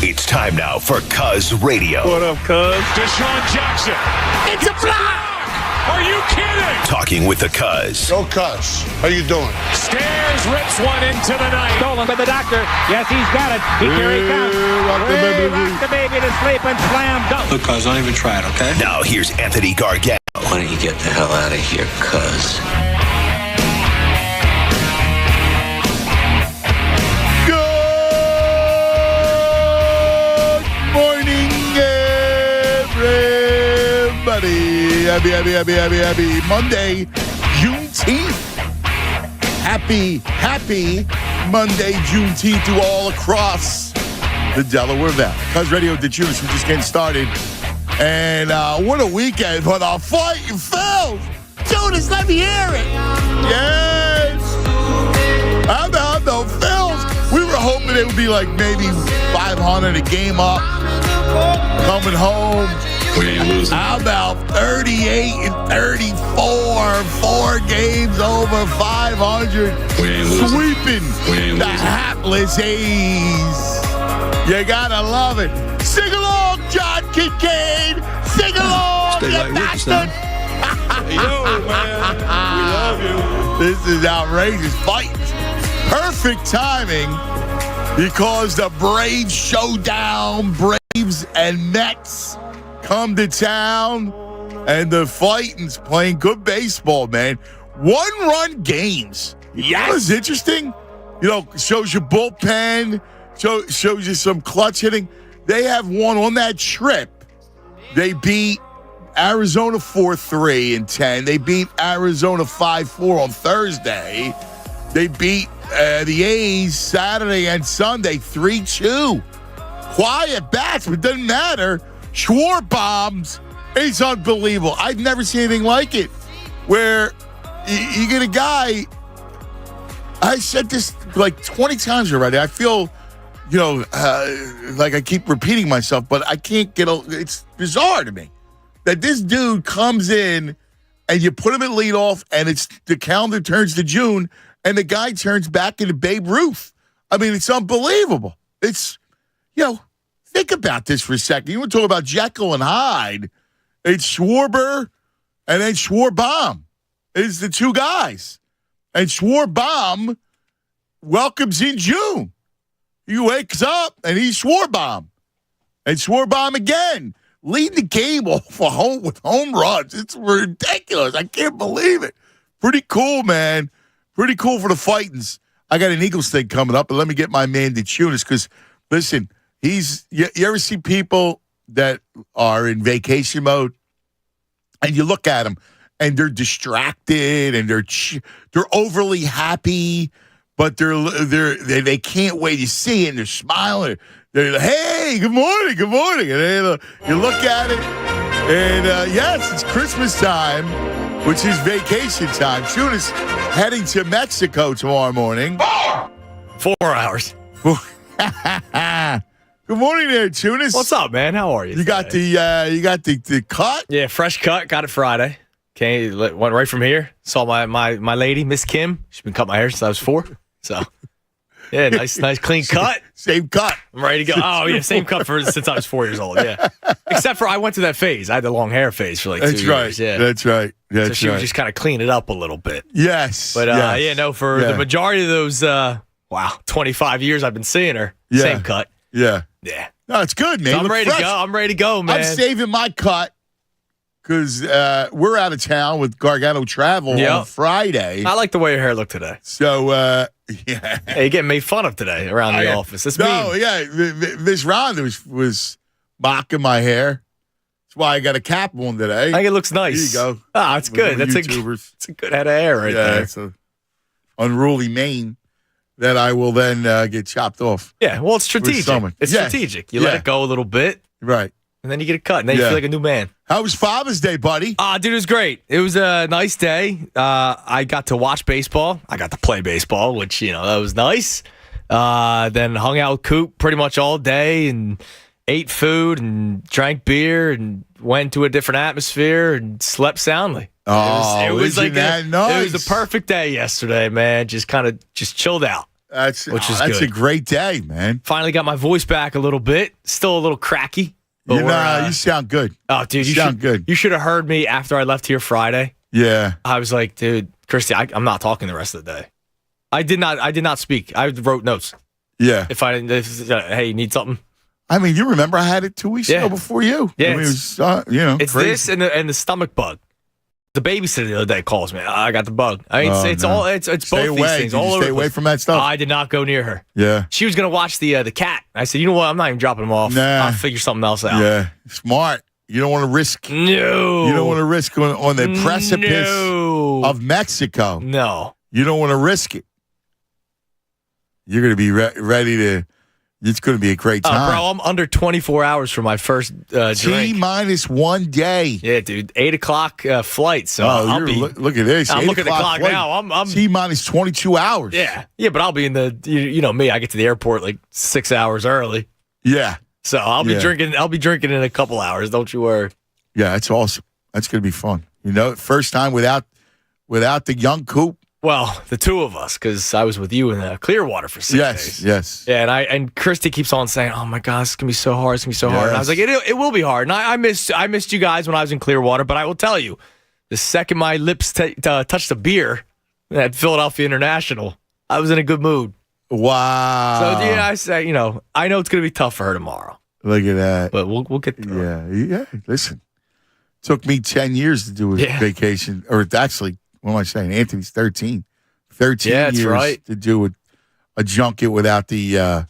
It's time now for Cuz Radio. What up, Cuz? Deshaun Jackson. It's a block! Are you kidding? Talking with the Cuz. Go Cuz. How you doing? Stairs rips one into the night. Stolen by the doctor. Yes, he's got it. Here he comes. Rock the baby. Rock the baby to sleep and slam dunk. Look, Cuz, don't even try it, okay? Now here's Anthony Gargano. Why don't you get the hell out of here, Cuz? Good morning, everybody. Happy Monday, Juneteenth. Happy Monday, Juneteenth to all across the Delaware Valley. Cuz Radio DeTunis, we're just getting started. And what a weekend for the Fighting Phils. Judas, let me hear it. Yes. How about the Phils? We were hoping it would be like maybe 500 a game up. Coming home. We ain't losing. How about 38 and 34? 4 games over 500. We ain't losing. Sweeping We ain't the losing. hapless A's. You gotta love it. Sing along, John Kincaid. Sing along, Stay you like Rufus bastard. Yo, man. We love you. This is outrageous. Fight. Perfect timing because the Braves showdown, Braves and Mets come to town, and the Fightins playing good baseball, man. 1-run games. Yes. That was interesting. You know, shows you bullpen, shows you some clutch hitting. They have one on that trip. They beat Arizona 4-3 in 10. They beat Arizona 5-4 on Thursday. They beat the A's Saturday and Sunday 3-2. Quiet bats, but doesn't matter. Schwarber bombs. It's unbelievable. I've never seen anything like it. Where you get a guy. I said this like 20 times already. I feel, like I keep repeating myself, but I can't get. It's bizarre to me that this dude comes in and you put him at leadoff, and it's the calendar turns to June, and the guy turns back into Babe Ruth. I mean, it's unbelievable. It's, think about this for a second. You want to talk about Jekyll and Hyde? It's Schwarber and then Schwarbaum. It's the two guys. And Schwarbaum welcomes in June. He wakes up and he's Schwarbaum. And Schwarbaum again. Lead the game off with home runs. It's ridiculous. I can't believe it. Pretty cool, man. Pretty cool for the Fightins. I got an Eagles thing coming up, but let me get my man DeTunis because, listen, you ever see people that are in vacation mode and you look at them and they're distracted and they're overly happy, but they can't wait to see it and they're smiling. They're like, hey, good morning. And you look at it, and yes, it's Christmas time, which is vacation time. Tunis heading to Mexico tomorrow morning. 4 hours. Good morning there, Tunis. What's up, man? How are you? You got the cut? Yeah, fresh cut. Got it Friday. Okay, went right from here. Saw my lady, Miss Kim. She's been cutting my hair since I was 4. So, yeah, nice clean cut. Same cut. I'm ready to go. Oh, yeah, same cut since I was 4 years old, yeah. Except for I went through that phase. I had the long hair phase for like 2 years. Yeah. That's right. So she would just kind of clean it up a little bit. Yes. But, for the majority of those, 25 years I've been seeing her, same cut. Yeah. Yeah. No, it's good, man. So I'm ready to go. I'm ready to go, man. I'm saving my cut because we're out of town with Gargano Travel on Friday. I like the way your hair looked today. So, yeah. Hey, you're getting made fun of today around the office. That's mean. Yeah. Miss Rhonda was mocking my hair. That's why I got a cap on today. I think it looks nice. There you go. Ah, it's good. That's a good head of hair right there. It's an unruly mane that I will then get chopped off. Yeah, well, it's strategic. It's strategic. You let it go a little bit. Right. And then you get it cut. And then you feel like a new man. How was Father's Day, buddy? Dude, it was great. It was a nice day. I got to watch baseball. I got to play baseball, which, that was nice. Then hung out with Coop pretty much all day and ate food and drank beer and went to a different atmosphere and slept soundly. It was like nice. It was a perfect day yesterday, man. Just chilled out. That's good. a great day, man. Finally got my voice back a little bit. Still a little cracky. But You sound good. Oh, dude, you sound good. You should have heard me after I left here Friday. Yeah. I was like, dude, Christy, I'm not talking the rest of the day. I did not speak. I wrote notes. Yeah. Hey, you need something? I mean, you remember I had it 2 weeks ago before you. Yeah. I mean, it was, it's crazy. this and the stomach bug. The babysitter the other day calls me. I got the bug. I mean, it's stay both away. these things. Did all you over stay away from that stuff. I did not go near her. Yeah. She was gonna watch the cat. I said, you know what? I'm not even dropping them off. Nah. I'll figure something else out. Yeah. Smart. You don't want to risk. No. You don't want to risk on the precipice of Mexico. No. You don't want to risk it. You're going to be ready to. It's going to be a great time. Bro, I'm under 24 hours for my first drink. T-1 day. Yeah, dude. 8 o'clock flight. So look at this. I'm looking at the clock flight. now. I'm T-minus 22 hours. Yeah, but I'll be in the. You know me. I get to the airport like 6 hours early. Yeah. So I'll be drinking. I'll be drinking in a couple hours. Don't you worry. Yeah, that's awesome. That's going to be fun. You know, first time without the young Coop. Well, the two of us, because I was with you in Clearwater for 6 days. Yes. Yeah, and Christy keeps on saying, "Oh my God, it's gonna be so hard. It's gonna be so hard." And I was like, "It will be hard." And I missed you guys when I was in Clearwater, but I will tell you, the second my lips touched a beer at Philadelphia International, I was in a good mood. Wow. So yeah, I say, I know it's gonna be tough for her tomorrow. Look at that. But we'll get through it. Yeah. Listen, took me 10 years to do a vacation, or actually. What am I saying? Anthony's 13. 13 years right. to do a junket without the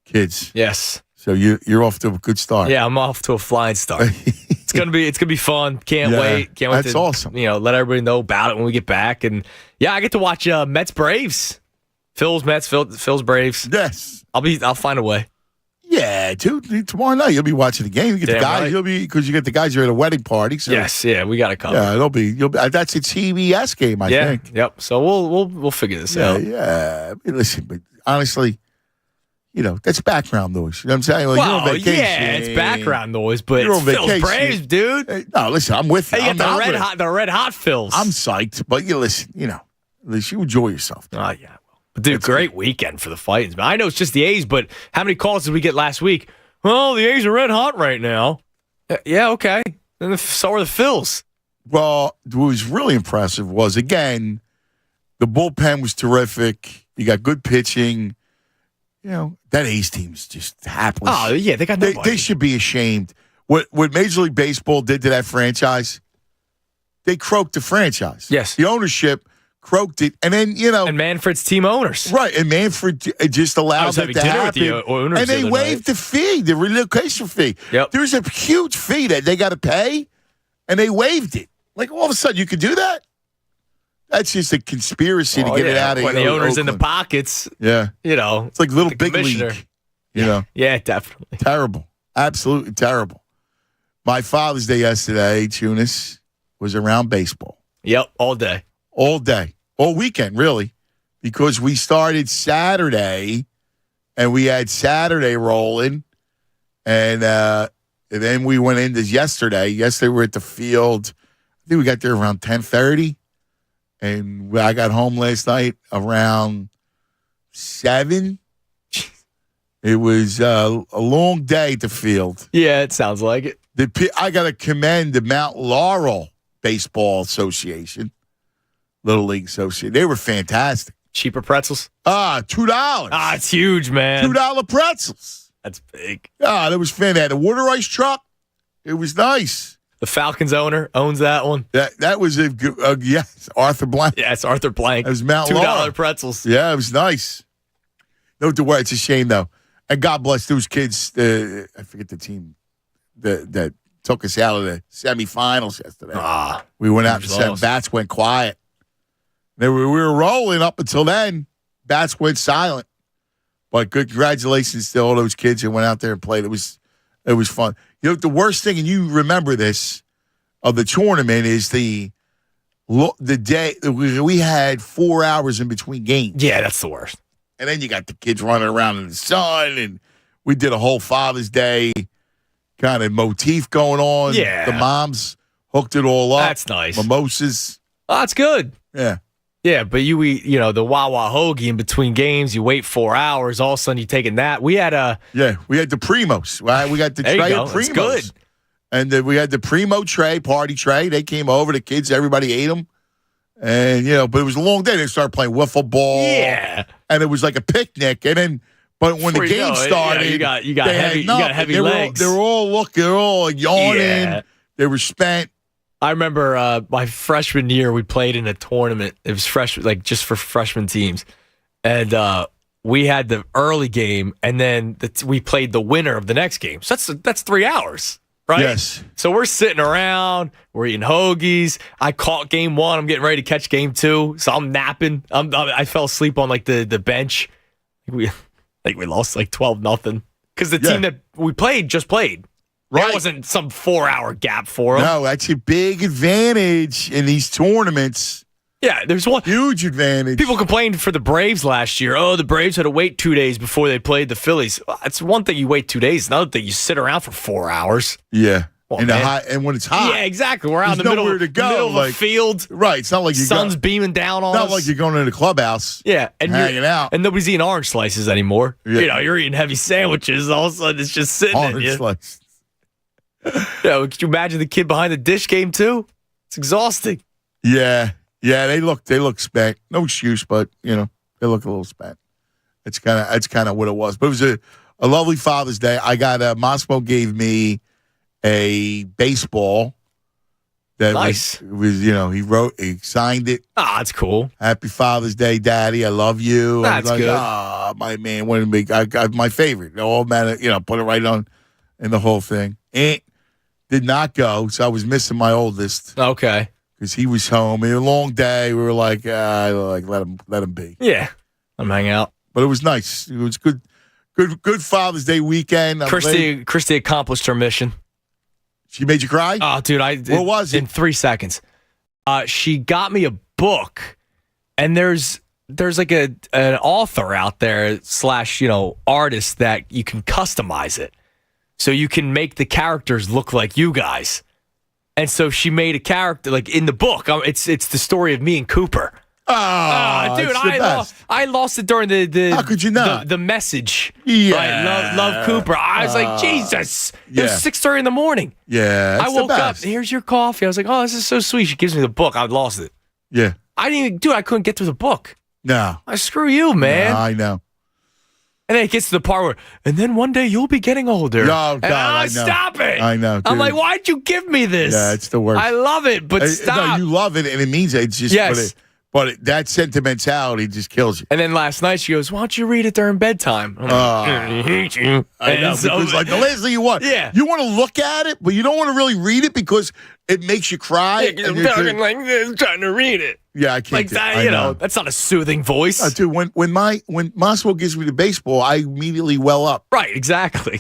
kids. Yes. So you're off to a good start. Yeah, I'm off to a flying start. It's gonna be fun. Can't wait. Can't wait. That's awesome. Let everybody know about it when we get back. And yeah, I get to watch Mets Braves. Phil's Braves. Yes. I'll find a way. Yeah, dude. Tomorrow night you'll be watching the game. You get the guys. Right. You'll be because you get the guys who are at a wedding party. So yes. Yeah, we got it covered. Yeah, it'll be. That's a TBS game. I think. Yep. So we'll figure this out. Yeah. I mean, listen, but honestly, that's background noise. You know what I'm saying? Like, you're on vacation. Yeah, it's background noise, but you're on it's Phil's vacation. Braves, dude. Hey, no, listen, I'm with you. You got the red hot Phils. I'm psyched, but you listen, at least you enjoy yourself. Oh, yeah. But dude, great weekend for the Fightins. I know it's just the A's, but how many calls did we get last week? Well, the A's are red hot right now. Yeah, okay. And so are the Phils. Well, what was really impressive was, again, the bullpen was terrific. You got good pitching. That A's team's just hapless. Oh, yeah, they got nobody. They should be ashamed. What Major League Baseball did to that franchise, they croaked the franchise. Yes. The ownership croaked it. And then, And Manfred's team owners. Right. And Manfred just allowed it to happen. And they waived the fee, the relocation fee. Yep. There's a huge fee that they got to pay, and they waived it. Like, all of a sudden, you could do that? That's just a conspiracy to get it out of when the owner's in the pockets. Yeah. It's like little big league. Yeah, definitely. Terrible. Absolutely terrible. My Father's Day yesterday, Tunis, was around baseball. Yep, all day. All day. All weekend, really. Because we started Saturday, and we had Saturday rolling, and then we went into yesterday. Yesterday, we were at the field. I think we got there around 10:30, and I got home last night around 7. It was a long day at the field. Yeah, it sounds like it. I got to commend the Mount Laurel Baseball Association, Little League Association. They were fantastic. Cheaper pretzels? $2. It's huge, man. $2 pretzels. That's big. That was fantastic. They had a water ice truck. It was nice. The Falcons owner owns that one. That was yes, Arthur Blank. Yeah, it's Arthur Blank. It was Mount $2 Laurel. pretzels. Yeah, it was nice. No to worry. It's a shame though. And God bless those kids. I forget the team that took us out of the semifinals yesterday. We went out and bats went quiet. We were rolling up until then. Bats went silent. But good congratulations to all those kids who went out there and played. It was fun. The worst thing, and you remember this, of the tournament is the day we had 4 hours in between games. Yeah, that's the worst. And then you got the kids running around in the sun, and we did a whole Father's Day kind of motif going on. Yeah. The moms hooked it all up. That's nice. Mimosas. Oh, that's good. Yeah. Yeah, but you eat, the Wawa hoagie in between games. You wait 4 hours. All of a sudden, you're taking that. We had we had the Primos. Right? We got the there tray you go. of Primos. It's good. And then we had the Primo tray, party tray. They came over, the kids, everybody ate them. And, but it was a long day. They started playing wiffle ball. Yeah. And it was like a picnic. And then, but when the game started, you got heavy legs. They were all like yawning. Yeah. They were spent. I remember my freshman year, we played in a tournament. It was just for freshman teams. And we had the early game, and then we played the winner of the next game. So that's 3 hours, right? Yes. So we're sitting around, we're eating hoagies. I caught game one. I'm getting ready to catch game two. So I'm napping. I fell asleep on the bench. We lost 12-0 because the team that we played just played. Right. There wasn't some 4-hour gap for them. No, that's a big advantage in these tournaments. Yeah, there's one huge advantage. People complained for the Braves last year. Oh, the Braves had to wait 2 days before they played the Phillies. It's one thing you wait 2 days. Another thing you sit around for 4 hours. Yeah, well, and when it's hot. Yeah, exactly. We're out in the middle of the field. Right. It's not like sun's beaming down on us. Not like you're going to the clubhouse. Yeah, and hanging out, and nobody's eating orange slices anymore. Yeah. You're eating heavy sandwiches. All of a sudden, it's just sitting in you. Orange slices. Yeah, could you imagine the kid behind the dish game too? It's exhausting. Yeah, they look spent. No excuse, but they look a little spent. That's kind of what it was. But it was a lovely Father's Day. I got Mosmo gave me a baseball. That nice. He signed it. Ah, that's cool. Happy Father's Day, Daddy. I love you. That's good. My man, I got my favorite. Oh man, put it right on in the whole thing. Did not go, so I was missing my oldest. Okay. Because he was home. It was a long day. We were like let him be. Yeah. I'm hang out. But it was nice. It was good Father's Day weekend. Christy accomplished her mission. She made you cry? Oh, dude, what was it? In 3 seconds. She got me a book, and there's like an author out there / artist that you can customize it. So you can make the characters look like you guys. And so she made a character, in the book. It's the story of me and Cooper. Oh, dude, I lost it during How could you not? The message. Yeah. Right, love Cooper. I was like, Jesus. It was 6:30 in the morning. Yeah, I woke up. Here's your coffee. I was like, oh, this is so sweet. She gives me the book. I lost it. Yeah. I couldn't get through the book. No. Screw you, man. No, I know. And then it gets to the part where, and then one day you'll be getting older. Oh, God, I know. Stop it. I know, dude. I'm like, why'd you give me this? Yeah, it's the worst. I love it, but stop. No, you love it, and it means it's just, yes. But that sentimentality just kills you. And then last night she goes, why don't you read it during bedtime? I'm like, I hate you. I know, because the last thing you want. Yeah. You want to look at it, but you don't want to really read it because it makes you cry. Yeah, I'm talking like this, trying to read it. Yeah, I can't. Like that, that's not a soothing voice. Dude, when Moswell gives me the baseball, I immediately well up. Right, exactly.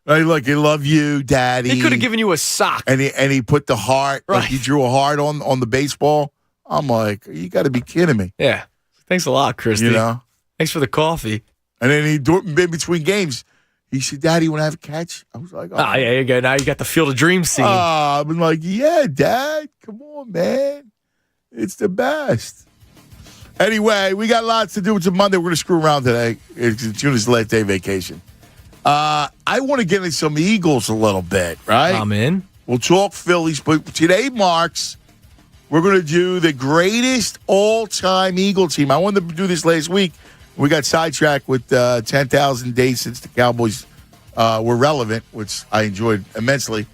I love you, Daddy. He could have given you a sock. And he put the heart, right. He drew a heart on the baseball. I'm like, you got to be kidding me. Yeah. Thanks a lot, Christy. Thanks for the coffee. And then in between games, he said, Daddy, you want to have a catch? I was like, oh. Yeah, you go. Now you got the Field of Dreams scene. I've been like, yeah, Dad. Come on, man. It's the best. Anyway, we got lots to do. It's a Monday. We're going to screw around today. It's June's last day vacation. I want to get into some Eagles a little bit, right? I'm in. We'll talk Phillies, but today marks, we're going to do the greatest all-time Eagle team. I wanted to do this last week. We got sidetracked with 10,000 days since the Cowboys were relevant, which I enjoyed immensely.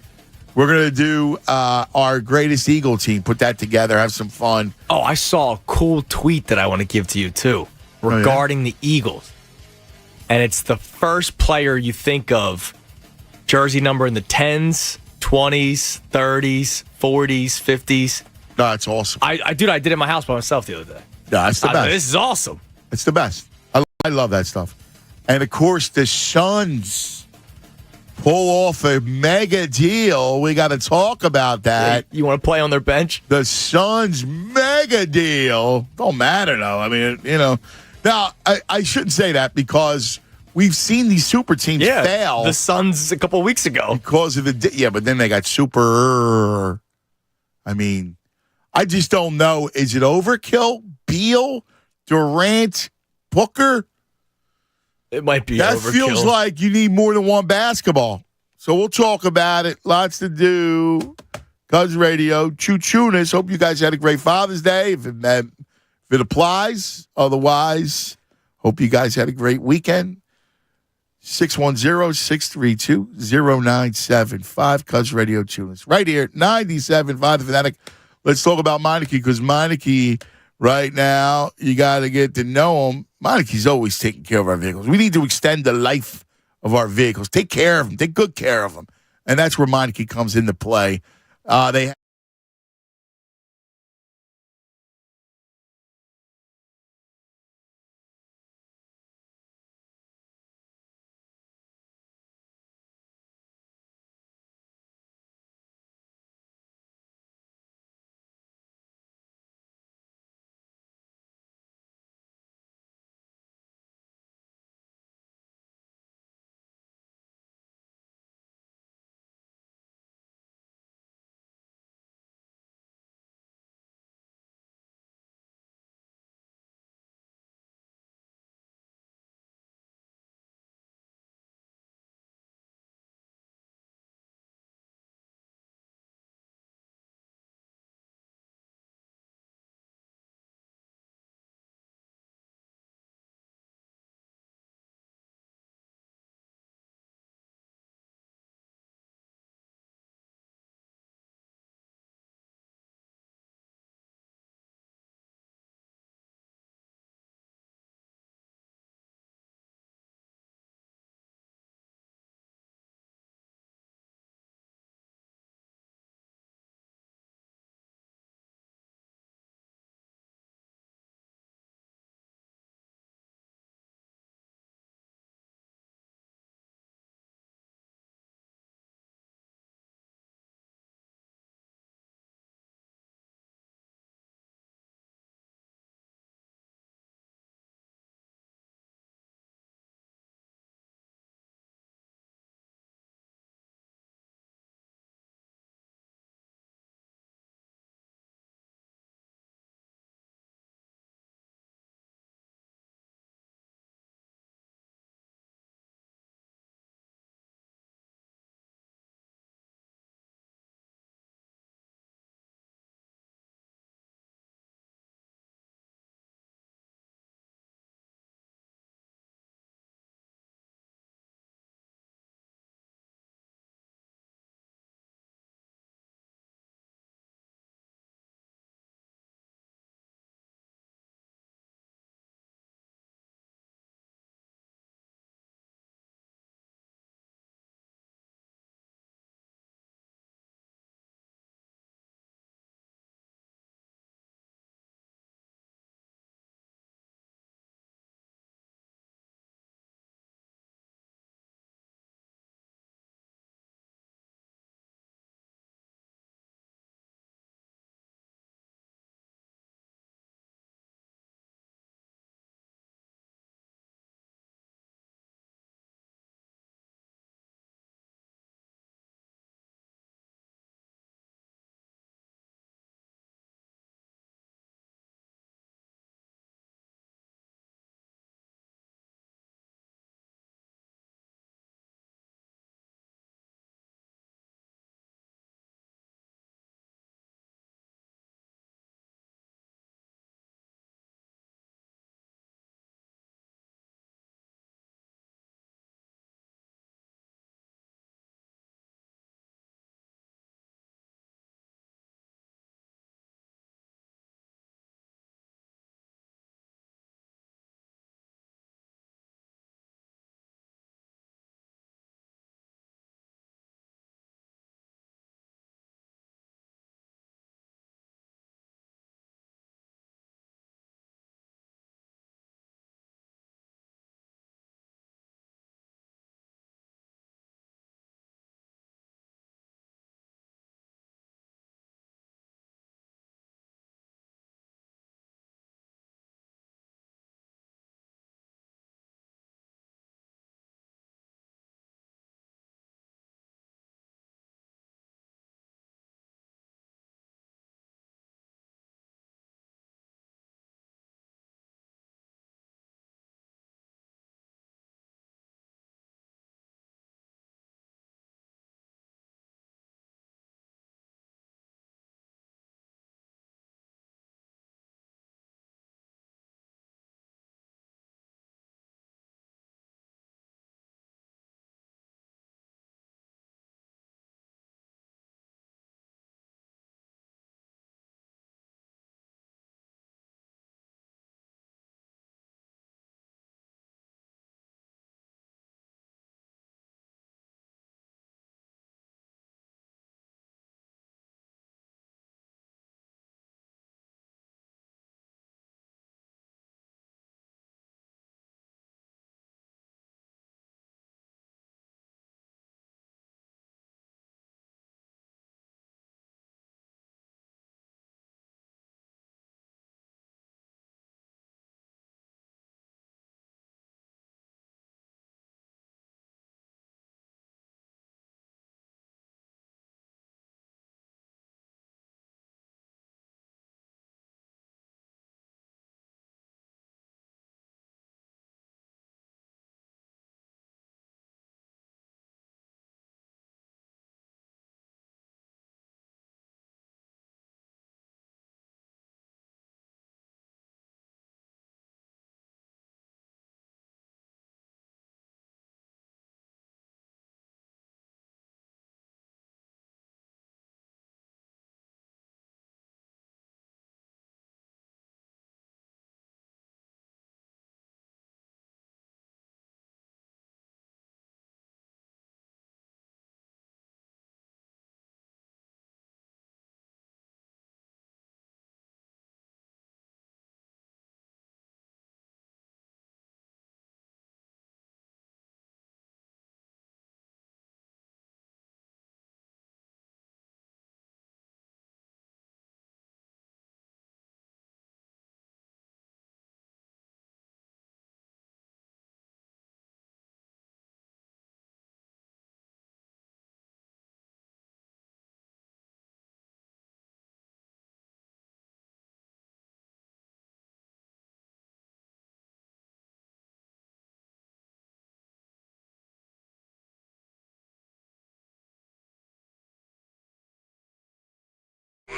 We're going to do our greatest Eagle team, put that together, have some fun. Oh, I saw a cool tweet that I want to give to you, too, regarding the Eagles. And it's the first player you think of, jersey number in the 10s, 20s, 30s, 40s, 50s. No, that's awesome. I did it in my house by myself the other day. Yeah, that's the best. This is awesome. It's the best. I love that stuff. And, of course, the Suns pull off a mega deal. We got to talk about that. You want to play on their bench? The Suns mega deal. Don't matter, though. I mean, Now, I shouldn't say that because we've seen these super teams fail. The Suns a couple of weeks ago. Because of but then they got super. I mean, I just don't know. Is it overkill? Beal, Durant, Booker? It might be That overkill. feels like you need more than one basketball. So we'll talk about it. Lots to do. Cuz Radio, choo-choo-ness. Hope you guys had a great Father's Day. If it applies. Otherwise, hope you guys had a great weekend. 610-632-0975. Cuz Radio, choo-ness. Right here, 97.5 The Fanatic. Let's talk about Meineke, because Meineke right now, you got to get to know him. Meineke's always taking care of our vehicles. We need to extend the life of our vehicles. Take care of them. Take good care of them. And that's where Meineke comes into play. They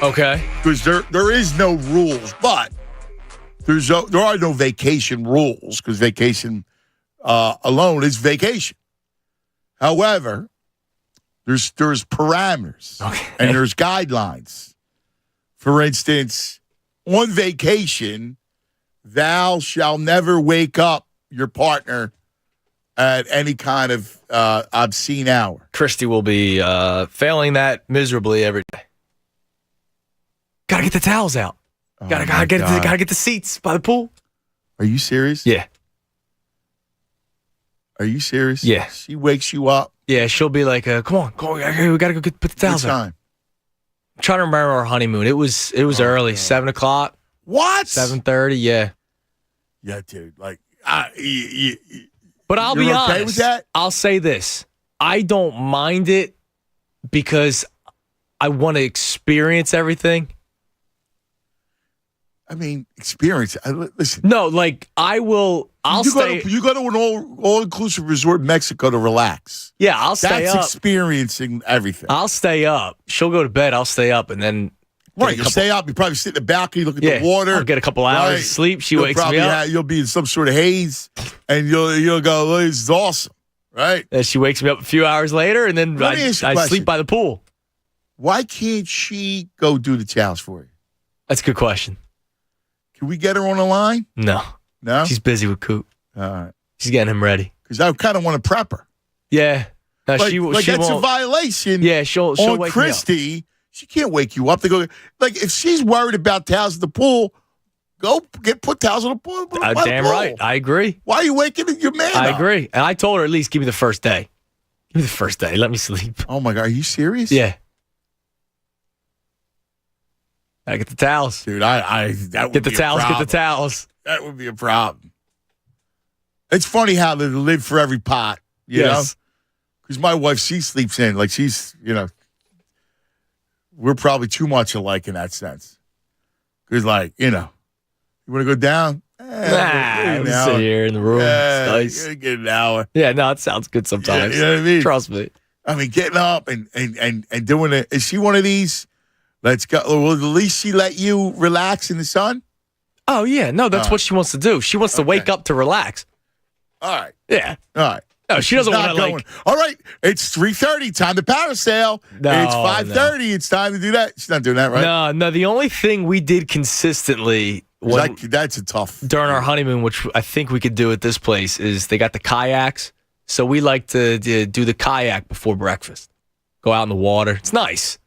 Okay. Because there is no rules, but there are no vacation rules because vacation alone is vacation. However, there's parameters and there's guidelines. For instance, on vacation, thou shall never wake up your partner at any kind of obscene hour. Christy will be failing that miserably every day. Gotta get the towels out. Gotta get the seats by the pool. Are you serious? Yeah. Are you serious? Yeah. She wakes you up. Yeah, she'll be like, come on, we gotta go put the towels What out. time? I'm trying to remember our honeymoon. It was early, 7 o'clock. What? 7:30, yeah. Yeah, dude. Like, But I'll be You're honest. okay with that? I'll say this. I don't mind it because I want to experience everything. I mean, experience. Listen. No, like I'll stay. You go to an all-inclusive resort in Mexico to relax. Yeah, I'll stay That's up. experiencing everything. I'll stay up. She'll go to bed. I'll stay up, and then Right, you'll stay up. You probably sit in the balcony, look at the water. I'll get a couple hours of sleep. She wakes me up. You'll be in some sort of haze, and you'll go, "This is awesome," right? And she wakes me up a few hours later, and then Let me ask you a I question. sleep by the pool. Why can't she go do the towels for you? That's a good question. Can we get her on the line? No, No. she's busy with Coop. All right. She's getting him ready. Because I kind of want to prep her. Yeah, no, Like she that's a won't. violation. Yeah, she'll on wake Christy. She can't wake you up to go. Like if she's worried about towels at the pool, go put towels on the pool. me up. Damn right, I agree. Why are you waking your man I up? agree, and I told her at least give me the first day. Give me the first day. Let me sleep. Oh my God, are you serious? Yeah. I get the towels. Dude, that would Get the be a towels. Get problem. the towels. That would be a problem. It's funny how they live for every pot, you know? Because my wife, she sleeps in. Like she's, we're probably too much alike in that sense. Because you want to go down? Nah, sit here in the room. It's nice. Get an hour. Yeah, no, it sounds good sometimes. You know what I mean? Trust me. I mean, getting up and doing it. Is she one of these? Let's go. Well, at least she let you relax in the sun? Oh, yeah. No, that's what she wants to do. She wants to wake up to relax. All right. Yeah. All right. No, she doesn't want to going. All right, it's 3:30. Time to parasail. No, it's 5:30. It's time to do that. She's not doing that, right? No. The only thing we did consistently That's a tough. during our honeymoon, which I think we could do at this place, is they got the kayaks. So we like to do the kayak before breakfast. Go out in the water. It's nice.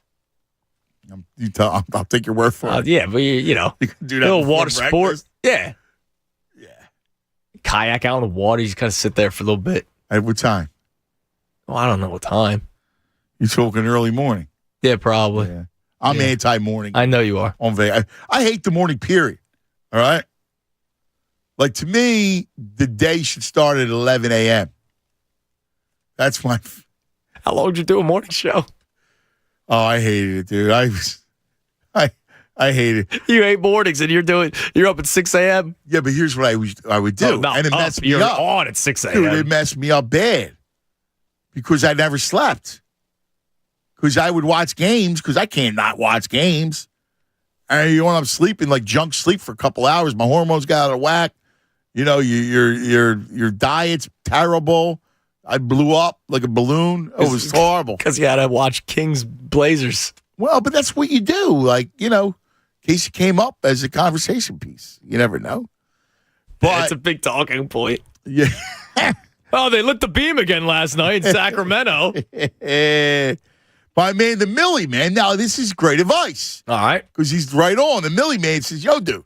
I'll take your word for it. Yeah, but you You can do that. little before water sport. breakfast? Yeah. Yeah. Kayak out in the water. You just kind of sit there for a little bit. At what time? Oh, I don't know what time. You're talking early morning. Yeah, probably. Yeah. I'm anti-morning. I know you are. I hate the morning period. All right? Like, to me, the day should start at 11 a.m. That's my... How long did you do a morning show? Oh, I hated it, dude. I hate it. You hate mornings and you're up at 6 a.m. Yeah, but here's what I would do. No, and it messed me you're up. on at 6 Dude, it a.m. messed me up bad because I never slept. Because I would watch games because I can't not watch games. And I'm sleeping like junk sleep for a couple hours. My hormones got out of whack. Your diet's terrible. I blew up like a balloon. It was horrible. Because you had to watch Kings Blazers. Well, but that's what you do. Like, in case it came up as a conversation piece. You never know. But That's a big talking point. yeah. Oh, they lit the beam again last night in Sacramento. But man, the Millie man. Now this is great advice All right. because he's right on. The Millie man says, "Yo, dude,"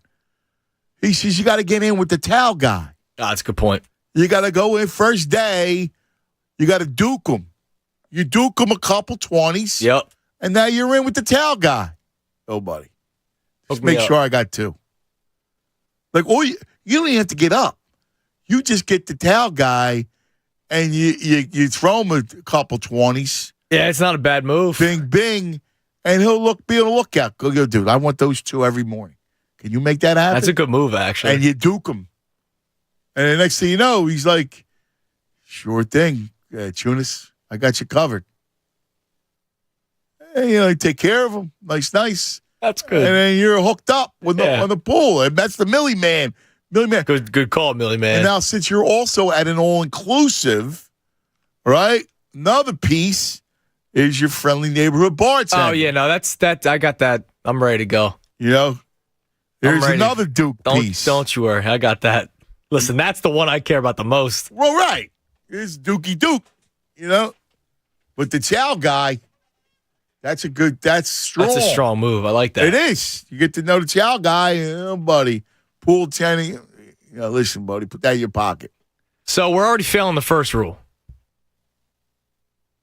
he says, "You got to get in with the towel guy. Oh, that's a good point. You got to go in first day. You got to duke him. You duke him a couple 20s, Yep. and now you're in with the towel guy. Oh, buddy, just Hook me make up. sure I got two. Like, you don't even have to get up. You just get the towel guy, and you throw him a couple 20s." Yeah, it's not a bad move. Bing, bing, and he'll be on the lookout. Go, dude, I want those two every morning. Can you make that happen? That's a good move, actually. And you duke him. And the next thing you know, he's like, sure thing, Tunis, I got you covered. And, you take care of him. Nice. That's And good. then you're hooked up with Yeah. on the pool. And that's the Millie Man. Millie Man. Good call, Millie man. And now, since you're also at an all-inclusive, right, another piece is your friendly neighborhood bartender. Oh yeah, no, that's that. I got that. I'm ready to go. You know, there's ready. another Duke piece. Don't you worry. I got that. Listen, that's the one I care about the most. Well, right. It's Dookie Duke, you know. But the chow guy, that's strong. That's a strong move. I like that. It is. You get to know the chow guy, buddy. Pool attending. Listen, buddy, put that in your pocket. So we're already failing the first rule.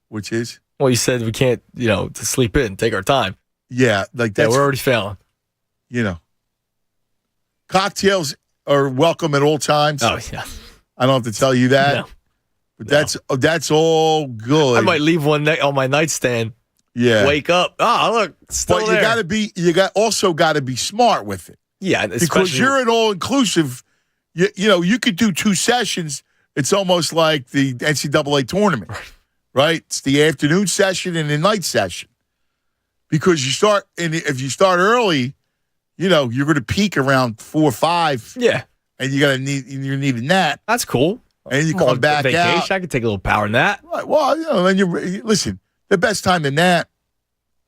Which is? Well, you said we can't, to sleep in, take our time. Yeah, like Yeah, that's, we're already failing. Cocktails are welcome at all times. Oh, yeah. I don't have to tell you that. No. But that's all good. I might leave one night on my nightstand. Yeah. Wake up. Oh, look, it's still But there. you also got to be smart with it. Yeah, Because especially you're an all-inclusive, you could do 2 sessions. It's almost like the NCAA tournament, right? It's the afternoon session and the night session. Because if you start early, you're going to peak around 4 or 5. Yeah, And you're needing that. that's cool. And you I'm come on back vacation. out. I could take a little power nap. Right. Well, then listen, the best time to nap,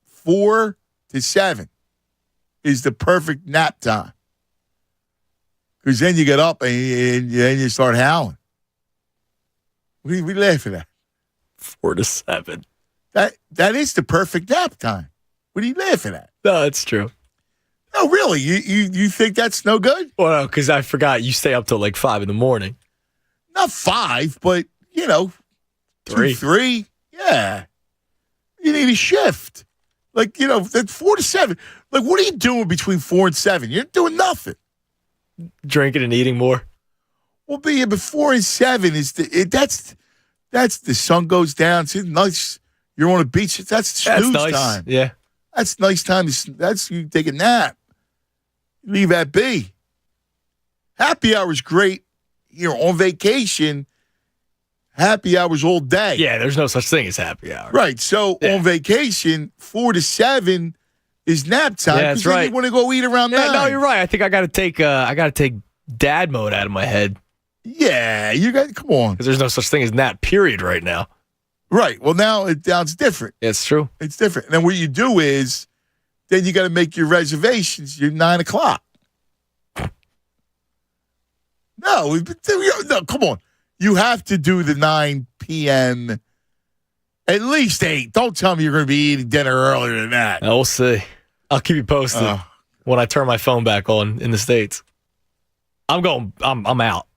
4 to 7 is the perfect nap time. Because then you get up and then you start howling. We laughing at 4 to 7. that is the perfect nap time. What are you laughing at? No, that's true. No, really, you think that's no good? Well, no, because I forgot you stay up till like 5 in the morning. Not 5, but 3. 3. Yeah, you need a shift. Like that 4 to 7. Like, what are you doing between 4 and 7? You're doing nothing. Drinking and eating more. Well, but 4 and 7 is that's the sun goes down. It's nice. You're on a beach. That's snooze That's nice. time. Yeah. That's nice time. That's you take a nap. Leave that be. Happy hour is great. On vacation. Happy hours all day. Yeah, there's no such thing as happy hour. Right. So on vacation, 4 to 7 is nap time. Yeah, that's then right. You want to go eat around 9. Yeah, no, you're right. I think I got to take dad mode out of my head Yeah, you got. Come on. because there's no such thing as nap period right now. Right. Well, now it's different. Yeah, it's true. It's different. And then what you do is, then you got to make your reservations. You're 9 o'clock. No, come on. You have to do the 9 p.m. At least 8. Don't tell me you're going to be eating dinner earlier than that. We'll see. I'll keep you posted when I turn my phone back on in the States. I'm out.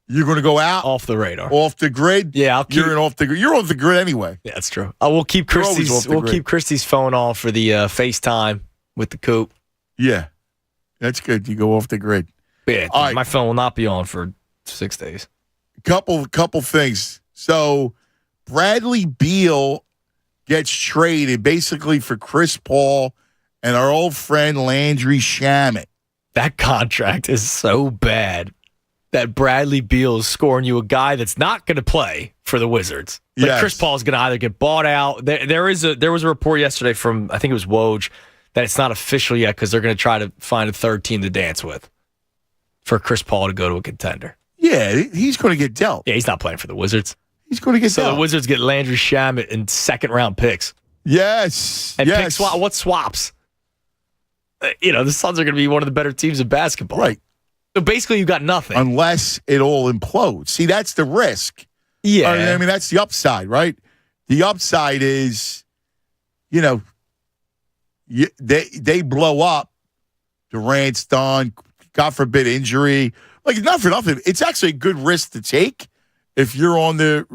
You're going to go out Off the radar. off the grid. Yeah, I'll keep. You're off the grid. You're off the grid anyway. Yeah, that's true. We'll keep You're always Christie's. off the We'll grid. keep Christie's phone on for the FaceTime with the coop. Yeah, that's good. You go off the grid. But yeah, All right. my phone will not be on for 6 days. Couple things. So Bradley Beal gets traded basically for Chris Paul and our old friend Landry Shamet. That contract is so bad that Bradley Beal is scoring you a guy that's not going to play for the Wizards. Like Yes. Chris Paul is going to either get bought out. There was a report yesterday from, I think it was Woj, that it's not official yet because they're going to try to find a third team to dance with for Chris Paul to go to a contender. Yeah, he's going to get dealt. Yeah, he's not playing for the Wizards. He's going to get So dealt. the Wizards get Landry Shamet in second-round picks. Yes. And yes. pick swap. What swaps? The Suns are going to be one of the better teams in basketball. Right. So basically, you got nothing. Unless it all implodes. See, that's the risk. Yeah. I mean, that's the upside, right? The upside is, they blow up. Durant's done. God forbid injury. Like, not for nothing. It's actually a good risk to take if you're on the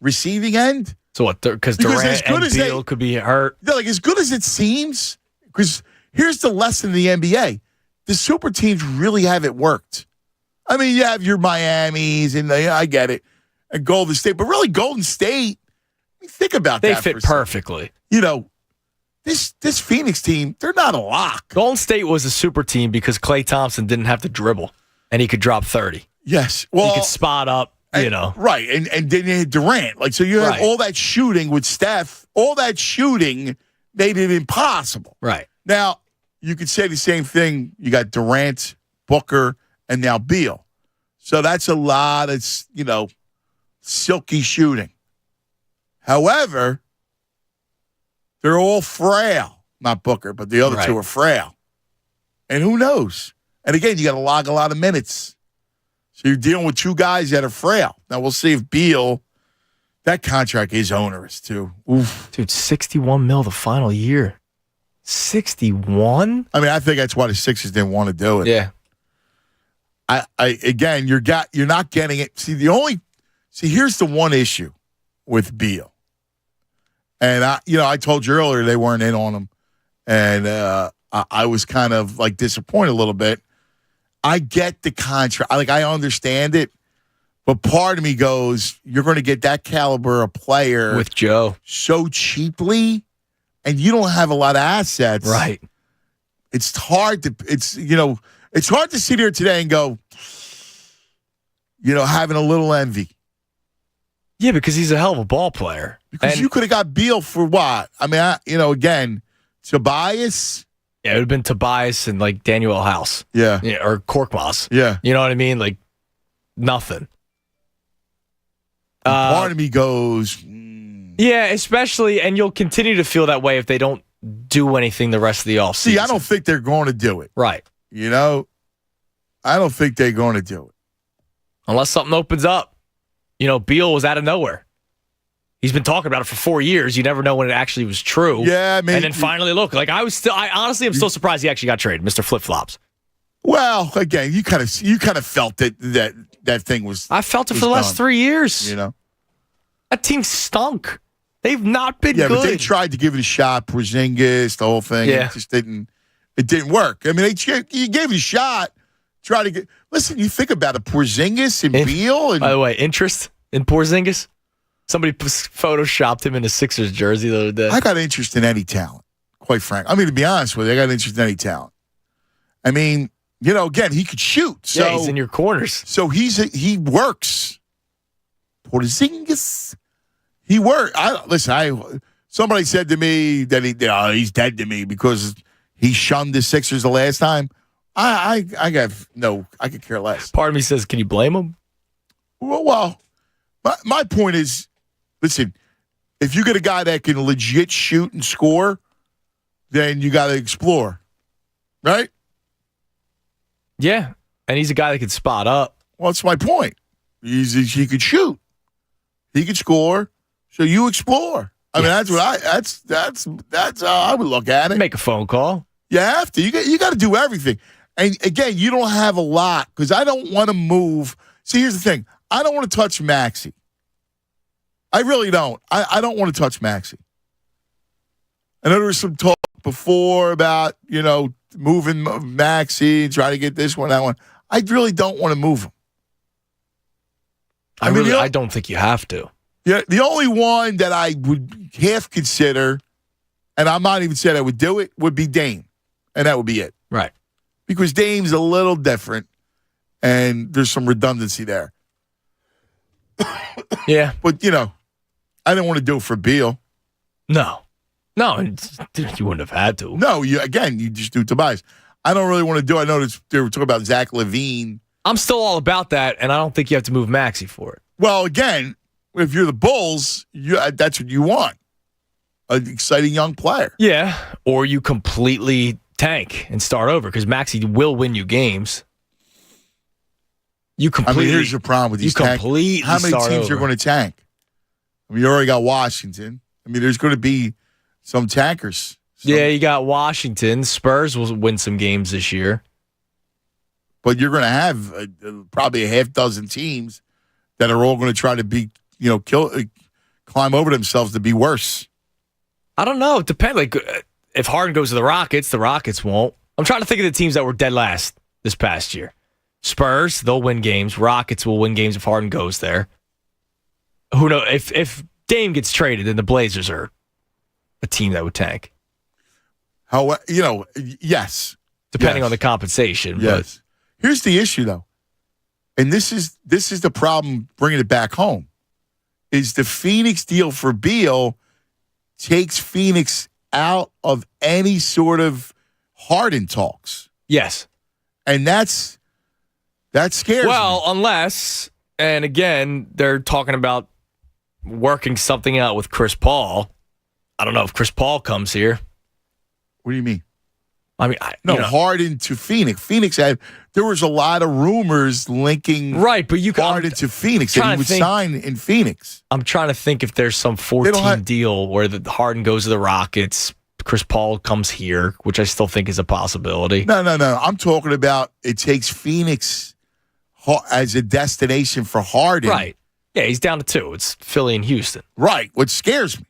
receiving end. So what? Because Because as Durant good and as they- Beal could be hurt. Like, as good as it seems, because here's the lesson in the NBA. The super teams really haven't worked. I mean, you have your Miamis, and I get it, and Golden State, but really Golden State, think about They that. fit for a second. perfectly. This Phoenix team, they're not a lock. Golden State was a super team because Klay Thompson didn't have to dribble, and he could drop 30. Yes. He Well, could spot up, Right, and then you had Durant. Like, so you have Right. all that shooting with Steph. All that shooting made it impossible. Right. Now, you could say the same thing. You got Durant, Booker, and now Beal. So that's a lot of, silky shooting. However, they're all frail. Not Booker, but the other two are frail. And who knows? And again, you got to log a lot of minutes. So you're dealing with two guys that are frail. Now, we'll see if Beal, that contract is onerous, too. Oof. Dude, $61 million the final year. 61? I mean, I think that's why the Sixers didn't want to do it. Yeah. Again, you're not getting it. See, here's the one issue with Beal. And I told you earlier they weren't in on him. And I was kind of like disappointed a little bit. I get the contract. I understand it. But part of me goes, you're going to get that caliber of player with Joe so cheaply, and you don't have a lot of assets. Right. It's hard to sit here today and go, having a little envy. Yeah, because he's a hell of a ball player. Because you could have got Beal for what? I mean, again, Tobias. Yeah, it would have been Tobias and like Daniel House. Yeah. Or Korkmaz. Yeah. You know what I mean? Like nothing. Part of me goes. Yeah, especially, and you'll continue to feel that way if they don't do anything the rest of the offseason. See, I don't think they're going to do it. Right. I don't think they're going to do it. Unless something opens up. Beal was out of nowhere. He's been talking about it for 4 years. You never know when it actually was true. Yeah, maybe. And then finally, look, I honestly am still surprised he actually got traded, Mr. Flip Flops. Well, again, you kind of felt that thing was. I felt it for the last 3 years. That team stunk. They've not been good. Yeah, but they tried to give it a shot. Porzingis, the whole thing. Yeah. It just didn't. It didn't work. I mean, you gave it a shot. Try to get. Listen, you think about it. Porzingis and Beal. And, by the way, interest in Porzingis. Somebody photoshopped him in a Sixers jersey the other day. I got interest in any talent, quite frankly. I mean, to be honest with you, I got interest in any talent. I mean, again, he could shoot. So, yeah, he's in your corners. So he works. Porzingis, he works. Somebody said to me that he's dead to me because he shunned the Sixers the last time. I could care less. Part of me says, can you blame him? Well, my point is, listen, if you get a guy that can legit shoot and score, then you got to explore, right? Yeah, and he's a guy that can spot up. Well, that's my point. He could shoot, he could score, so you explore. I mean, that's how I would look at it. Make a phone call. You have to. You got to do everything. And again, you don't have a lot because I don't want to move. See, here's the thing. I don't want to touch Maxey. I really don't. I don't want to touch Maxey. I know there was some talk before about, moving Maxey, try to get this one, that one. I really don't want to move him. I don't think you have to. Yeah, the only one that I would half consider, and I'm not even saying I would do it, would be Dame. And that would be it. Right. Because Dame's a little different, and there's some redundancy there. Yeah. But, I didn't want to do it for Beal. No, you wouldn't have had to. No, you just do Tobias. I don't really want to do it. I know they were talking about Zach LaVine. I'm still all about that, and I don't think you have to move Maxey for it. Well, again, if you're the Bulls, that's what you want. An exciting young player. Yeah, or you completely tank and start over because Maxey will win you games. Here's the problem with these tanks. How many teams are going to tank? You already got Washington. There's going to be some tankers. Yeah, you got Washington. Spurs will win some games this year. But you're going to have probably a half dozen teams that are all going to try to climb over themselves to be worse. I don't know. It depends. Like, if Harden goes to the Rockets won't. I'm trying to think of the teams that were dead last this past year. Spurs, they'll win games. Rockets will win games if Harden goes there. Who knows? If Dame gets traded, then the Blazers are a team that would tank. Yes. Depending on the compensation. Yes. But here's the issue, though. And this is the problem bringing it back home, is the Phoenix deal for Beal takes Phoenix out of any sort of Harden talks. Yes. And that scares me. Well, unless, and again, they're talking about working something out with Chris Paul. I don't know if Chris Paul comes here. What do you mean? I mean, Harden to Phoenix. There was a lot of rumors linking but you Harden to Phoenix, and he would sign in Phoenix. I'm trying to think if there's some 14 deal where the Harden goes to the Rockets, Chris Paul comes here, which I still think is a possibility. No. I'm talking about it takes Phoenix as a destination for Harden. Right. Yeah, he's down to 2. It's Philly and Houston. Right, which scares me.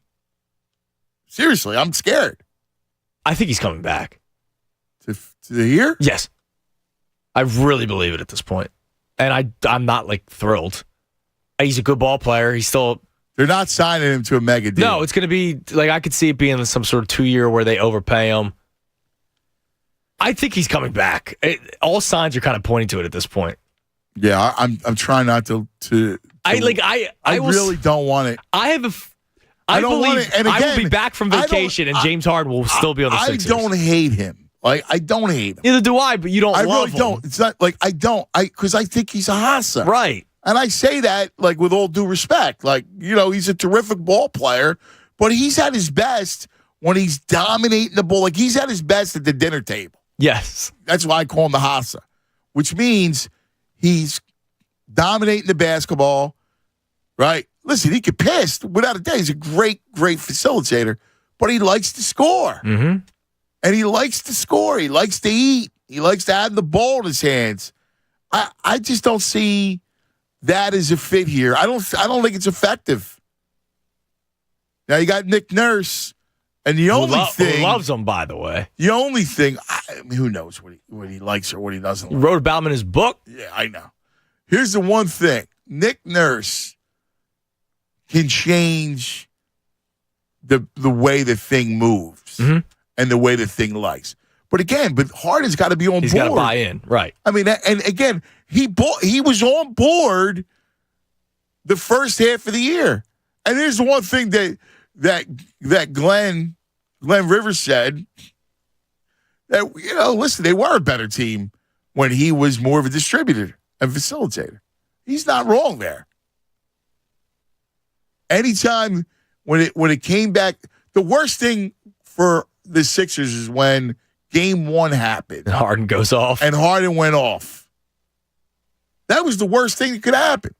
Seriously, I'm scared. I think he's coming back. To here? Yes. I really believe it at this point. And I'm not, thrilled. He's a good ball player. He's still... They're not signing him to a mega deal. No, it's going to be... I could see it being some sort of 2-year where they overpay him. I think he's coming back. All signs are kind of pointing to it at this point. Yeah, I'm trying not to I really don't want it. I don't believe want it. And again, I will be back from vacation and James Harden will still be on the Sixers. I don't hate him. I don't hate him. Neither do I, but you don't love him. I really don't. It's not I don't. Because I think he's a hassa. Right. And I say that with all due respect. He's a terrific ball player, but he's at his best when he's dominating the ball. He's at his best at the dinner table. Yes. That's why I call him the hassa, which means he's dominating the basketball, right? Listen, he could pass without a doubt. He's a great, great facilitator, but he likes to score. Mm-hmm. And he likes to score. He likes to eat. He likes to have the ball in his hands. I just don't see that as a fit here. I don't think it's effective. Now you got Nick Nurse, and the only thing who loves him, by the way. The only thing, who knows what he likes or what he doesn't. He wrote about him in his book. Yeah, I know. Here's the one thing: Nick Nurse can change the way the thing moves. Mm-hmm. And the way the thing likes. But Harden's got to be on board. He's got to buy in, right. I mean, and again, he was on board the first half of the year. And here's the one thing that Glenn Rivers said, that, listen, they were a better team when he was more of a distributor and facilitator. He's not wrong there. Anytime when it came back, the worst thing for the Sixers is when game 1 happened. And Harden goes off. And Harden went off. That was the worst thing that could happen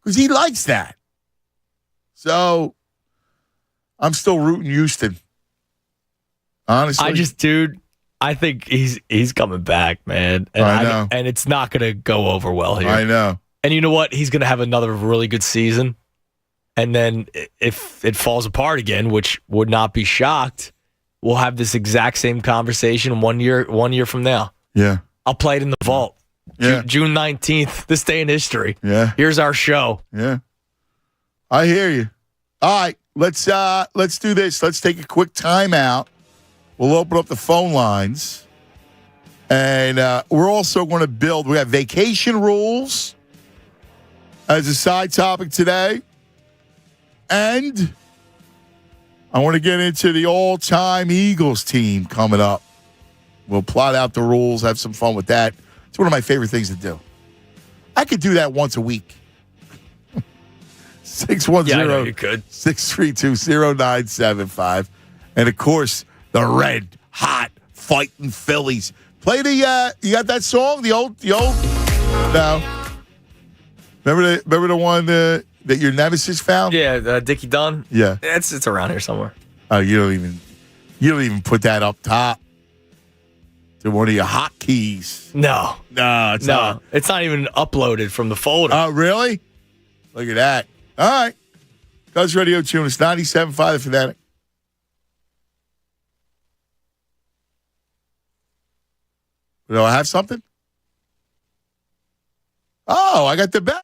because he likes that. So I'm still rooting Houston. Honestly. I think he's coming back, man. And I know. And it's not going to go over well here. I know. And you know what? He's going to have another really good season. And then if it falls apart again, which would not be shocked, we'll have this exact same conversation 1 year from now. Yeah. I'll play it in the vault. Yeah. June 19th, this day in history. Yeah. Here's our show. Yeah. I hear you. All right, let's do this. Let's take a quick timeout. We'll open up the phone lines. And we're also going to we have vacation rules as a side topic today. And I want to get into the all-time Eagles team coming up. We'll plot out the rules, have some fun with that. It's one of my favorite things to do. I could do that once a week. 610-632-0975. And, of course, the red, hot, fighting Phillies. Play the, you got that song? The old? No. Remember the one that your nemesis found? Yeah, Dickie Dunn. Yeah. It's around here somewhere. Oh, you don't even put that up top to one of your hotkeys. No. It's not. It's not even uploaded from the folder. Oh, really? Look at that. All right. Cuz Radio Tune. It's 97.5 The Fanatic. Do I have something? Oh, I got the best.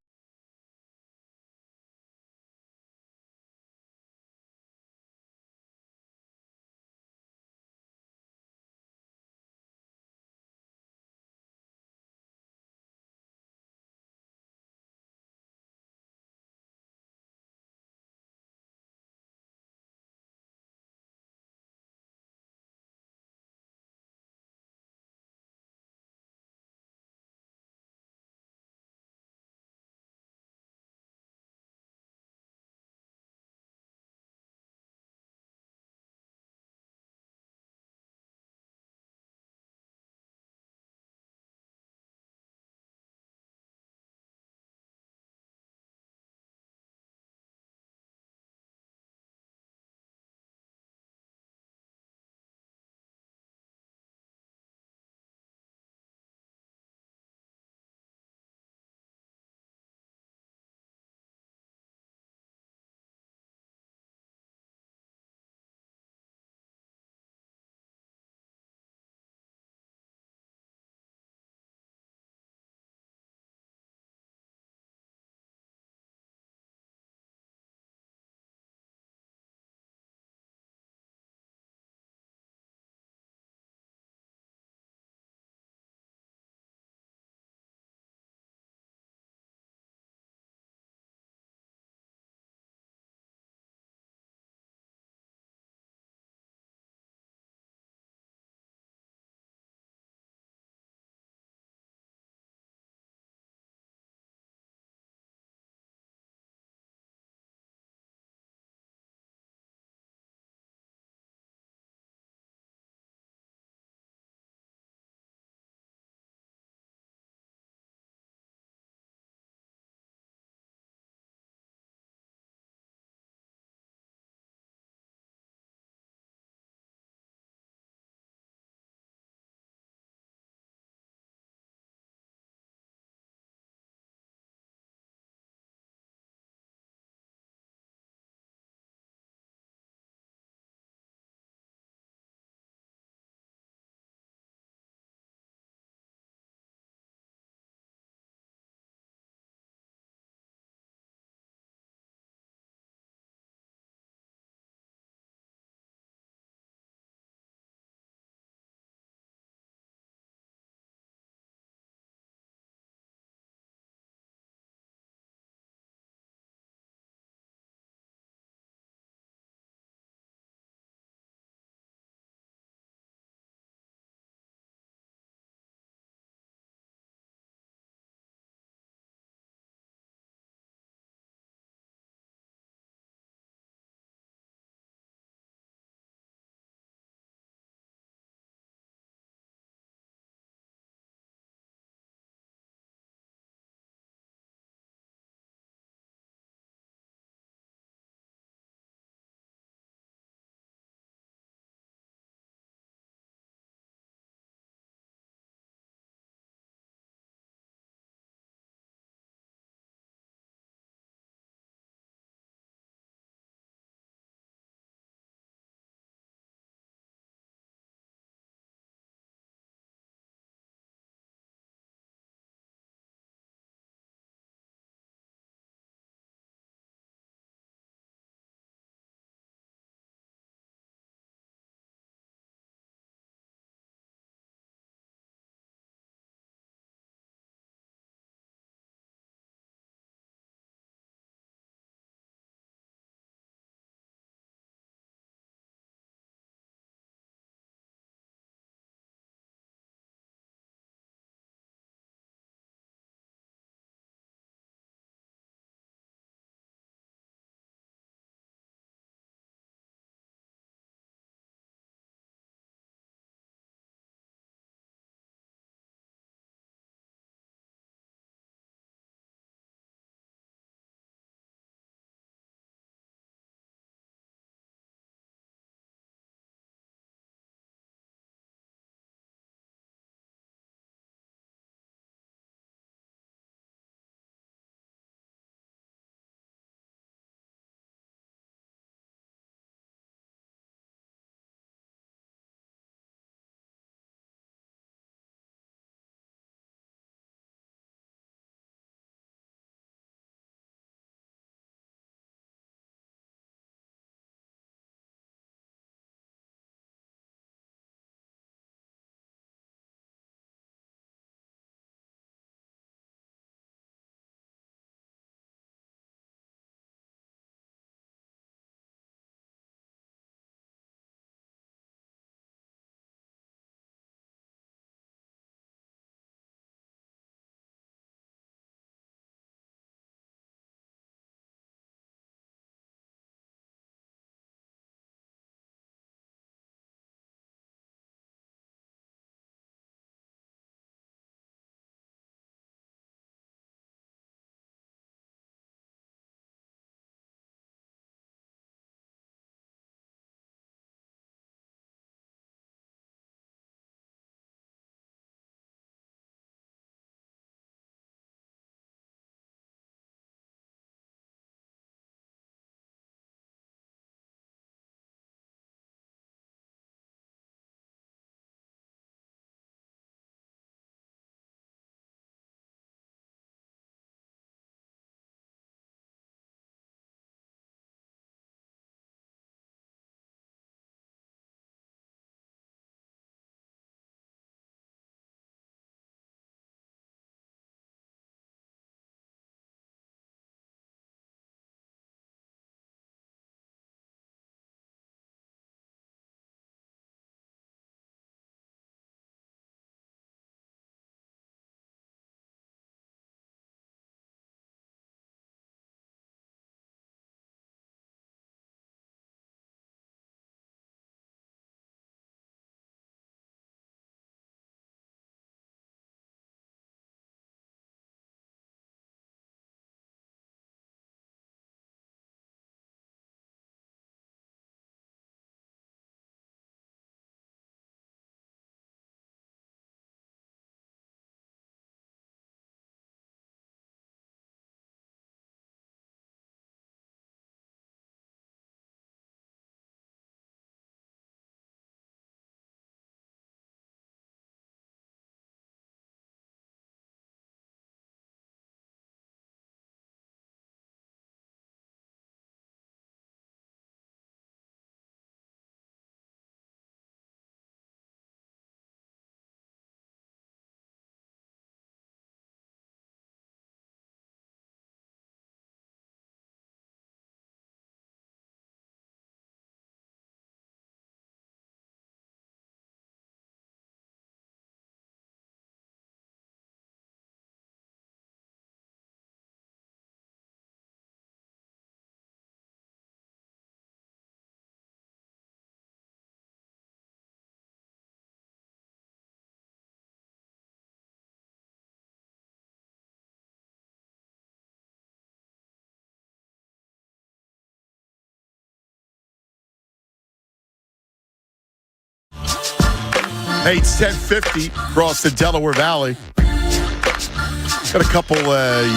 Hey, it's 10:50 across the Delaware Valley. Got a couple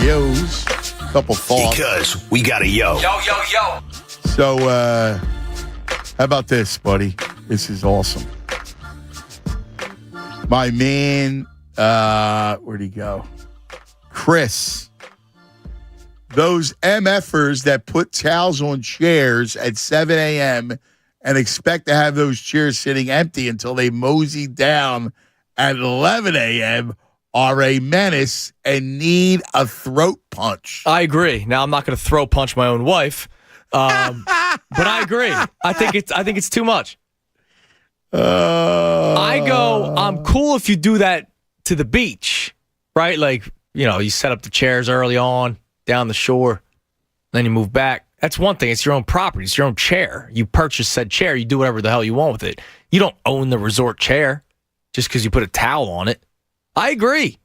yo's, a couple thoughts. Because we got a yo. Yo. So, how about this, buddy? This is awesome. My man, where'd he go? Chris. Those MFers that put towels on chairs at 7 a.m. and expect to have those chairs sitting empty until they mosey down at 11 a.m. are a menace and need a throat punch. I agree. Now, I'm not going to throw punch my own wife, but I agree. I think it's too much. I'm cool if you do that to the beach, right? Like, you set up the chairs early on down the shore, then you move back. That's one thing. It's your own property. It's your own chair. You purchase said chair. You do whatever the hell you want with it. You don't own the resort chair just because you put a towel on it. I agree.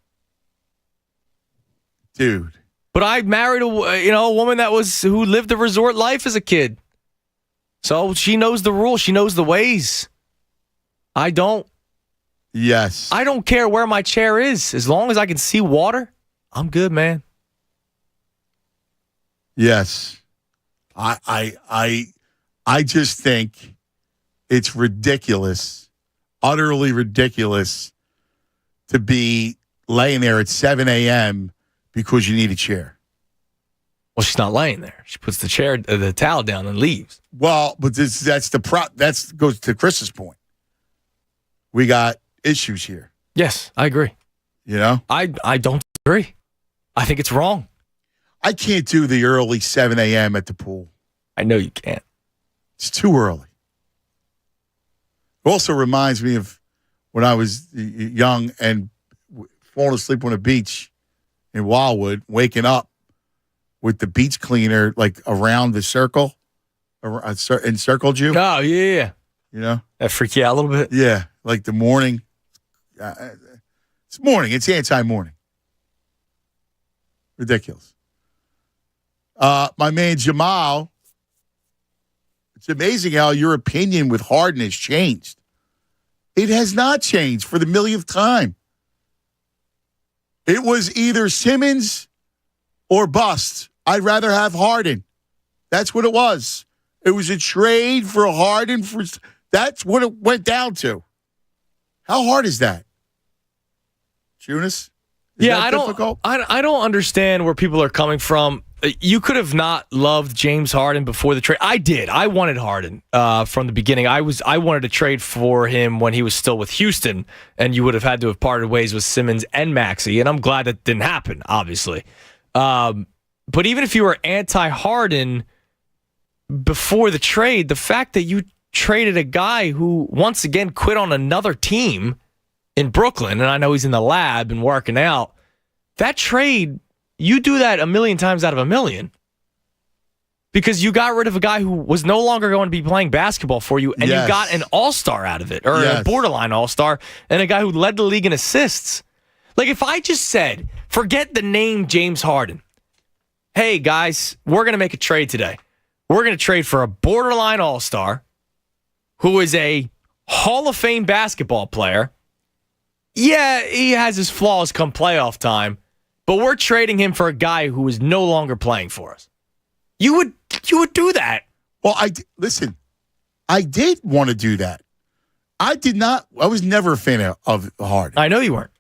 Dude. But I married a woman who lived the resort life as a kid. So she knows the rules. She knows the ways. I don't. Yes. I don't care where my chair is. As long as I can see water, I'm good, man. Yes. I just think it's ridiculous, utterly ridiculous to be laying there at 7 a.m. because you need a chair. Well, she's not laying there. She puts the towel down and leaves. Well, but that goes to Chris's point. We got issues here. Yes, I agree. I don't agree. I think it's wrong. I can't do the early 7 a.m. at the pool. I know you can't. It's too early. It also reminds me of when I was young and falling asleep on a beach in Wildwood, waking up with the beach cleaner like around the circle, encircled you. Oh, yeah. That freak you out a little bit? Yeah, like the morning. It's morning. It's anti-morning. Ridiculous. My man Jamal, it's amazing how your opinion with Harden has changed. It has not changed for the millionth time. It was either Simmons or bust. I'd rather have Harden. That's what it was. It was a trade for Harden. That's what it went down to. How hard is that? Jonas? I don't understand where people are coming from. You could have not loved James Harden before the trade. I did. I wanted Harden from the beginning. I wanted to trade for him when he was still with Houston, and you would have had to have parted ways with Simmons and Maxey, and I'm glad that didn't happen, obviously. But even if you were anti-Harden before the trade, the fact that you traded a guy who, once again, quit on another team in Brooklyn, and I know he's in the lab and working out, that trade, you do that a million times out of a million because you got rid of a guy who was no longer going to be playing basketball for you, and you got an all-star out of it, or a borderline all-star, and a guy who led the league in assists. Like, if I just said, forget the name James Harden. Hey, guys, we're going to make a trade today. We're going to trade for a borderline all-star who is a Hall of Fame basketball player. Yeah, he has his flaws come playoff time, but we're trading him for a guy who is no longer playing for us. You would do that. Well, listen, I did want to do that. I was never a fan of Harden. I know you weren't.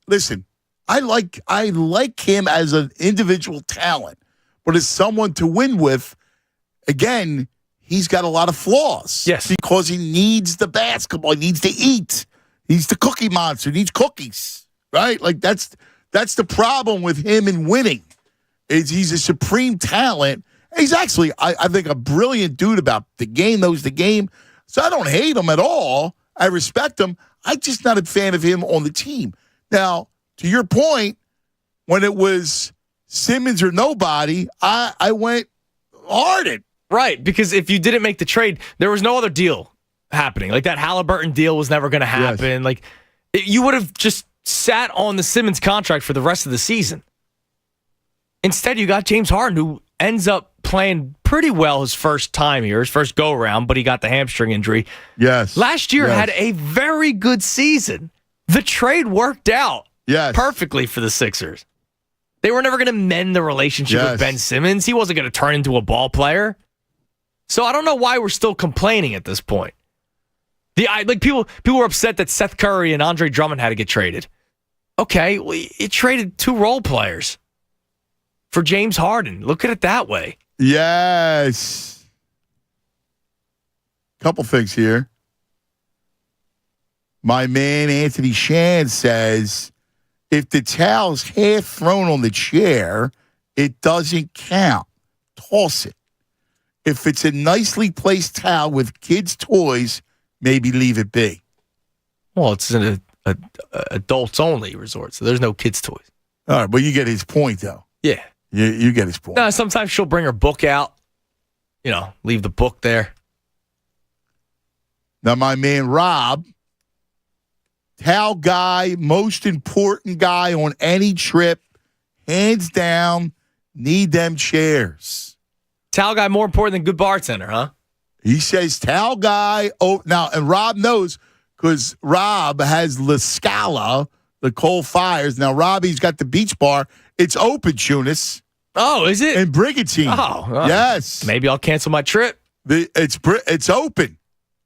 Listen, I like him as an individual talent, but as someone to win with, again, he's got a lot of flaws. Yes. Because he needs the basketball. He needs to eat. He's the cookie monster. He needs cookies, right? Like, that's the problem with him in winning. He's a supreme talent. He's actually, I think, a brilliant dude about the game, knows the game. So I don't hate him at all. I respect him. I'm just not a fan of him on the team. Now, to your point, when it was Simmons or nobody, I went Harden. Right, because if you didn't make the trade, there was no other deal happening. Like, that Halliburton deal was never going to happen. Yes. Like, you would have just sat on the Simmons contract for the rest of the season. Instead, you got James Harden, who ends up playing pretty well his first time here, his first go-around, but he got the hamstring injury. Yes. Last year had a very good season. The trade worked out perfectly for the Sixers. They were never going to mend the relationship with Ben Simmons. He wasn't going to turn into a ball player. So I don't know why we're still complaining at this point. People were upset that Seth Curry and Andre Drummond had to get traded. Okay, well, it traded 2 role players for James Harden. Look at it that way. Yes. Couple things here. My man Anthony Shan says, if the towel's half thrown on the chair, it doesn't count. Toss it. If it's a nicely placed towel with kids' toys, maybe leave it be. Well, it's an adults-only resort, so there's no kids' toys. All right, but you get his point, though. Yeah. You get his point. No, sometimes she'll bring her book out, leave the book there. Now, my man Rob, towel guy, most important guy on any trip, hands down, need them chairs. Towel guy more important than good bartender, huh? He says towel guy. Oh, now, and Rob knows because Rob has La Scala, the coal fires. Now, Robbie's got the beach bar. It's open, Tunis. Oh, is it? In Brigantine. Oh, yes. Maybe I'll cancel my trip. It's open.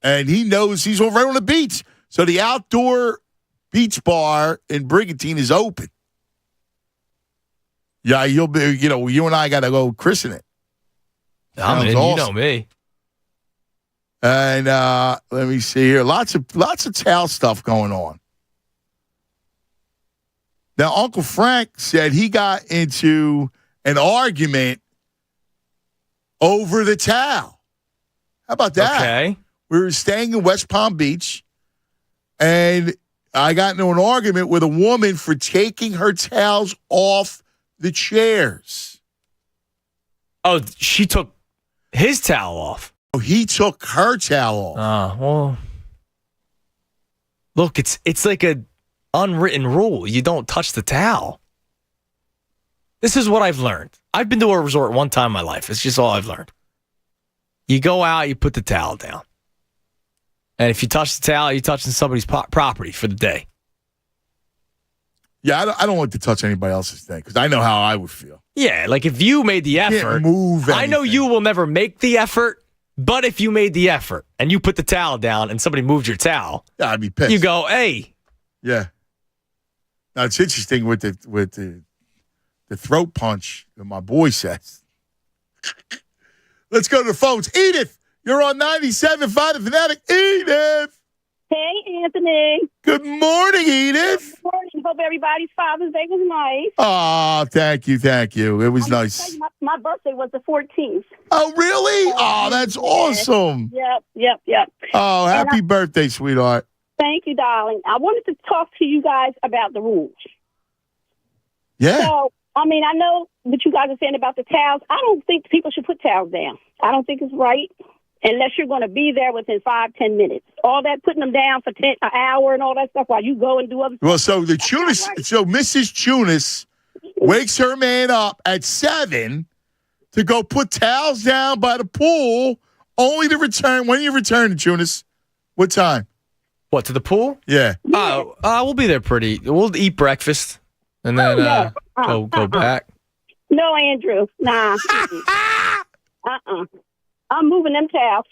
And he knows he's right on the beach. So the outdoor beach bar in Brigantine is open. Yeah, you'll be, you and I got to go christen it. Awesome. You know me. And let me see here. Lots of towel stuff going on. Now, Uncle Frank said he got into an argument over the towel. How about that? Okay. We were staying in West Palm Beach, and I got into an argument with a woman for taking her towels off the chairs. Oh, she took his towel off. He took her towel off. Oh, well. Look, it's like a unwritten rule. You don't touch the towel. This is what I've learned. I've been to a resort one time in my life. It's just all I've learned. You go out, you put the towel down. And if you touch the towel, you're touching somebody's property for the day. Yeah, I don't want to touch anybody else's thing because I know how I would feel. Yeah, like if you made the effort. Can't move anything. I know you will never make the effort, but if you made the effort and you put the towel down and somebody moved your towel, yeah, I'd be pissed. You go, hey. Yeah. Now it's interesting with the throat punch that my boy says. Let's go to the phones. Edith, you're on 97.5 The Fanatic. Edith. Hey, Anthony. Good morning, Edith. Good morning. Hope everybody's Father's Day was nice. Oh, thank you. It was nice. My birthday was the 14th. Oh, really? Oh, that's awesome. Yep. Oh, happy birthday, sweetheart. Thank you, darling. I wanted to talk to you guys about the rules. Yeah. So, I know what you guys are saying about the towels. I don't think people should put towels down. I don't think it's right unless you're going to be there within 5-10 minutes. All that putting them down for an hour and all that stuff while you go and do other stuff. Well, so Mrs. Tunis wakes her man up at 7 to go put towels down by the pool, only to return. When you return, Tunis? What time? What, to the pool? Yeah. We'll be there we'll eat breakfast and then go back. No, Andrew. Nah. I'm moving them towels.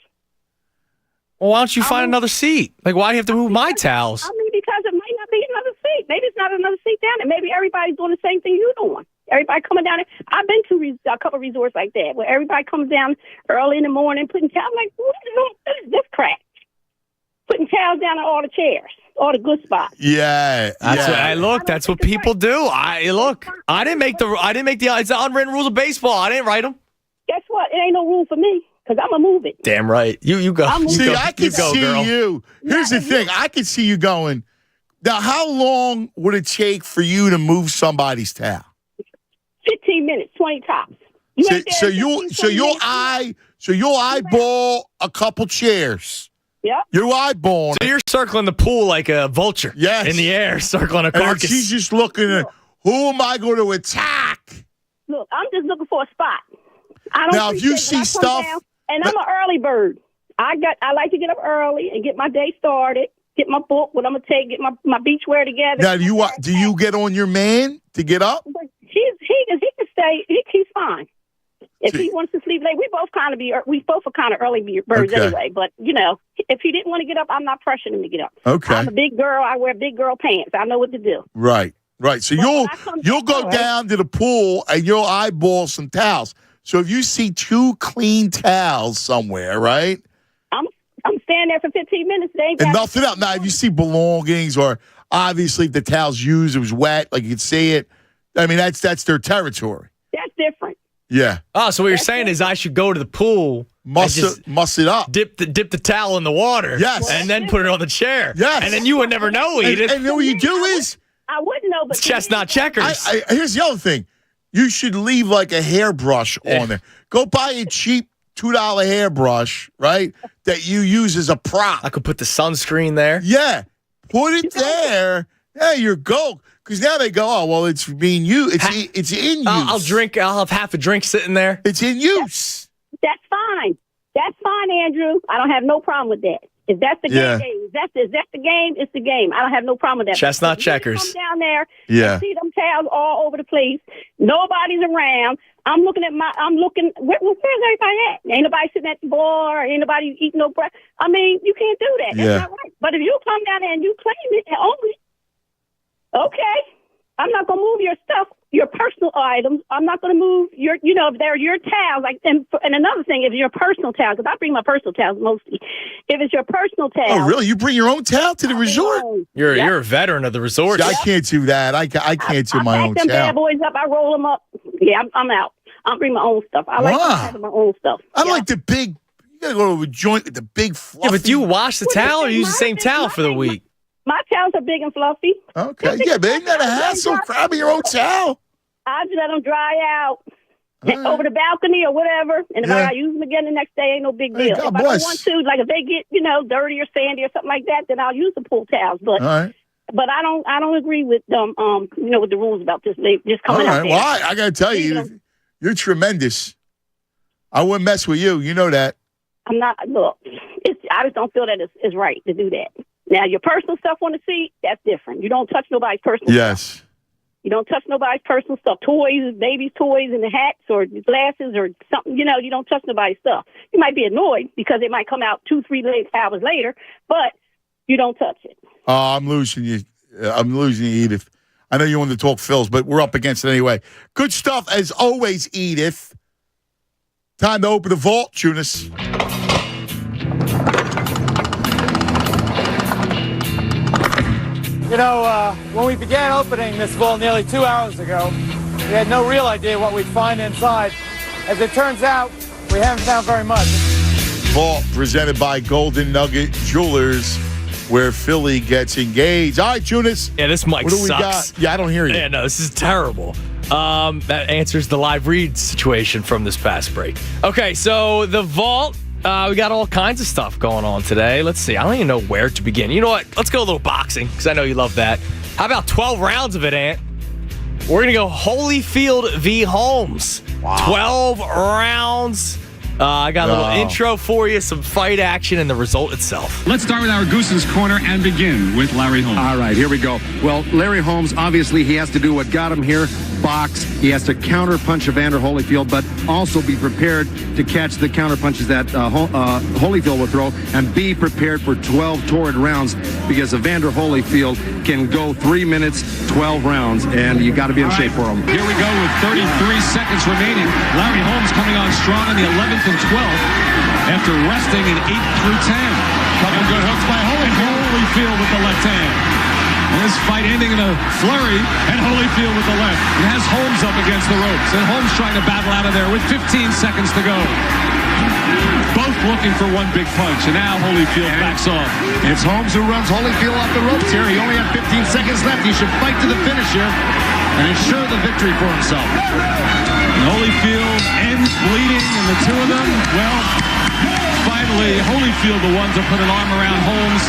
Well, why don't you find another seat? Like, why do you have to move my towels? Because it might not be another seat. Maybe it's not another seat down there. Maybe everybody's doing the same thing you're doing. Everybody coming down there. I've been to a couple of resorts like that where everybody comes down early in the morning putting towels. I'm like, what is this crap? Putting towels down on all the chairs, all the good spots. Yeah. That's what people do. I didn't make it's the unwritten rules of baseball. I didn't write them. Guess what? It ain't no rule for me because I'm going to move it. Damn right. You go. I can see you. Here's the thing. I can see you going. Now, how long would it take for you to move somebody's towel? 15 minutes, 20 tops. So you'll eyeball a couple chairs. Yeah. You're eyeballing. So you're circling the pool like a vulture. Yes. In the air, circling a carcass. And she's just looking at, who am I going to attack? Look, I'm just looking for a spot. I don't Now, if you appreciate see when I come stuff, down, and I'm an early bird. I like to get up early and get my day started. Get my book, what I'm gonna take, get my beach wear together. now do you get on your man to get up? But he can stay. He's fine. If he wants to sleep late, we both are kind of early birds Okay. anyway. But if he didn't want to get up, I'm not pressuring him to get up. Okay. I'm a big girl. I wear big girl pants. I know what to do. Right. So Well, when I come you'll go down, down to the pool and you'll eyeball some towels. So if you see 2 clean towels somewhere, right? I'm standing there for 15 minutes. They ain't And got nothing else. Now, if you see belongings or obviously if the towel's used, it was wet, like you can see it. I mean, that's their territory. That's different. Yeah. Oh, so what you're saying is I should go to the pool, Muss it up. dip the towel in the water, Yes. and then put it on the chair. Yes. And then you would never know, Edith. And then what you do is, I wouldn't know, but It's chestnut checkers. here's the other thing. You should leave like a hairbrush on there. Go buy a cheap $2 hairbrush, right, that you use as a prop. I could put the sunscreen there. Yeah. Put it there. Yeah, you're gold. Because now they go, oh, well, it's being used. It's in use. I'll have half a drink sitting there. It's in use. that's fine. That's fine, Andrew. I don't have no problem with that. If that's the Yeah. game, if that's the game, it's the game. I don't have no problem with that. Chestnut If you checkers. Come down there, Yeah. and see them towels all over the place. Nobody's around. I'm looking. Where's everybody at? Ain't nobody sitting at the bar. Ain't nobody eating no bread. I mean, you can't do that. That's Yeah. not right. But if you come down there and you claim it and own it, okay. I'm not gonna move your stuff, your personal items. I'm not gonna move your, if they're your towels. Like, and another thing, if it's your personal towels, because I bring my personal towels mostly. If it's your personal towels, Oh, really? You bring your own towel to the resort? You're a veteran of the resort. See, I can't do that. I can't do my I own pack them bad towel. boys up. I roll them up. Yeah, I'm out. I'll bring my own stuff. I like Wow. having my own stuff. I Yeah. like the big. You gotta go to a joint with the big fluffy. Yeah, but do you wash the Well, towel or this is use the my same thing. towel for the week? My towels are big and fluffy. Okay, yeah, but ain't that a hassle grabbing your own towel? I just let them dry out All right. over the balcony or whatever. And if Yeah. I use them again the next day, ain't no big Hey, deal. God If I bless. don't want to, like if they get, dirty or sandy or something like that, then I'll use the pool towels. But All right. but I don't agree with with the rules about this. They just All coming out right. there. Well, I gotta tell you, you're tremendous. I wouldn't mess with you. You know that. I'm not. Look, I just don't feel that it's right to do that. Now, your personal stuff on the seat, that's different. You don't touch nobody's personal stuff. Yes. You don't touch nobody's personal stuff. Toys, babies' toys, and the hats or glasses or something. You don't touch nobody's stuff. You might be annoyed because it might come out 2-3 hours later, but you don't touch it. I'm losing you. I'm losing you, Edith. I know you want to talk Phils, but we're up against it anyway. Good stuff as always, Edith. Time to open the vault, Tunis. When we began opening this vault nearly 2 hours ago, we had no real idea what we'd find inside. As it turns out, we haven't found very much. Vault presented by Golden Nugget Jewelers, where Philly gets engaged. All right, Tunis. Yeah, this mic What do we sucks. got? Yeah, I don't hear you. Yeah, no, this is terrible. That answers the live read situation from this past break. Okay, so the vault, we got all kinds of stuff going on today. Let's see. I don't even know where to begin. You know what? Let's go a little boxing because I know you love that. How about 12 rounds of it, Ant? We're going to go Holyfield v. Holmes. Wow. 12 rounds. I got a little intro for you, some fight action, and the result itself. Let's start with our Goosen's Corner and begin with Larry Holmes. All right, here we go. Well, Larry Holmes, obviously, he has to do what got him here, box. He has to counter punch Evander Holyfield, but also be prepared to catch the counter punches that Holyfield will throw, and be prepared for 12 torrid rounds because Evander Holyfield can go 3 minutes, 12 rounds, and you got to be in shape for him. Here we go with 33 seconds remaining. Larry Holmes coming on strong in the 11th and 12th after resting in 8 through 10. Couple good hooks by Holyfield with the left hand. And this fight ending in a flurry, and Holyfield with the left. It has Holmes up against the ropes, and Holmes trying to battle out of there with 15 seconds to go. Both looking for one big punch, and now Holyfield backs off. It's Holmes who runs Holyfield off the ropes here. He only had 15 seconds left. He should fight to the finish here and ensure the victory for himself. Holyfield ends bleeding, and the two of them, well, finally, Holyfield the one to put an arm around Holmes.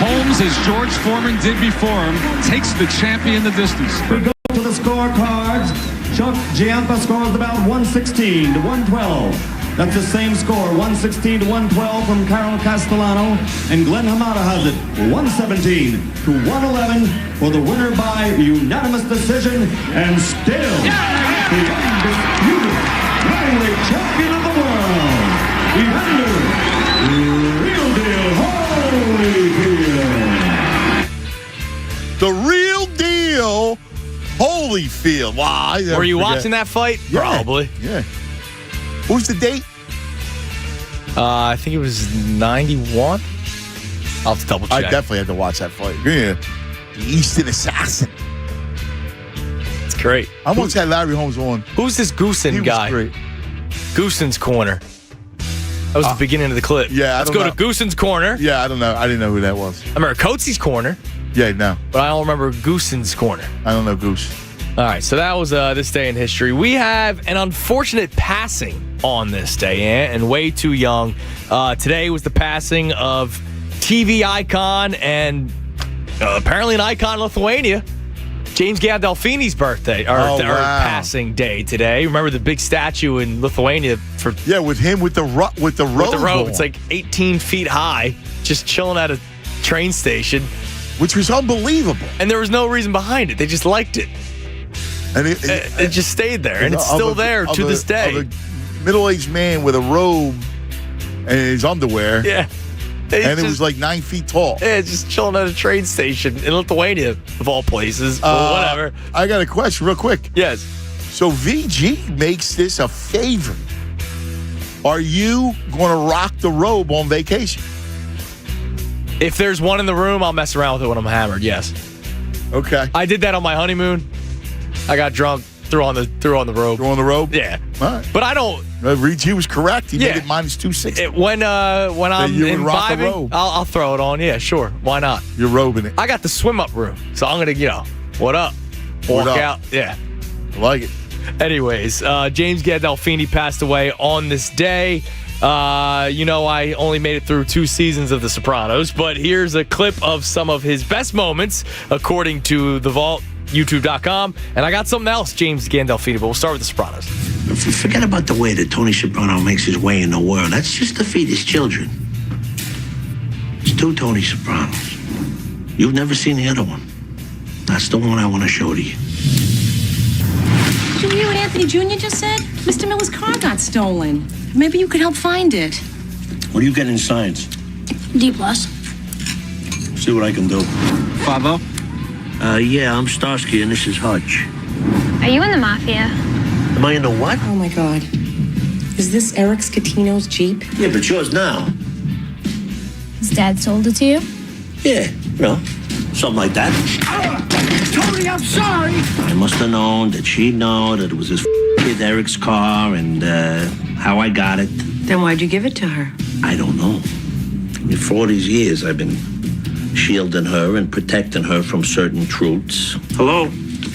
Holmes, as George Foreman did before him, takes the champion the distance. We go to the scorecards. Chuck Giampa scores about 116 to 112. That's the same score, 116 to 112 from Carol Castellano. And Glenn Hamada has it, 117 to 111 for the winner by unanimous decision. And still, the undisputed flyweight champion of the world, Evander Real Deal Holyfield. The Real Deal Holyfield. Wow. Were you watching that fight? Yeah. Probably. Yeah. Who's the date? I think it was 91. I'll have to double check. I definitely had to watch that fight. Yeah. The Eastern Assassin. It's great. I once had Larry Holmes on. Who's this Goosen guy? Great. Goosen's Corner. That was the beginning of the clip. Yeah, Let's go to Goosen's Corner. Yeah, I don't know. I didn't know who that was. I remember Coates's Corner. Yeah, no. But I don't remember Goosen's Corner. I don't know Goose. All right, so that was this day in history. We have an unfortunate passing on this day, and way too young. Today was the passing of TV icon and apparently an icon in Lithuania, James Gandolfini's birthday, or passing day today. Remember the big statue in Lithuania? With him with the robe. With the robe. It's like 18 feet high, just chilling at a train station. Which was unbelievable. And there was no reason behind it. They just liked it. And it just stayed there, and it's still there to this day. Of a middle-aged man with a robe and his underwear. Yeah. And it was like 9 feet tall. Yeah, just chilling at a train station in Lithuania, of all places. Whatever. I got a question real quick. Yes. So VG makes this a favor. Are you going to rock the robe on vacation? If there's one in the room, I'll mess around with it when I'm hammered, yes. Okay. I did that on my honeymoon. I got drunk, threw on the robe. Threw on the robe? Yeah. All right. But I don't. VG was correct. He made it minus 260. When I'm imbibing, I'll throw it on. Yeah, sure. Why not? You're robing it. I got the swim up room, so I'm gonna, what up? Walk out. Yeah. I like it. Anyways, James Gandolfini passed away on this day. I only made it through 2 seasons of The Sopranos, but here's a clip of some of his best moments, according to The Vault, YouTube.com. And I got something else, James Gandolfini, but we'll start with The Sopranos. Forget about the way that Tony Soprano makes his way in the world. That's just to feed his children. It's 2 Tony Sopranos. You've never seen the other one. That's the one I want to show to you. Did you hear what Anthony Jr. just said? Mr. Miller's car got stolen. Maybe you could help find it. What are you getting in science? D+. See what I can do. Favo? Yeah, I'm Starsky and this is Hutch. Are you in the Mafia? Am I in the what? Oh, my God. Is this Eric Scatino's Jeep? Yeah, but yours now. His dad sold it to you? Yeah, something like that. Tony, I'm sorry. I must have known that she'd know that it was his kid Eric's car and how I got it. Then why'd you give it to her? I don't know. I mean, for all these years, I've been shielding her and protecting her from certain truths. Hello?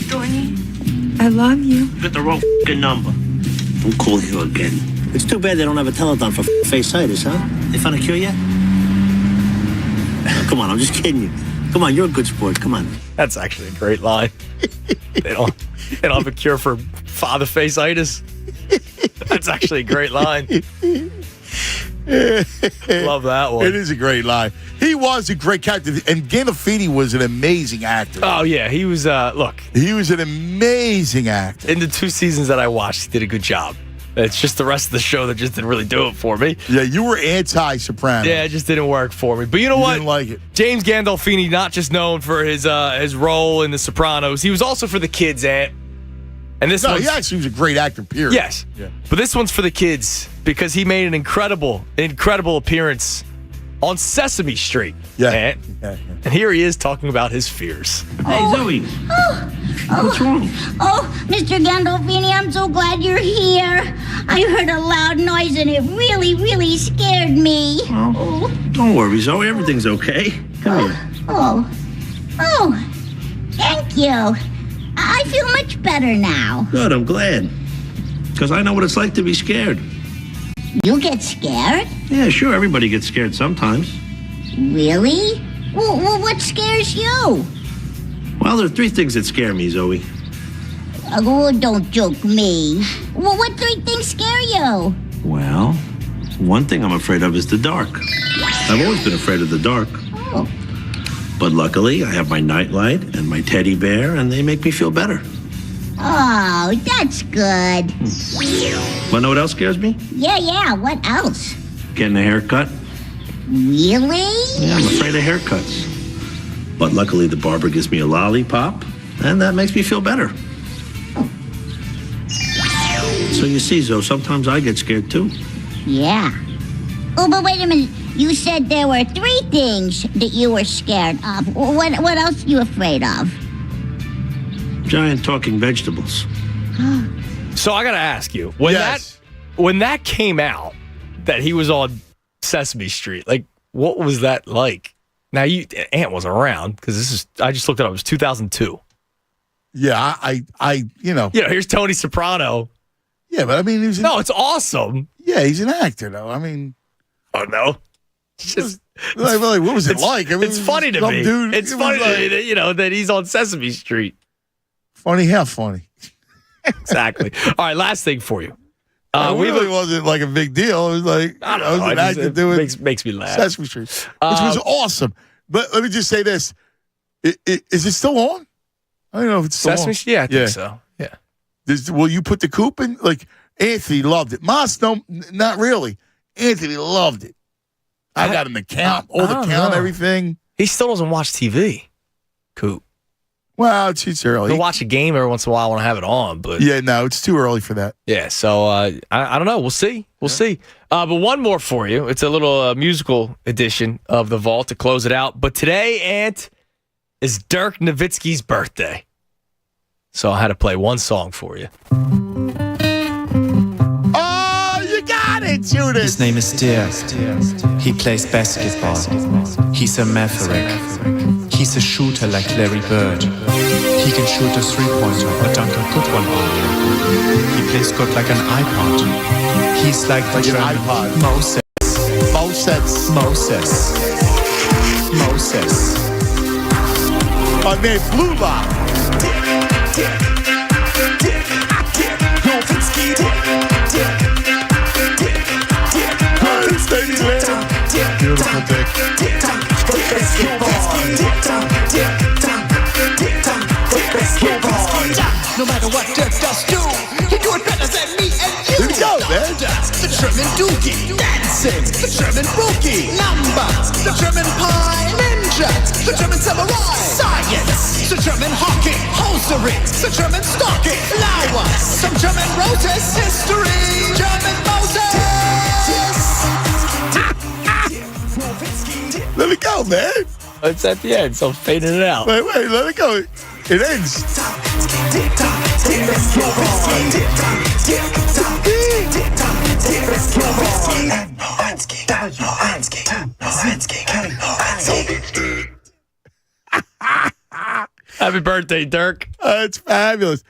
Tony, I love you. You got the wrong number. Don't call you again. It's too bad they don't have a telethon for face-itis, huh? They found a cure yet? Come on, I'm just kidding you. Come on, you're a good sport. Come on. That's actually a great line. They don't have a cure for father face-itis. That's actually a great line. Love that one. It is a great line. He was a great character, and Gandolfini was an amazing actor. Oh, yeah. He was, He was an amazing actor. In the 2 seasons that I watched, he did a good job. It's just the rest of the show that just didn't really do it for me. Yeah, you were anti-Soprano. Yeah, it just didn't work for me. But you know what? Didn't like it. James Gandolfini, not just known for his role in The Sopranos, he was also for the kids, Ant. And this he actually was a great actor, period. Yes. Yeah. But this one's for the kids because he made an incredible appearance on Sesame Street. Yeah. Ant. Yeah. And here he is talking about his fears. Hey, Zoe. What's wrong? Oh, Mr. Gandolfini, I'm so glad you're here. I heard a loud noise and it really, really scared me. Oh, don't worry, Zoe. Everything's okay. Come here. Oh, thank you. I feel much better now. Good, I'm glad. Because I know what it's like to be scared. You get scared? Yeah, sure. Everybody gets scared sometimes. Really? Well, what scares you? Well, there are 3 things that scare me, Zoe. Oh, don't joke me. Well, what 3 things scare you? Well, one thing I'm afraid of is the dark. I've always been afraid of the dark. Oh. But luckily, I have my nightlight and my teddy bear, and they make me feel better. Oh, that's good. Want to know what else scares me? Yeah, what else? Getting a haircut. Really? Yeah, I'm afraid of haircuts. But luckily, the barber gives me a lollipop, and that makes me feel better. So you see, Zoe, sometimes I get scared too. Yeah. Oh, but wait a minute. You said there were 3 things that you were scared of. What else are you afraid of? Giant talking vegetables. So I got to ask you, when that came out, that he was on Sesame Street, like, what was that like? Now, Ant wasn't around because I just looked it up. It was 2002. Yeah, here's Tony Soprano. Yeah, but I mean, it's awesome. Yeah, he's an actor, though. I mean, oh no, it's just what was it like? I mean, it's funny to me. Dude, it's funny to me that that he's on Sesame Street. Funny, how funny? Exactly. All right, last thing for you. It really wasn't like a big deal. It was like I was an actor doing makes me laugh. Sesame Street, which was awesome. But let me just say this: is it still on? I don't know if it's still Sesame on. Street. Yeah, I think so. Yeah. Will you put the coop in? Like Anthony loved it. Moss, no, not really. Anthony loved it. I got an account, everything. He still doesn't watch TV. Coop. Well, it's early. He'll watch a game every once in a while when I have it on, but yeah, no, it's too early for that. Yeah, so I don't know. We'll see. We'll see. But one more for you. It's a little musical edition of the Vault to close it out. But today, Ant, is Dirk Nowitzki's birthday. So I had to play one song for you. Oh, you got it, Judas. His name is Dirk. He plays basketball. He's a maverick. He's a shooter like Larry Bird. He can shoot a 3-pointer or dunk a good one on you. He plays good like an iPod. He's like the German Moses. My man Flula. Beautiful dick. No matter what Dirk does do, he do it better than me and you. Here we go, man. The German dookie, dancing. The German rookie, numbers. The German pie, ninja. The German samurai, science. The German hockey, hosiery. The German stocking, flowers. Some German roses, history. German Moses. Let it go, man. It's at the end, so I'm fading it out. Wait, let it go. It ends. Happy birthday, Dirk. It's fabulous.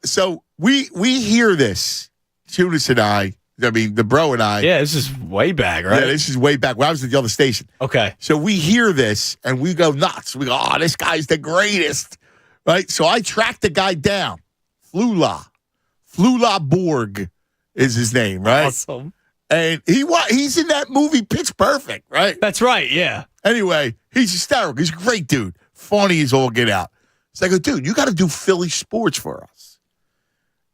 So we hear this, Judas and I mean, the bro and I. Yeah, this is way back, right? Yeah, this is way back when I was at the other station. Okay. So we hear this and we go nuts. We go, oh, this guy's the greatest. Right? So I tracked the guy down. Flula Borg is his name, right? Awesome. And he's in that movie Pitch Perfect, right? That's right, yeah. Anyway, he's hysterical. He's a great dude. Funny as all get out. So I go, dude, you got to do Philly sports for us.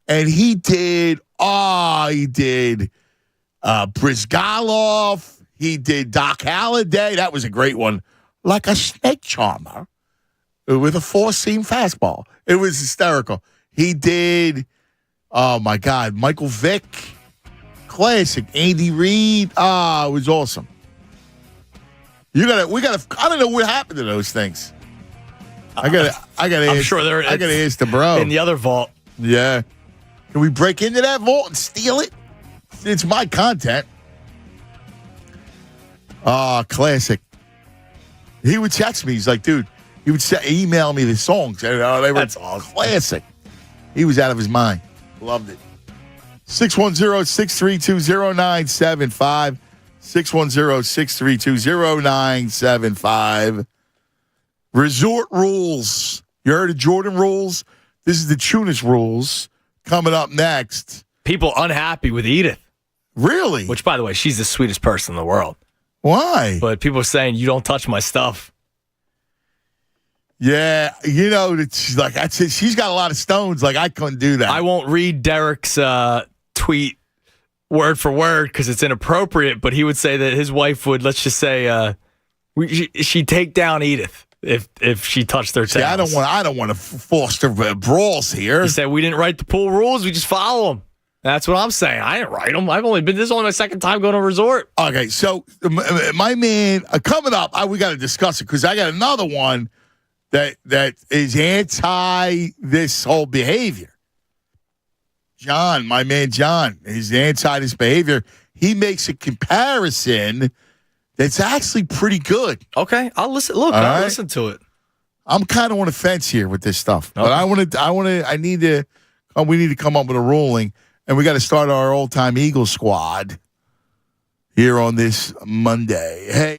And he did Brizgalov. He did Doc Halladay. That was a great one. Like a snake charmer with a 4-seam fastball. It was hysterical. He did, oh my God, Michael Vick. Classic. Andy Reid. It was awesome. I don't know what happened to those things. I gotta I'm sure they're I gotta ask the bro. In the other vault. Yeah. Can we break into that vault and steal it? It's my content. Classic. He would text me. He's like, dude, he would email me the songs. They were That's awesome. Classic. He was out of his mind. Loved it. 610-632-0975. 610-632-0975. Resort rules. You heard of Jordan rules? This is the Tunis rules coming up next. People unhappy with Edith. Really? Which, by the way, she's the sweetest person in the world. Why? But people are saying, you don't touch my stuff. Yeah, like I said, she's got a lot of stones. Like I couldn't do that. I won't read Derek's tweet word for word because it's inappropriate, but he would say that his wife would, let's just say, she'd take down Edith if she touched their towels. I don't want to foster brawls here. He said we didn't write the pool rules; we just follow them. That's what I'm saying. I didn't write them. This is only my second time going to a resort. Okay, so my man, coming up, we got to discuss it because I got another one that is anti this whole behavior. John, my man John, is anti this behavior. He makes a comparison that's actually pretty good. Okay, I'll listen. Look, I'll listen to it. I'm kind of on the fence here with this stuff, but Okay. we need to come up with a ruling, and we got to start our old-time Eagles squad here on this Monday. Hey.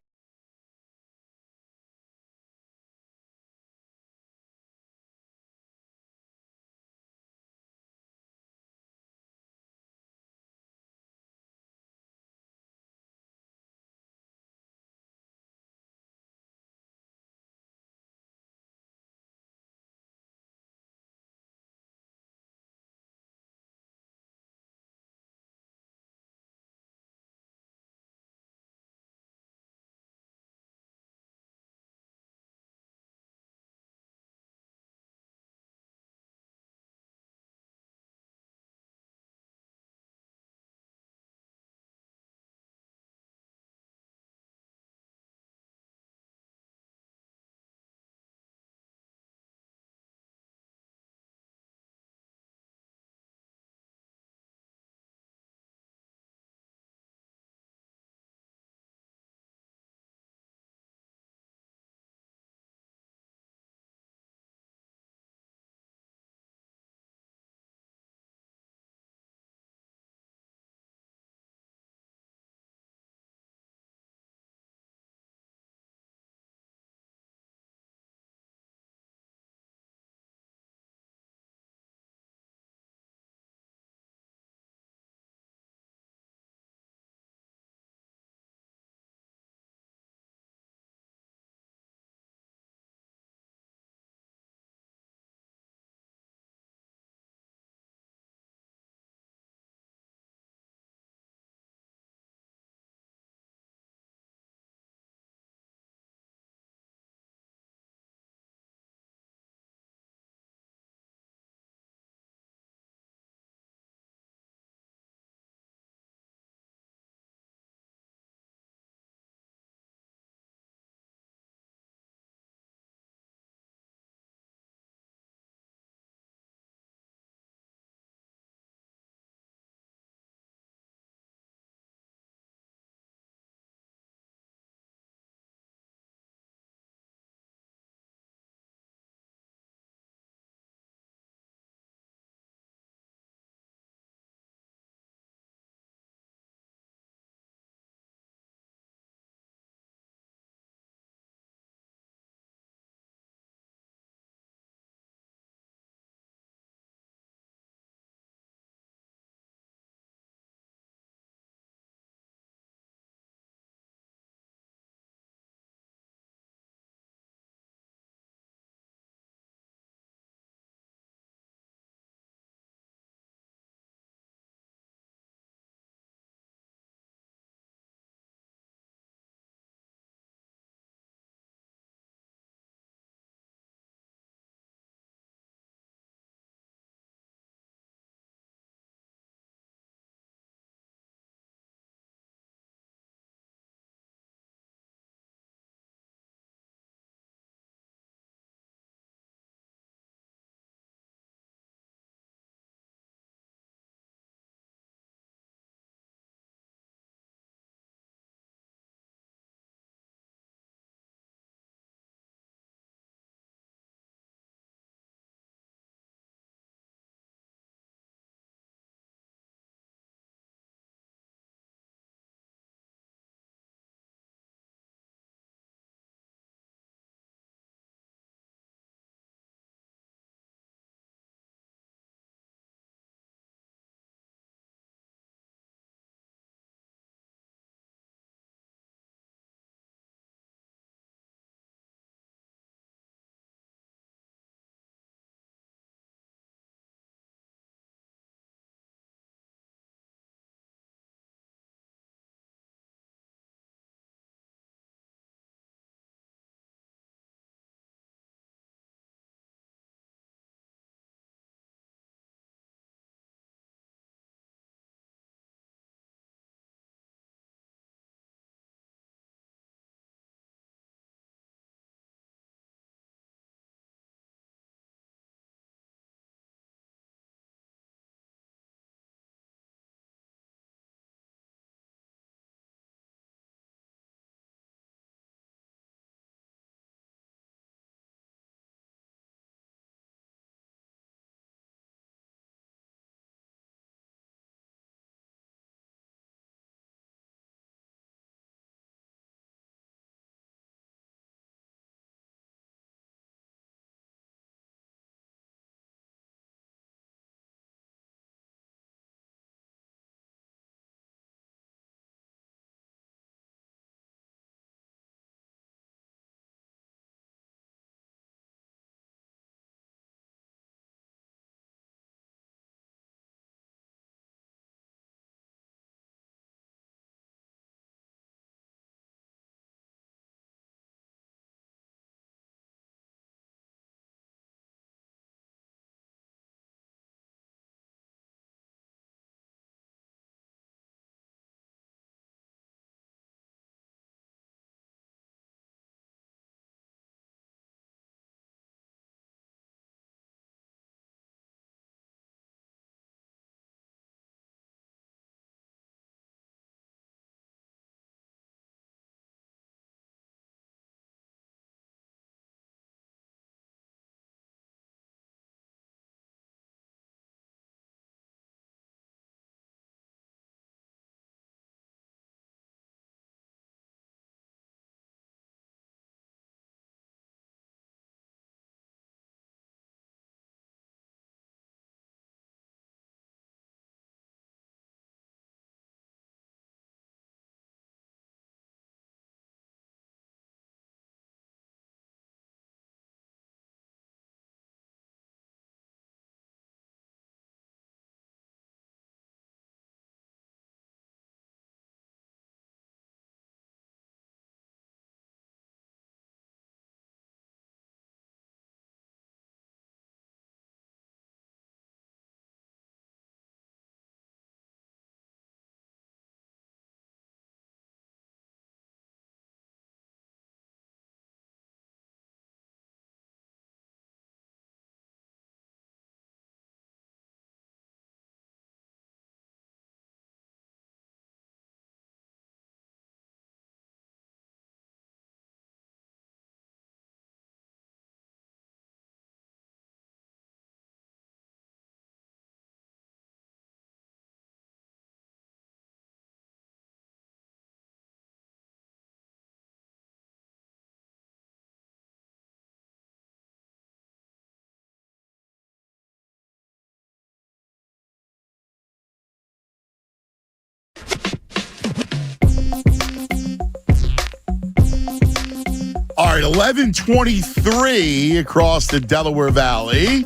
All right, 11:23 across the Delaware Valley.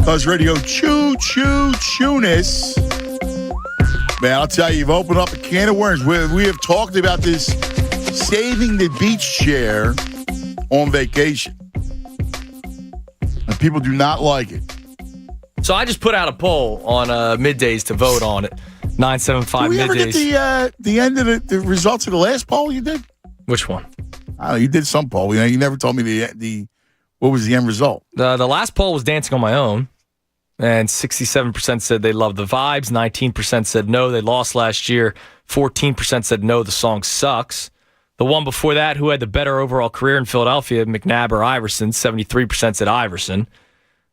Cuz Radio Choo-Choo-Choo-ness. Man, I'll tell you, you've opened up a can of worms. We have talked about this saving the beach chair on vacation. And people do not like it. So I just put out a poll on middays to vote on it. 97.5 Did we ever middays. get the end of the results of the last poll you did? Which one? I don't know. You did some poll. You never told me the what was the end result. The last poll was Dancing on My Own. And 67% said they loved the vibes. 19% said no, they lost last year. 14% said no, the song sucks. The one before that, who had the better overall career in Philadelphia, McNabb or Iverson? 73% said Iverson.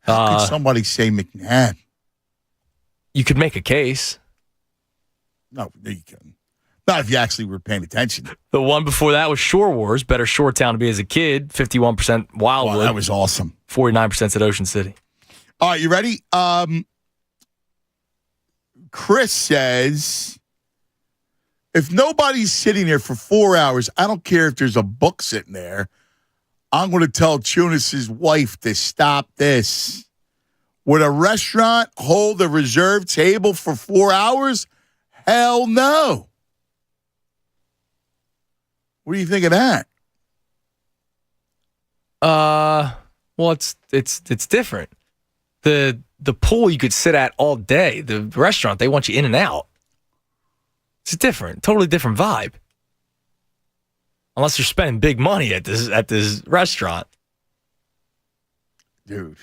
How could somebody say McNabb? You could make a case. No, you couldn't. Not if you actually were paying attention. The one before that was Shore Wars. Better Shore Town to be as a kid. 51% Wildwood. Wow, that was awesome. 49% said Ocean City. All right, you ready? Chris says, if nobody's sitting there for 4 hours, I don't care if there's a book sitting there. I'm going to tell Tunis's wife to stop this. Would a restaurant hold a reserved table for 4 hours? Hell no. What do you think of that? Well, it's different. The pool you could sit at all day. The restaurant, they want you in and out. It's different, totally different vibe. Unless you're spending big money at this restaurant. Dude.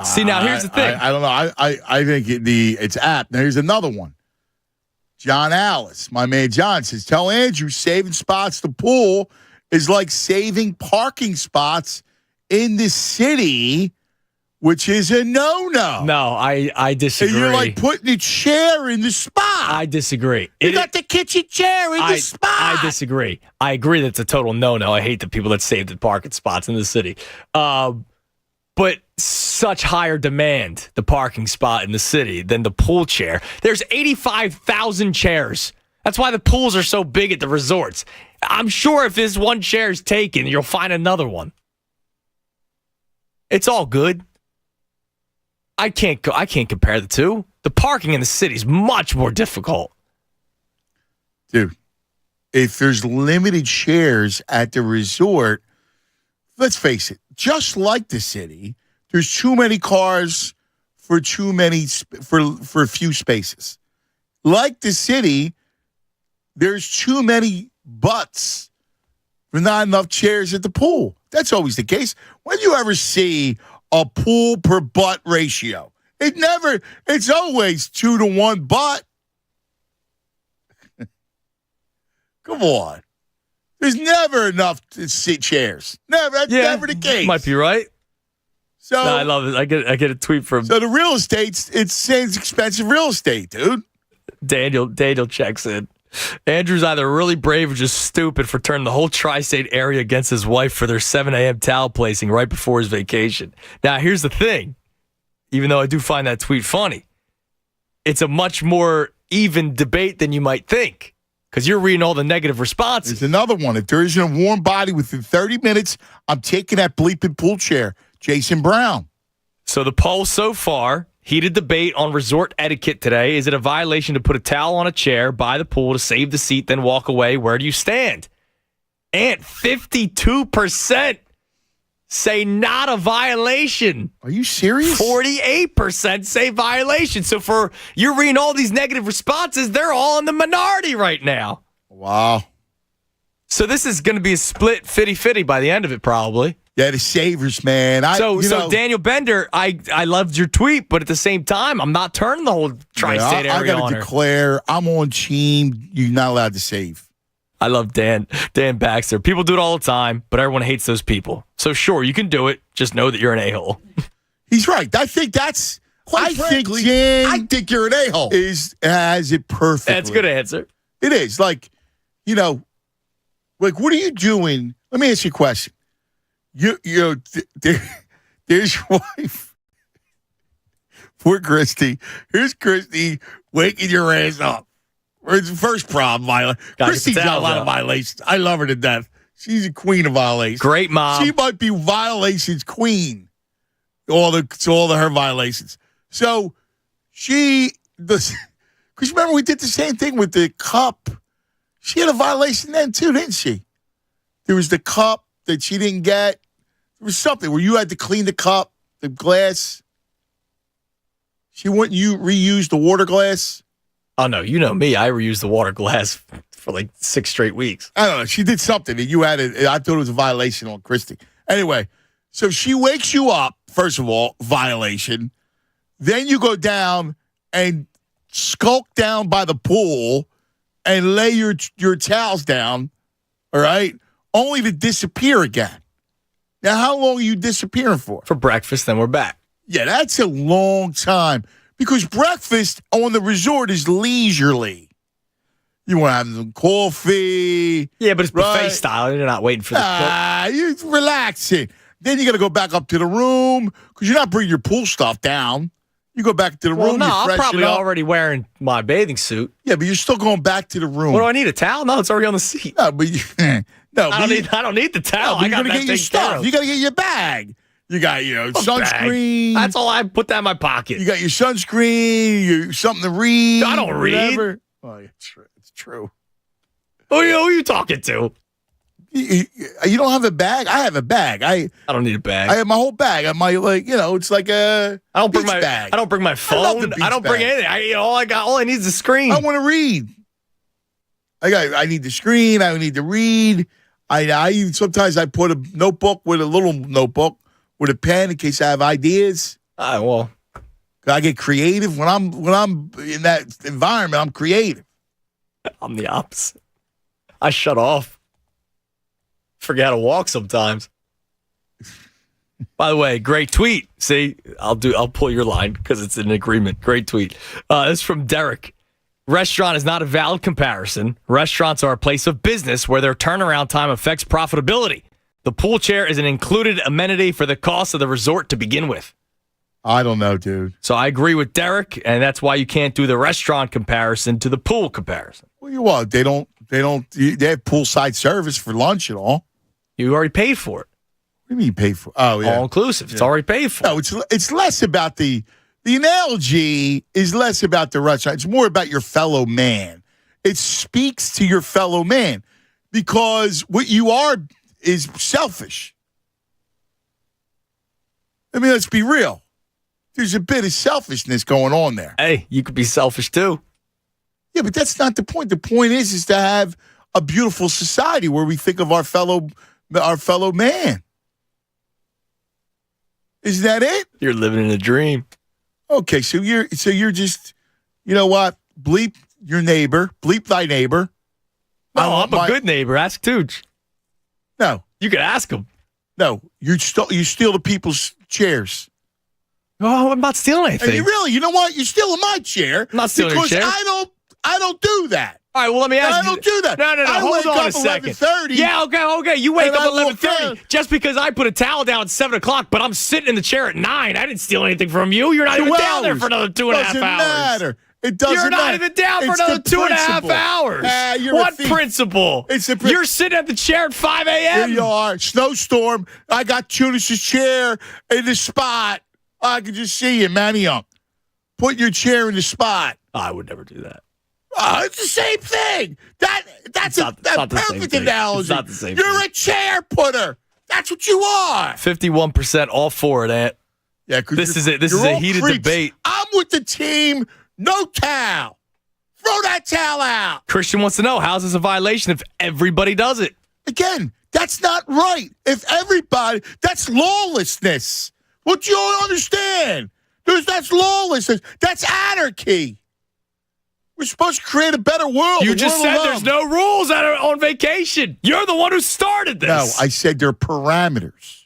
See, now here's the thing. I don't know. I think it's apt. Now here's another one. John Alice, my man John, says, tell Andrew saving spots to pool is like saving parking spots in the city, which is a no-no. No, I disagree. And you're like putting a chair in the spot. I disagree. You got the kitchen chair in the spot. I disagree. I agree that's a total no-no. I hate the people that save the parking spots in the city. But such higher demand, the parking spot in the city, than the pool chair. There's 85,000 chairs. That's why the pools are so big at the resorts. I'm sure if this one chair is taken, you'll find another one. It's all good. I can't compare the two. The parking in the city is much more difficult. Dude, if there's limited chairs at the resort, let's face it, just like the city, there's too many cars for for few spaces. Like the city, there's too many butts for not enough chairs at the pool. That's always the case. When you ever see a pool per butt ratio? It's always 2 to 1 butt. Come on. There's never enough to sit chairs. That's never the case. Might be right. So no, I love it. I get a tweet from. So the real estate, it's expensive real estate, dude. Daniel checks in. Andrew's either really brave or just stupid for turning the whole tri-state area against his wife for their 7 a.m. towel placing right before his vacation. Now, here's the thing. Even though I do find that tweet funny, it's a much more even debate than you might think. Because you're reading all the negative responses. There's another one. If there isn't a warm body within 30 minutes, I'm taking that bleeping pool chair. Jason Brown. So the poll so far, heated debate on resort etiquette today. Is it a violation to put a towel on a chair by the pool to save the seat, then walk away? Where do you stand? And 52% say not a violation. Are you serious? 48% say violation. So you're reading all these negative responses, they're all in the minority right now. Wow. So this is going to be a split 50-50 by the end of it, probably. Yeah, the savers, man. So Daniel Bender, I loved your tweet, but at the same time, I'm not turning the whole tri-state area on her. I got to declare, I'm on team. You're not allowed to save. I love Dan Baxter. People do it all the time, but everyone hates those people. So sure, you can do it. Just know that you're an a-hole. He's right. I think that's. I think you're an a-hole. Has it perfectly. That's a good answer. It is. Like, what are you doing? Let me ask you a question. There's your wife. Poor Christy. Here's Christy waking your ass up. First problem, Christy's got a lot of violations. I love her to death. She's a queen of violations. Great mom. She might be violations queen. All her violations. So because remember we did the same thing with the cup. She had a violation then too, didn't she? There was the cup that she didn't get. There was something where you had to clean the cup, the glass. She wouldn't reuse the water glass. Oh, no. You know me. I reused the water glass for like 6 straight weeks. I don't know. She did something that you had. I thought it was a violation on Christy. Anyway, so she wakes you up, first of all, violation. Then you go down and skulk down by the pool and lay your towels down, all right, only to disappear again. Now, how long are you disappearing for? For breakfast, then we're back. Yeah, that's a long time because breakfast on the resort is leisurely. You want to have some coffee. Yeah, but it's buffet style. You're not waiting for the cook. You're relaxing. Then you got to go back up to the room because you're not bringing your pool stuff down. You go back to the room. No, you I'm freshen probably up. already wearing my bathing suit. Yeah, but you're still going back to the room. What do I need, a towel? No, it's already on the seat. No, but I don't need the towel. No, you're going to get your stuff. You got to get your bag. You got sunscreen. Bag. That's all I put that in my pocket. You got your sunscreen. Something to read. I don't read. Oh, yeah, it's true. Who are you talking to? You don't have a bag? I have a bag. I don't need a bag. I have my whole bag. I have my it's like a I don't bring my bag. I don't bring my phone. I don't bring anything. All I need is a screen. I want to read. I need the screen. I need to read. I sometimes I put a notebook with a little notebook with a pen in case I have ideas. Well, I get creative when I'm in that environment. I'm creative. I'm the opposite. I shut off. Forget how to walk sometimes. By the way, great tweet. See, I'll pull your line because it's an agreement. Great tweet. This is from Derek. Restaurant is not a valid comparison. Restaurants are a place of business where their turnaround time affects profitability. The pool chair is an included amenity for the cost of the resort to begin with. I don't know, dude. So I agree with Derek, and that's why you can't do the restaurant comparison to the pool comparison. Well, they have poolside service for lunch and all. You already paid for it. What do you mean paid for? Oh, yeah. All inclusive. It's already paid for. No, it's less about the analogy is less about the restaurant. It's more about your fellow man. It speaks to your fellow man because what you are is selfish. I mean, let's be real. There's a bit of selfishness going on there. Hey, you could be selfish too. Yeah, but that's not the point. The point is to have a beautiful society where we think of our fellow man. Is that it? You're living in a dream. Okay, so you're just, you know what? Bleep your neighbor. Bleep thy neighbor. No, I'm a good neighbor. Ask Tooch. No. You could ask him. No, you steal the people's chairs. Oh, I'm not stealing anything. You know what? You're stealing my chair. I'm not stealing your chair. Because I don't do that. All right, well, let me ask you. I don't do that. No. Hold on a second. 11:30. Yeah, okay. You wake up at 11:30 just because I put a towel down at 7 o'clock, but I'm sitting in the chair at 9. I didn't steal anything from you. You're not even down there for another 2.5 hours. Doesn't matter. It doesn't You're not even down for another 2.5 hours. What principle? It's a You're sitting at the chair at 5 a.m. Here you are. Snowstorm. I got Tunis's chair in the spot. I can just see you, Manny Young. Put your chair in the spot. I would never do that. It's the same thing. That's a perfect analogy. It's not the same You're thing. a chair putter. That's what you are. 51% all for it, Ant. Yeah, this is it. This is a heated debate. I'm with the team. No towel. Throw that towel out. Christian wants to know, how's this a violation if everybody does it? Again, that's not right. If everybody, that's lawlessness. What you don't understand? That's lawlessness. That's anarchy. We're supposed to create a better world. You just said there's no rules on vacation. You're the one who started this. No, I said there are parameters.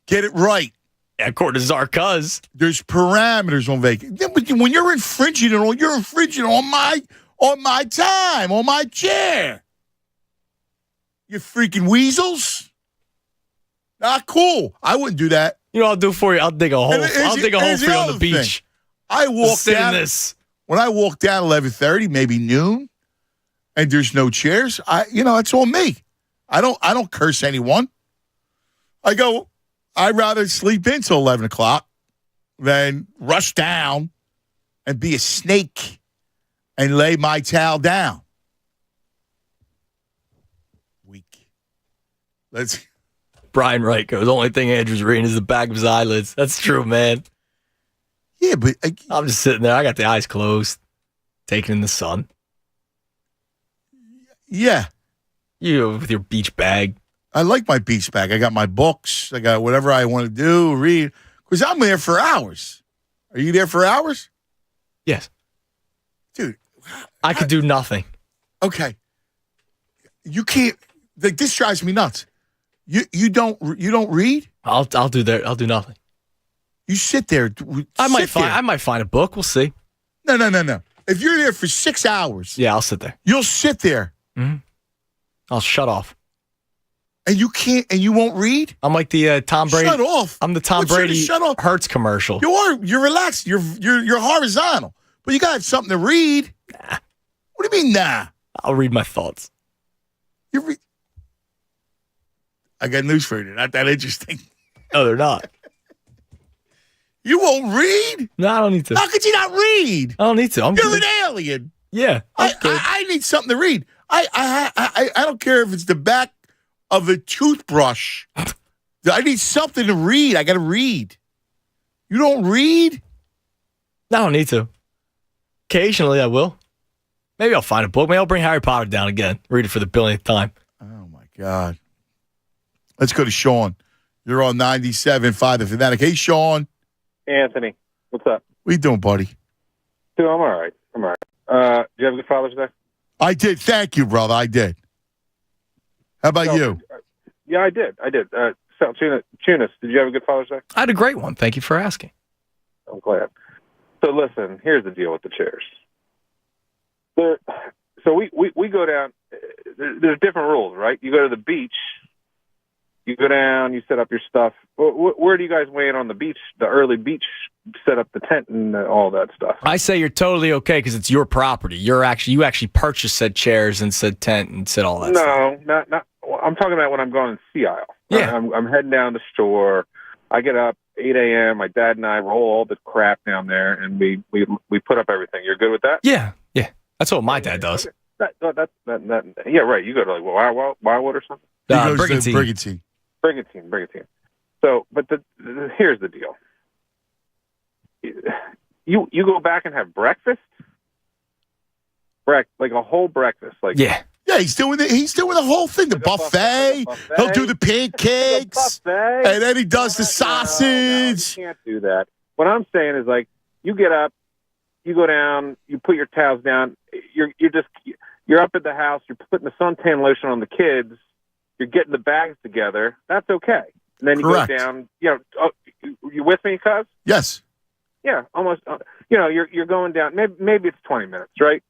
Get it right. Yeah, according to Zarkuz. There's parameters on vacation. When you're infringing it on, you're infringing on my time, on my chair. You freaking weasels. Not cool. I wouldn't do that. You know what I'll do for you? I'll dig a hole. I'll dig a hole for you on the beach. I walk down this. When I walk down 11:30, maybe noon, and there's no chairs, it's all me. I don't curse anyone. I'd rather sleep in till 11 o'clock than rush down and be a snake and lay my towel down. Weak. Brian Wright goes, the only thing Andrew's reading is the back of his eyelids. That's true, man. Yeah, but I'm just sitting there. I got the eyes closed, taking in the sun. Yeah. You with your beach bag. I like my beach bag. I got my books. I got whatever I want to do, read. Because I'm there for hours. Are you there for hours? Yes. Dude. I could do nothing. Okay. You can't. This drives me nuts. You don't read? I'll do that. I'll do nothing. You sit there. I might find a book. We'll see. No. If you're there for 6 hours. Yeah, I'll sit there. You'll sit there. Mm-hmm. I'll shut off. And you can't, and you won't read? I'm like the Tom Brady. Shut off. I'm the Tom Brady Hurts commercial. You're relaxed. You're horizontal. But you got to have something to read. Nah. What do you mean, nah? I'll read my thoughts. I got news for you. They're not that interesting. No, they're not. You won't read? No, I don't need to. How could you not read? I don't need to. You're an alien. Yeah. I need something to read. I don't care if it's the back of a toothbrush. I need something to read. I got to read. You don't read? No, I don't need to. Occasionally, I will. Maybe I'll find a book. Maybe I'll bring Harry Potter down again. Read it for the billionth time. Oh, my God. Let's go to Sean. You're on 97.5 The Fanatic. Hey, Sean. Anthony, what's up? What you doing, buddy? Dude, I'm all right. Did you have a good Father's Day? I did. Thank you, brother. I did. How about you? Yeah, I did. Tunis, did you have a good Father's Day? I had a great one. Thank you for asking. I'm glad. So listen, here's the deal with the chairs. So we go down. There's different rules, right? You go to the beach. You go down, you set up your stuff. Where do you guys weigh in on the beach, the early beach, set up the tent and all that stuff? I say you're totally okay because it's your property. You actually purchased said chairs and said tent and said all that stuff. No, not. I'm talking about when I'm going to Sea Isle. Yeah. I'm heading down the shore. I get up 8 a.m. My dad and I roll all the crap down there, and we put up everything. You're good with that? Yeah. That's what my dad does. Okay. Yeah, right. You go to like Wildwood or something? Brigantine. So, but here's the deal. You go back and have breakfast? Like a whole breakfast. Like Yeah, he's doing the whole thing. The buffet. He'll do the pancakes. And then he does the sausage. No, you can't do that. What I'm saying is like you get up, you go down, you put your towels down, you're up at the house, you're putting the suntan lotion on the kids. You're getting the bags together. That's okay. And then you Correct. go down. You with me, cuz? Yes. Yeah, almost. You're going down. Maybe it's 20 minutes, right?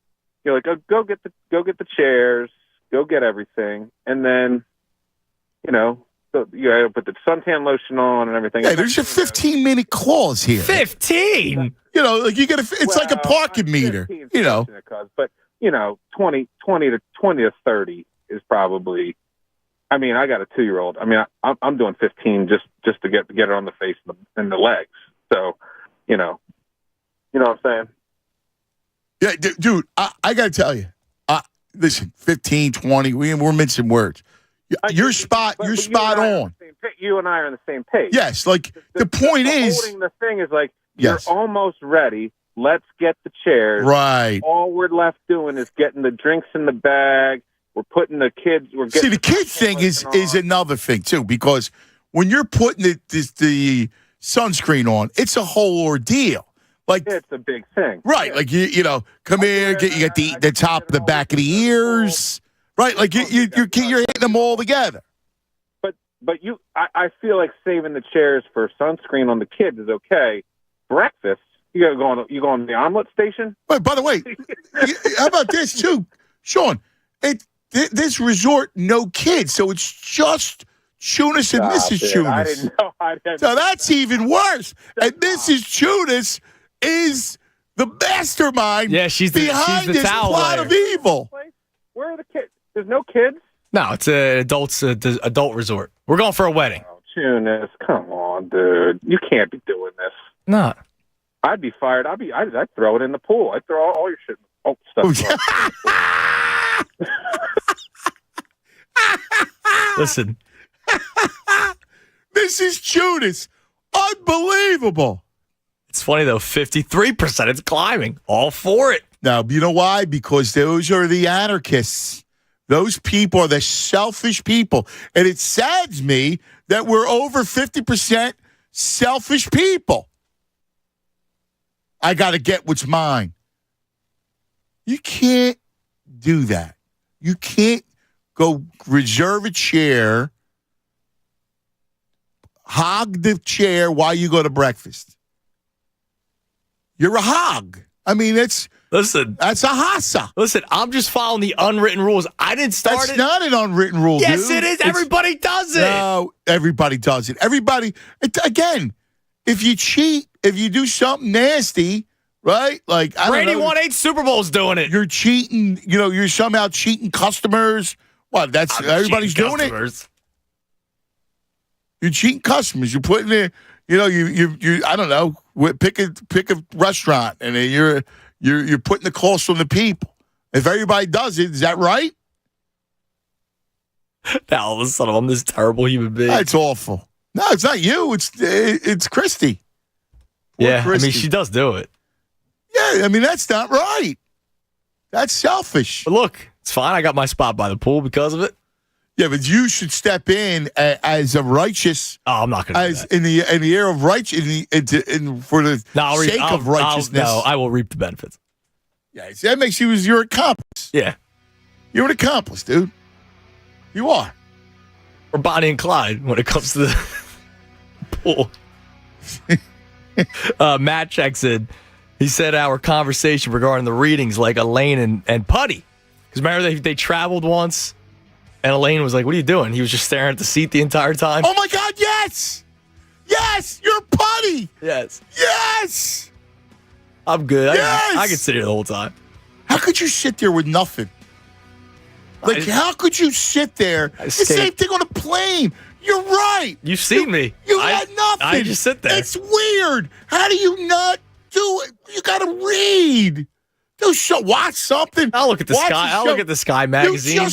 You're like, go get the chairs, go get everything, and then, you gotta put the suntan lotion on and everything. Hey, there's a 15-minute clause here. 15. Like you get it's like a parking meter. But 20 to 30 is probably. I mean, I got a 2-year-old. I mean, I'm doing 15 just to get it on the face and the legs. So, you know what I'm saying? Yeah, dude, I got to tell you. Listen, 15, 20, we're mincing words. You're spot on. You and I are on the same page. Yes, like the point is. Holding the thing is like, you're almost ready. Let's get the chairs. Right. All we're left doing is getting the drinks in the bag. We're putting the kids. See, the kid thing is another thing too, because when you're putting the sunscreen on, it's a whole ordeal. Like it's a big thing, right? Like come here, you get the top, the back of the ears, right? Like you're hitting them all together. But I feel like saving the chairs for sunscreen on the kids is okay. Breakfast, you gotta go on the omelet station. Wait, by the way, how about this too, Sean? This resort, no kids, so it's just Tunis and Mrs. Tunis. I didn't know. So that's even worse. And Mrs. Tunis is the mastermind she's behind the this towel plot layer. of evil. Where are the kids? There's no kids? No, it's an adult resort. We're going for a wedding. Oh, Tunis, come on, dude. You can't be doing this. No. I'd be fired. I'd throw it in the pool. I'd throw all your shit. Oh, stuff. Listen. This is Judas. Unbelievable. It's funny, though. 53%. It's climbing. All for it. Now, you know why? Because those are the anarchists. Those people are the selfish people. And it saddens me that we're over 50% selfish people. I got to get what's mine. You can't do that. You can't go reserve a chair, hog the chair while you go to breakfast. You're a hog. I mean, that's a hassa. Listen, I'm just following the unwritten rules. I didn't start That's it. not an unwritten rule, Yes, dude. it is. Everybody does it. No, everybody does it. Again, if you cheat, if you do something nasty, right? Like, I Brady don't know, won 8 Super Bowls doing it. You're cheating. You know, you're somehow cheating customers. What? That's everybody's doing it. You're cheating customers. You're putting it. You know, you. I don't know. Pick a restaurant, and then you're putting the cost on the people. If everybody does it, is that right? Now all of a sudden, I'm this terrible human being. That's awful. No, it's not you. It's Christy. Yeah, I mean, she does do it. Yeah, I mean, that's not right. That's selfish. But look, it's fine. I got my spot by the pool because of it. Yeah, but you should step in as a righteous. Oh, I'm not going to do that. In the air of righteous, for the sake of righteousness. No, I will reap the benefits. Yeah, see, that makes you as your accomplice. Yeah. You're an accomplice, dude. You are. Or Bonnie and Clyde when it comes to the pool. Matt checks in. He said our conversation regarding the readings like Elaine and Putty. Because remember, they traveled once, and Elaine was like, what are you doing? He was just staring at the seat the entire time. Oh, my God, yes! Yes, you're Putty! Yes. Yes! I'm good. Yes! I can sit here the whole time. How could you sit there with nothing? Like, how could you sit there? The same thing on a plane. You're right. You've seen me. You had nothing. I just sit there. It's weird. How do you not do it? You got to read. Watch something. I'll look at the Sky. I'll look at the Sky magazine.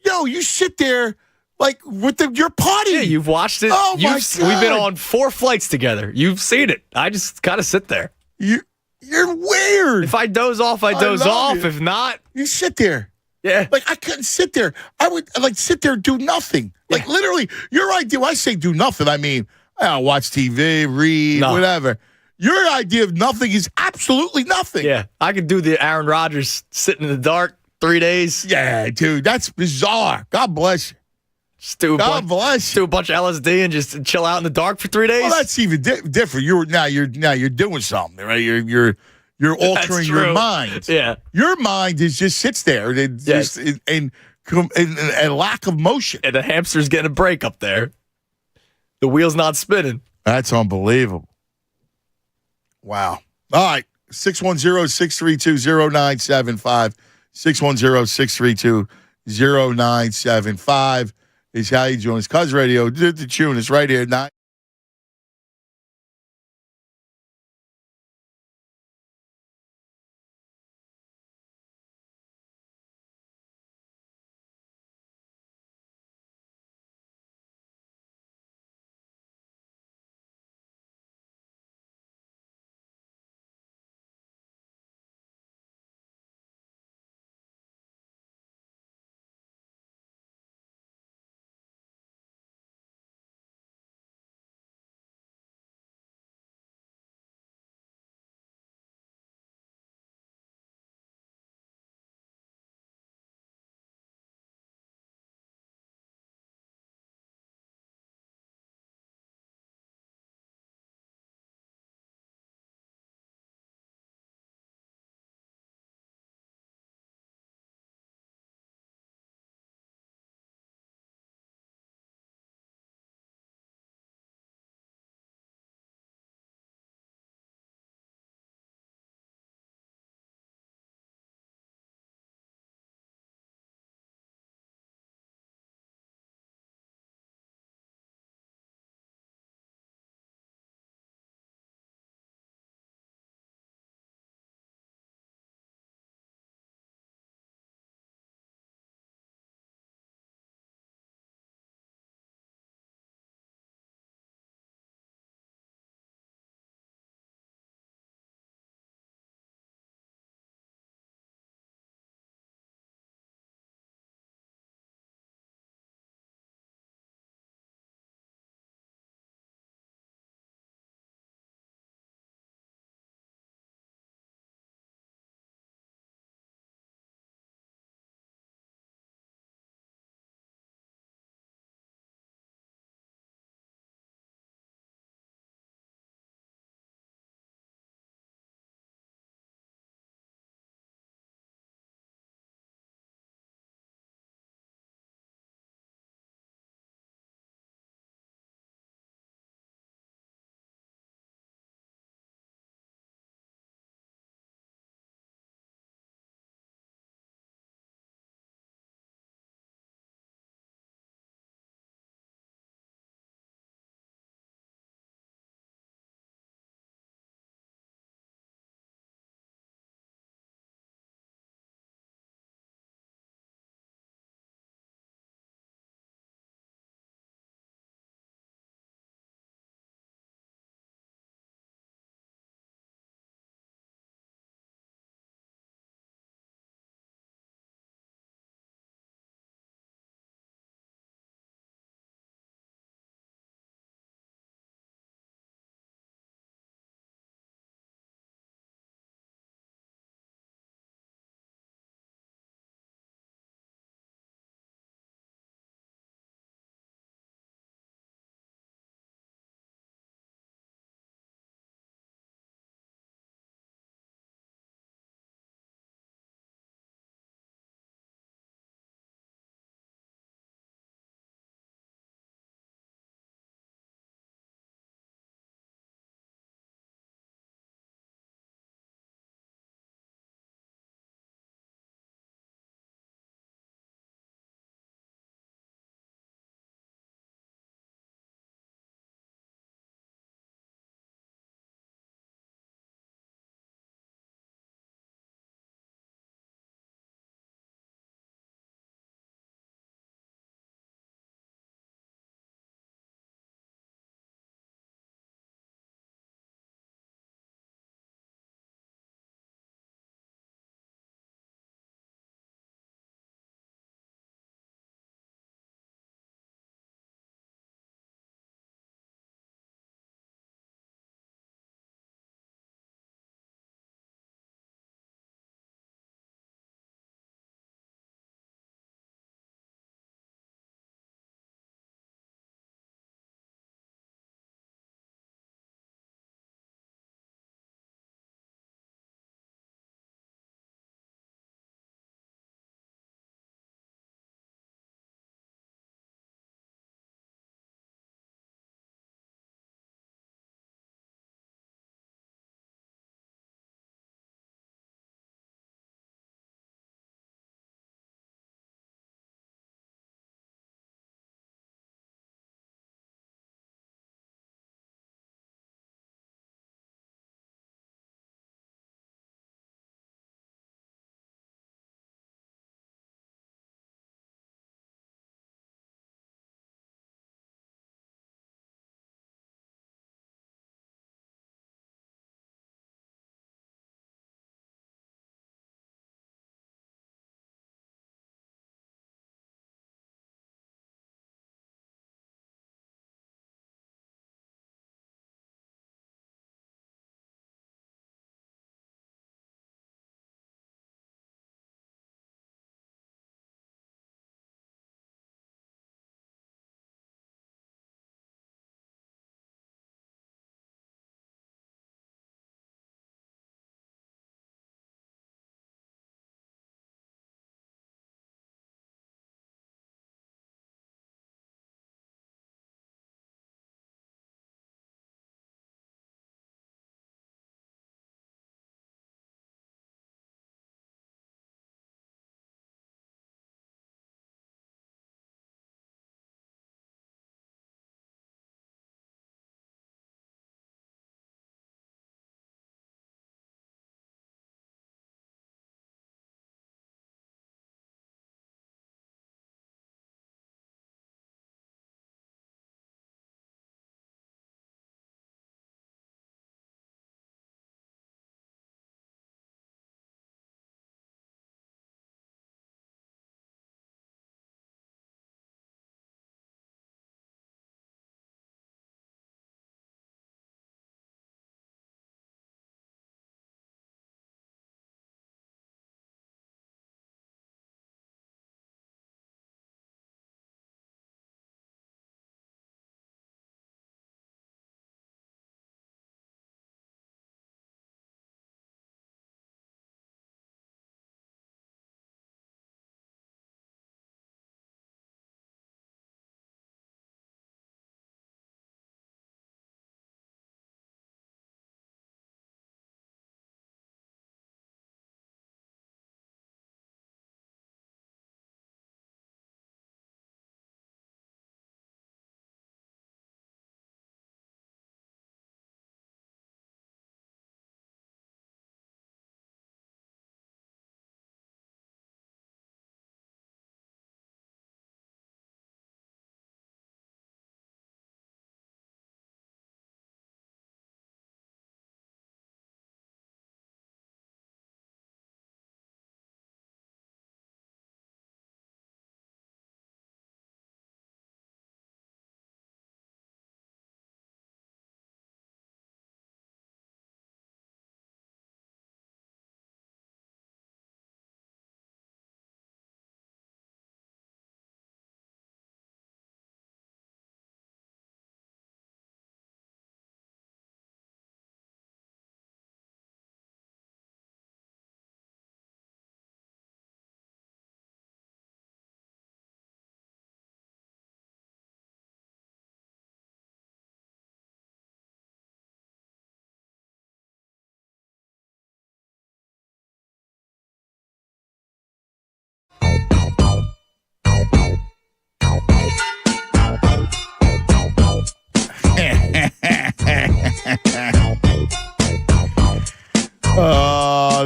You sit there like with your Putty. Yeah, you've watched it. Oh, my God. We've been on 4 flights together. You've seen it. I just kind of sit there. You're weird. If I doze off, I doze off. You. If not, you sit there. Yeah. Like, I couldn't sit there. I would, sit there and do nothing. Like, literally, your idea, when I say do nothing, I mean, I'll watch TV, read, whatever. Your idea of nothing is absolutely nothing. Yeah. I could do the Aaron Rodgers sitting in the dark 3 days. Yeah, dude, that's bizarre. God bless you. Just do a bunch of LSD and just chill out in the dark for 3 days. Well, that's even different. You're doing something, right? You're altering your mind. Yeah. Your mind just sits there and lack of motion. And the hamster's getting a break up there. The wheel's not spinning. That's unbelievable. Wow. All right. 610-632-0975. 610-632-0975 is how you join us. Cuz Radio, the tune is right here at 9.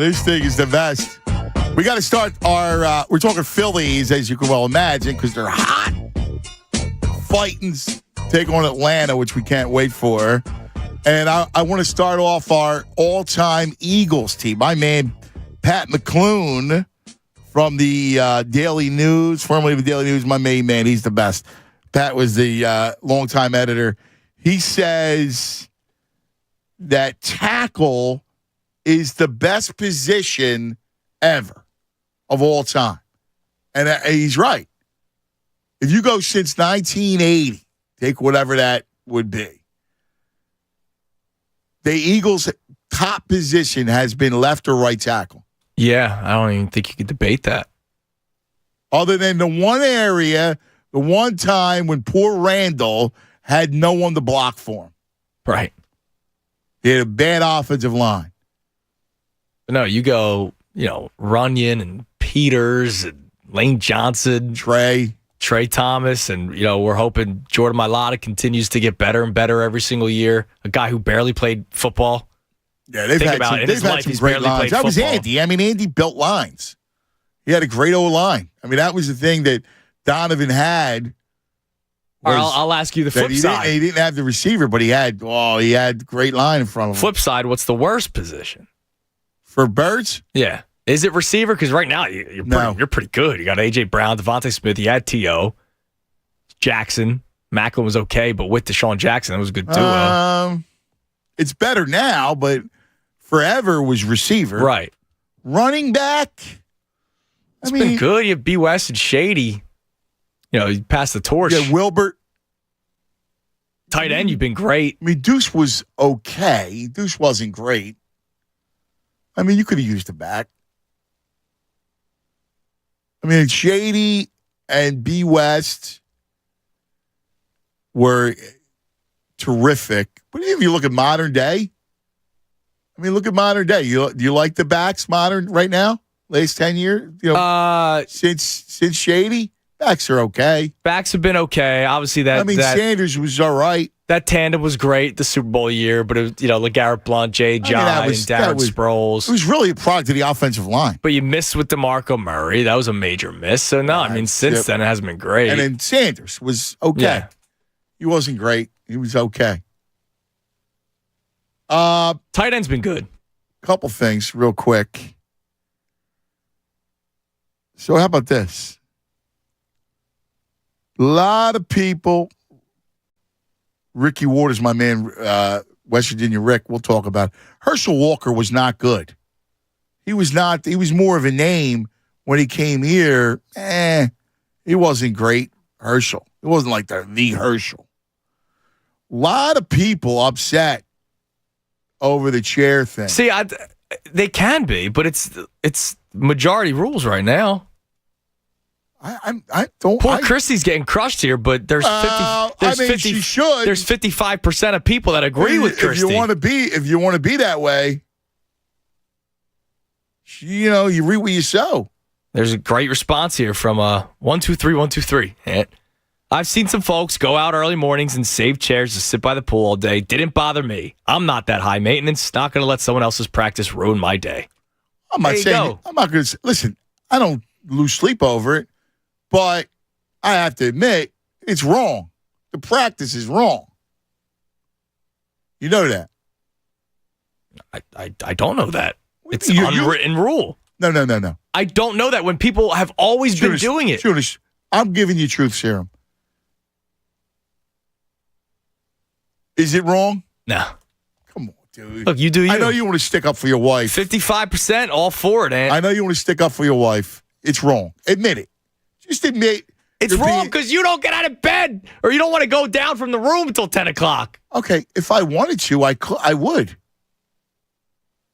this thing is the best. We got to start our, we're talking Phillies, as you can well imagine, because they're hot. Fighting, take on Atlanta, which we can't wait for. And I want to start off our all-time Eagles team. My man, Pat McClune from the Daily News, formerly of the Daily News, my main man, he's the best. Pat was the longtime editor. He says that tackle is the best position ever of all time. And he's right. If you go since 1980, take whatever that would be, the Eagles' top position has been left or right tackle. Yeah, I don't even think you could debate that. Other than the one area, the one time when poor Randall had no one to block for him. Right. He had a bad offensive line. No, you go, Runyon and Peters and Lane Johnson. Trey Thomas, and, we're hoping Jordan Mailata continues to get better and better every single year. A guy who barely played football. Yeah, they've had some great lines. That was Andy. I mean, Andy built lines. He had a great O-line. I mean, that was the thing that Donovan had. All right, I'll ask you the flip side. He didn't have the receiver, but he had great line in front of him. Flip side, what's the worst position? For Birds? Yeah. Is it receiver? Because right now you're pretty good. You got A.J. Brown, Devontae Smith. You had T.O. Jackson. Macklin was okay, but with Deshaun Jackson, that was a good duo. It's better now, but forever was receiver. Right. Running back? It's been good. You have B. West and Shady. You passed the torch. Yeah, Wilbert. Tight end, you've been great. I mean, Deuce was okay. Deuce wasn't great. I mean, you could have used him back. I mean, Shady and B. West were terrific. But if you look at modern day, look at modern day. Do you like the backs modern right now? Last 10 years? Since Shady? Backs are okay. Backs have been okay. Obviously, Sanders was all right. That tandem was great the Super Bowl year, but it was, LeGarrette Blount, Jay John, and Darren Sproles. It was really a product of the offensive line. But you missed with DeMarco Murray. That was a major miss. So, since then, it hasn't been great. And then Sanders was okay. Yeah. He wasn't great. He was okay. Tight end's been good. Couple things real quick. So how about this? A lot of people... Ricky Ward is my man, West Virginia Rick. We'll talk about it. Herschel Walker was not good. He was more of a name when he came here. He wasn't great, Herschel. It wasn't like the Herschel. A lot of people upset over the chair thing. See, they can be, but it's majority rules right now. I don't. Poor Christie's getting crushed here, but there's 50. She should. There's 55% of people that agree with Christie. If you want to be that way, you reap what you sow. There's a great response here from 123. I've seen some folks go out early mornings and save chairs to sit by the pool all day. Didn't bother me. I'm not that high maintenance. Not going to let someone else's practice ruin my day. I'm not saying. I'm not going to listen. I don't lose sleep over it. But I have to admit, it's wrong. The practice is wrong. You know that. I don't know that. It's unwritten rule. No. I don't know that when people have always been doing it. I'm giving you truth serum. Is it wrong? No. Come on, dude. Look, you do you. I know you want to stick up for your wife. 55%, all for it, Ant. I know you want to stick up for your wife. It's wrong. Admit it. Just admit it's wrong because you don't get out of bed or you don't want to go down from the room until 10 o'clock. Okay, if I wanted to, I would.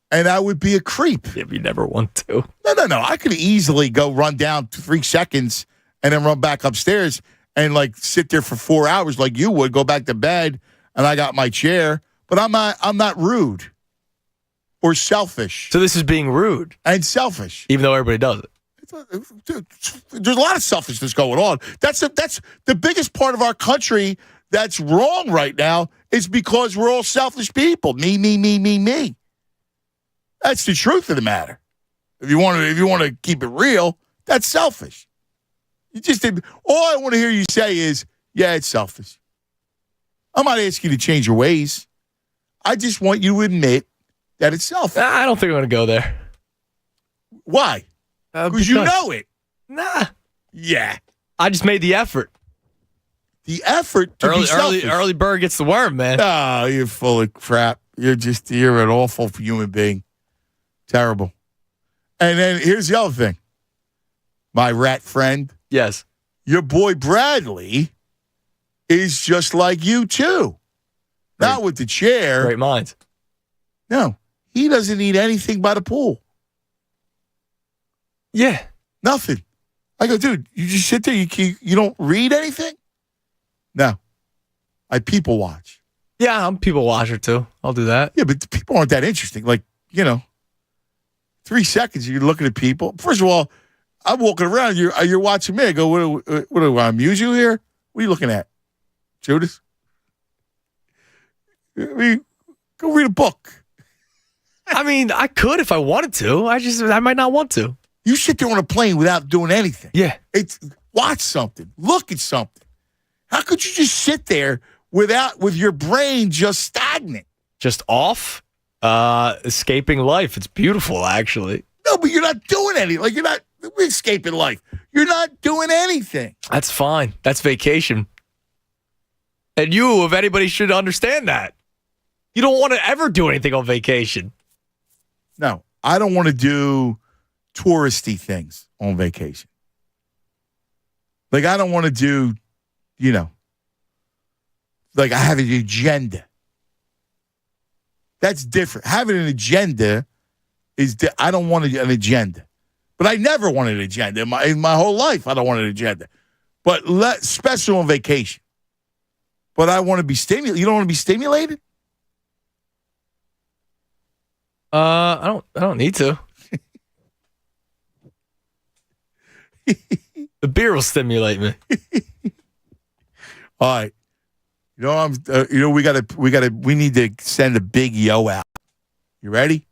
And I would be a creep. If you never want to. No. I could easily go run down 3 seconds and then run back upstairs and sit there for 4 hours like you would, go back to bed, and I got my chair. But I'm not rude or selfish. So this is being rude. And selfish. Even though everybody does it. There's a lot of selfishness going on. That's the biggest part of our country that's wrong right now is because we're all selfish people. Me. That's the truth of the matter. If you want to keep it real, that's selfish. You just did. All I want to hear you say is, yeah, it's selfish. I'm not asking you to change your ways. I just want you to admit that it's selfish. I don't think I'm going to go there. Why? Because you know it. Nah. Yeah. I just made the effort. The effort to be selfish. Early bird gets the worm, man. Oh, you're full of crap. You're an awful human being. Terrible. And then here's the other thing. My rat friend. Yes. Your boy Bradley is just like you, too. Not with the chair. Great minds. No. He doesn't need anything by the pool. Yeah. Nothing. I go, dude, you just sit there. You don't read anything? No. I people watch. Yeah, I'm a people watcher, too. I'll do that. Yeah, but the people aren't that interesting. 3 seconds, you're looking at people. First of all, I'm walking around. You're watching me. I go, what do I amuse you here? What are you looking at? Judas? Go read a book. I mean, I could if I wanted to. I might not want to. You sit there on a plane without doing anything. Yeah. Watch something. Look at something. How could you just sit there with your brain just stagnant? Just off? Escaping life. It's beautiful, actually. No, but you're not doing anything. You're not escaping life. You're not doing anything. That's fine. That's vacation. And you, if anybody, should understand that. You don't want to ever do anything on vacation. No, I don't want to do touristy things on vacation. I don't want to do, I have an agenda. That's different. Having an agenda I don't want an agenda. But I never wanted an agenda. In my whole life, I don't want an agenda. But special on vacation. But I want to be stimulated. You don't want to be stimulated? I don't need to. The beer will stimulate me. All right. We need to send a big yo out. You ready?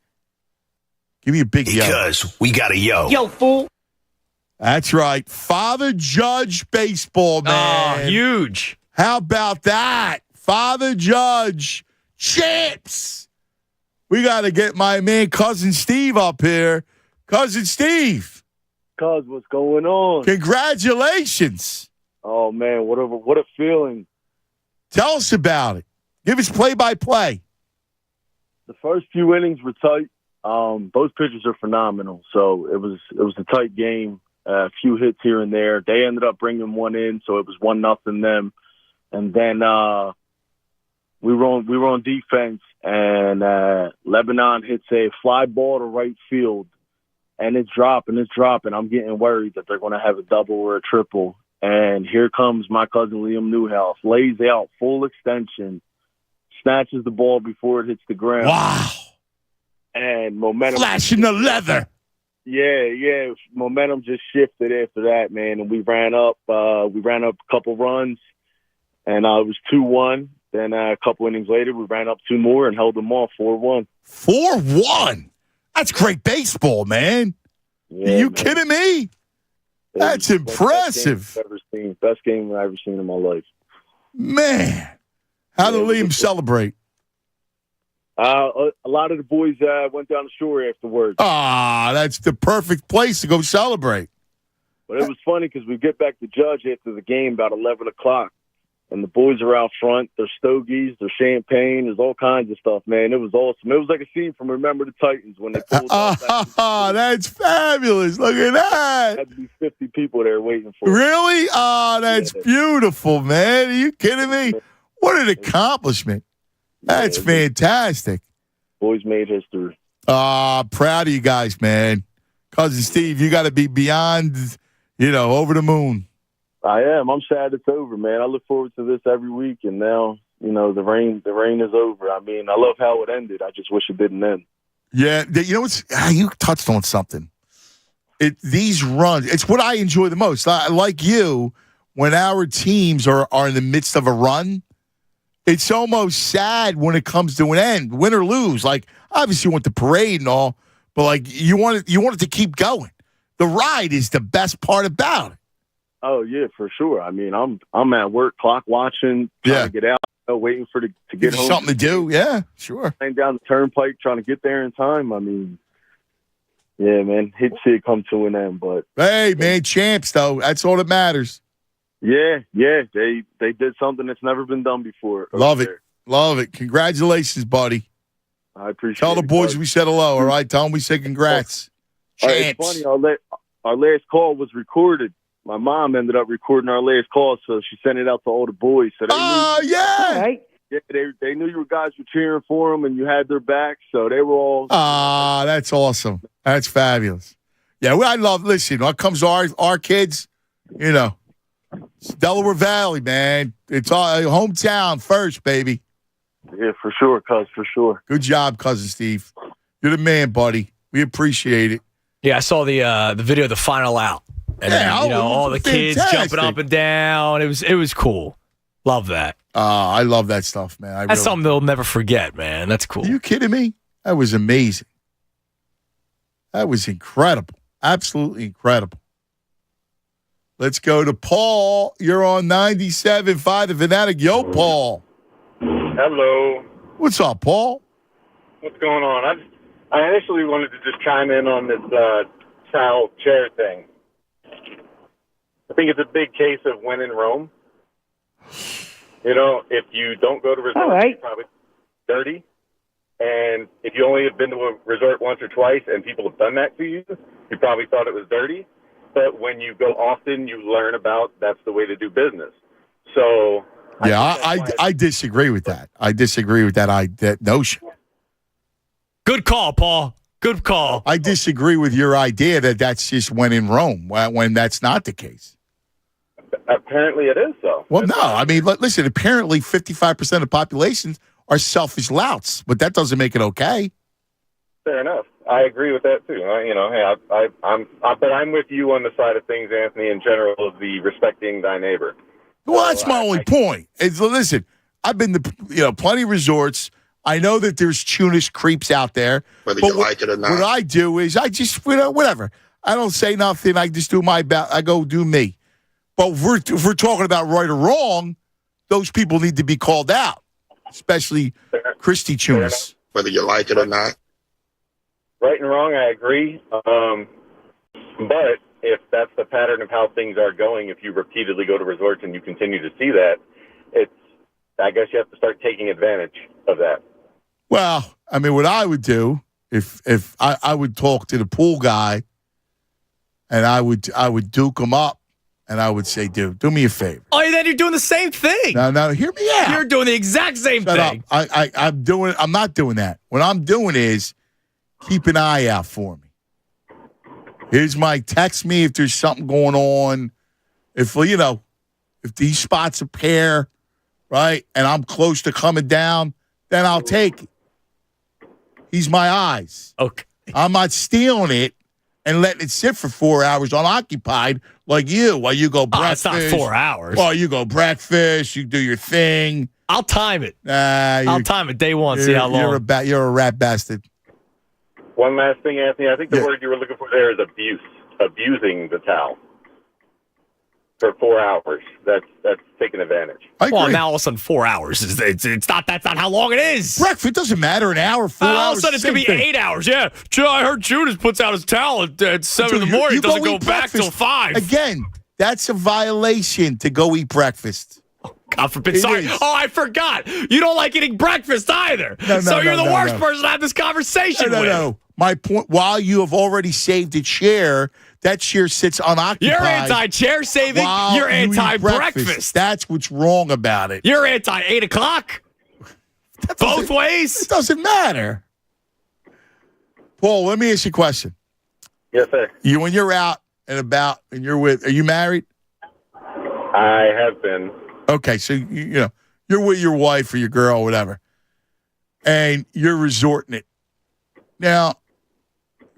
Give me a big yo. Because we got a yo. Yo, fool. That's right. Father Judge baseball, man. Oh, huge. How about that? Father Judge champs. We got to get my man, Cousin Steve, up here. Cousin Steve. Cuz, what's going on? Congratulations. Oh, man, what a feeling. Tell us about it. Give us play-by-play. The first few innings were tight. Both pitchers are phenomenal. So it was a tight game. A few hits here and there. They ended up bringing one in, so it was 1-0 them. And then we were on defense, and Lebanon hits a fly ball to right field, and it's dropping. I'm getting worried that they're going to have a double or a triple. And here comes my cousin Liam Newhouse, lays out full extension, snatches the ball before it hits the ground. Wow. And momentum. Flashing the leather. Yeah. Momentum just shifted after that, man. And we ran up a couple runs, and it was 2-1. Then a couple innings later, we ran up 2 more and held them off 4-1. 4-1? That's great baseball, man. Yeah, Are you kidding me? That's impressive. Best game I've ever seen in my life. Man. How did Liam celebrate? A lot of the boys went down the shore afterwards. That's the perfect place to go celebrate. But it was funny because we get back to Judge after the game about 11 o'clock, and the boys are out front. There's stogies, there's champagne, there's all kinds of stuff, man. It was awesome. It was like a scene from Remember the Titans when they pulled out. That's fabulous. Look at that. There had to be 50 people there waiting for it. Really? That's beautiful, man. Are you kidding me? What an accomplishment. That's fantastic. Boys made history. Proud of you guys, man. Cousin Steve, you got to be beyond, over the moon. I am. I'm sad it's over, man. I look forward to this every week, and now, the rain is over. I mean, I love how it ended. I just wish it didn't end. Yeah, you touched on something. These runs, it's what I enjoy the most. Like you, when our teams are in the midst of a run, it's almost sad when it comes to an end, win or lose. Like, obviously you want the parade and all, but like you want it to keep going. The ride is the best part about it. Oh yeah, for sure. I mean, I'm at work, clock watching, trying to get out, waiting to get home. Something to do. Yeah, sure. Laying down the turnpike, trying to get there in time. I mean, yeah, man, hate to see it come to an end, but hey, man, champs though. That's all that matters. Yeah, they did something that's never been done before. Love it. Congratulations, buddy. I appreciate it. Tell the boys we said hello, all right? Tell them we said congrats. Champs. It's funny, our last call was recorded. My mom ended up recording our last call, so she sent it out to all the boys. So they knew, yeah. Yeah, they knew you guys were cheering for them, and you had their back, so they were all. That's awesome. That's fabulous. Yeah, listen, when it comes to our kids, you know, it's Delaware Valley, man. It's our hometown first, baby. Yeah, for sure, cuz, for sure. Good job, Cousin Steve. You're the man, buddy. We appreciate it. Yeah, I saw the video of the final out. And then, all the kids jumping up and down. It was cool. Love that. I love that stuff, man. That's something they'll never forget, man. That's cool. Are you kidding me? That was amazing. That was incredible. Absolutely incredible. Let's go to Paul. You're on 97.5 The Fanatic. Yo, Paul. Hello. What's up, Paul? What's going on? I initially wanted to just chime in on this Sal chair thing. I think it's a big case of when in Rome. You know, if you don't go to resorts, you're probably dirty. And if you only have been to a resort once or twice and people have done that to you, you probably thought it was dirty. But when you go often, you learn about that's the way to do business. So yeah, I disagree with that. I disagree with that notion. Good call, Paul. Good call. I disagree with your idea that that's just when in Rome, when that's not the case. Apparently it is so. Well, no. I mean, listen, apparently 55% of the population are selfish louts, but that doesn't make it okay. Fair enough. I agree with that, too. But I'm with you on the side of things, Anthony, in general, of the respecting thy neighbor. Well, that's my only point. Listen, I've been to plenty of resorts. I know that there's Tunis creeps out there. Whether you like it or not. What I do is I just, whatever. I don't say nothing. I just do my best. I go do me. But if we're talking about right or wrong, those people need to be called out, especially Christy Tunis. Whether you like it or not. Right and wrong, I agree. But if that's the pattern of how things are going, if you repeatedly go to resorts and you continue to see that, I guess you have to start taking advantage of that. Well, I mean, what I would do if I would talk to the pool guy, and I would duke him up, and I would say, dude, do me a favor. Oh, then you're doing the same thing. No, hear me out. You're doing the exact same thing. I'm not doing that. What I'm doing is keep an eye out for me. Here's text me if there's something going on. If these spots appear, right, and I'm close to coming down, then I'll take it. He's my eyes. Okay. I'm not stealing it and letting it sit for 4 hours unoccupied like you while you go breakfast. It's not 4 hours. Well, you go breakfast, you do your thing. I'll time it. I'll time it day one, see how long. You're a rat bastard. One last thing, Anthony. I think the word you were looking for there is abuse. Abusing the towel for 4 hours. That's taking advantage. Well, now all of a sudden 4 hours it's not. That's not how long it is. Breakfast doesn't matter. An hour, 4 hours. All of a sudden it's gonna be 8 hours. Yeah, I heard Judas puts out his towel at 7 in the morning. It doesn't go back till 5. Again, that's a violation to go eat breakfast. God forbid. Sorry. Oh, I forgot. You don't like eating breakfast either. So you're the worst person to have this conversation with. No. My point, while you have already saved a chair, that chair sits unoccupied. You're anti-chair saving. You're anti-breakfast. That's what's wrong about it. You're anti-8 o'clock. Both ways. It doesn't matter. Paul, let me ask you a question. Yes, sir. When you're out and about and you're are you married? I have been. Okay, so you're with your wife or your girl or whatever, and you're resorting it. Now,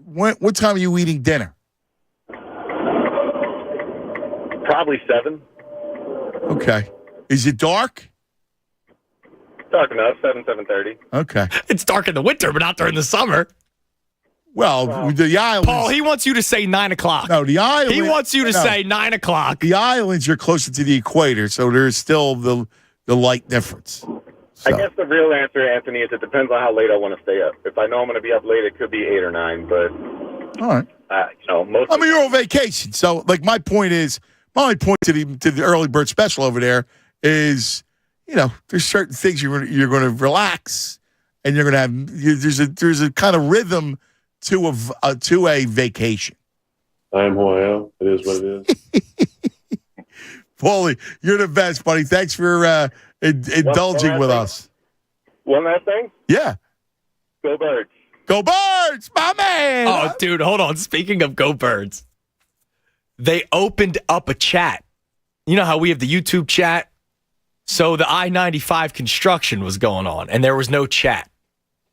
what time are you eating dinner? Probably 7. Okay. Is it dark? Dark enough, 7:30. Okay. It's dark in the winter, but not during the summer. Well, the islands. Paul, he wants you to say 9 o'clock. No, the island. He wants you to say 9 o'clock. The islands are closer to the equator, so there's still the light difference. I guess the real answer, Anthony, is it depends on how late I want to stay up. If I know I'm going to be up late, it could be 8 or 9. But all right, you're on vacation, so like my only point to the early bird special over there is, there's certain things you're going to relax, and you're going to have there's a kind of rhythm to a vacation. I am who I am. It is what it is. Paulie, you're the best, buddy. Thanks for indulging with us. One last thing? Yeah. Go Birds. Go Birds, my man. Oh, dude, hold on. Speaking of Go Birds, they opened up a chat. You know how we have the YouTube chat? So the I-95 construction was going on, and there was no chat.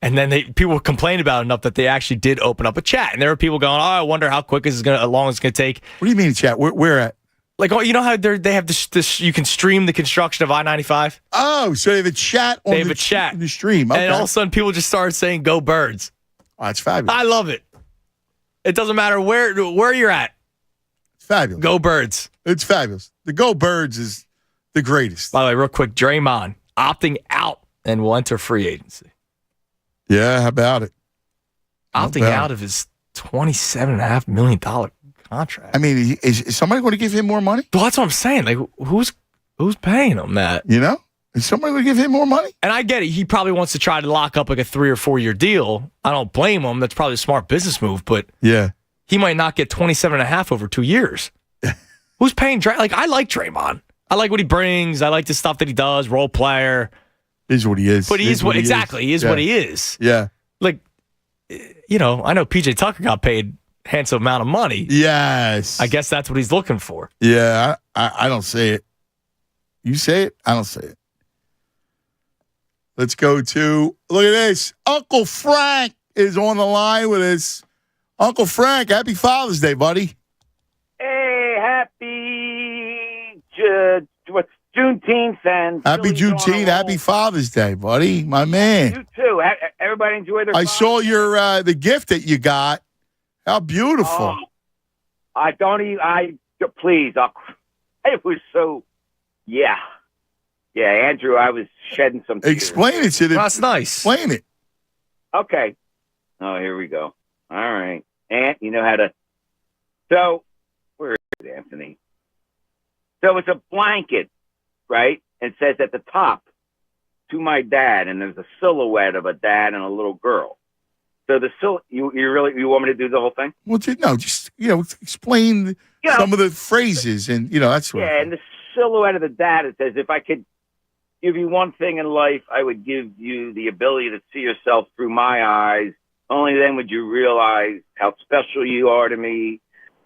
And then people complained about it enough that they actually did open up a chat. And there were people going, I wonder how long it's going to take. What do you mean chat? Where at? Like, you know how they have this, you can stream the construction of I-95? Oh, so they have a chat on the stream. Okay. And all of a sudden, people just started saying, Go Birds. Oh, that's fabulous. I love it. It doesn't matter where you're at. It's fabulous. Go Birds. It's fabulous. The Go Birds is the greatest. By the way, real quick, Draymond opting out and will enter free agency. Yeah, how about it? Opting out of his $27.5 million contract. I mean, is somebody going to give him more money? Well, that's what I'm saying. Like, who's paying him that? Is somebody going to give him more money? And I get it. He probably wants to try to lock up like a 3 or 4 year deal. I don't blame him. That's probably a smart business move. But yeah, he might not get 27.5 over 2 years. Who's paying Draymond? Like, I like Draymond. I like what he brings. I like the stuff that he does. Role player. Is what he is. But he is what exactly. He is what he is. Yeah. Like, I know PJ Tucker got paid handsome amount of money. Yes. I guess that's what he's looking for. Yeah, I don't say it. You say it? I don't say it. Let's go to, look at this. Uncle Frank is on the line with us. Uncle Frank, happy Father's Day, buddy. Hey, happy Juneteenth and happy Juneteenth, happy Father's Day, buddy, my man. You too. Everybody enjoy their. I saw your the gift that you got. How beautiful! I don't even. Please. It was so. Yeah, Andrew. I was shedding some tears. Explain it to them. That's nice. Explain it. Okay. Oh, here we go. All right, Ant. You know how to. So, where is it, Anthony? So it's a blanket, right? It says at the top, to my dad, and there's a silhouette of a dad and a little girl. So you want me to do the whole thing? Well, just explain some of the phrases, and that's what. Yeah, and the silhouette of the dad, it says, if I could give you one thing in life, I would give you the ability to see yourself through my eyes. Only then would you realize how special you are to me.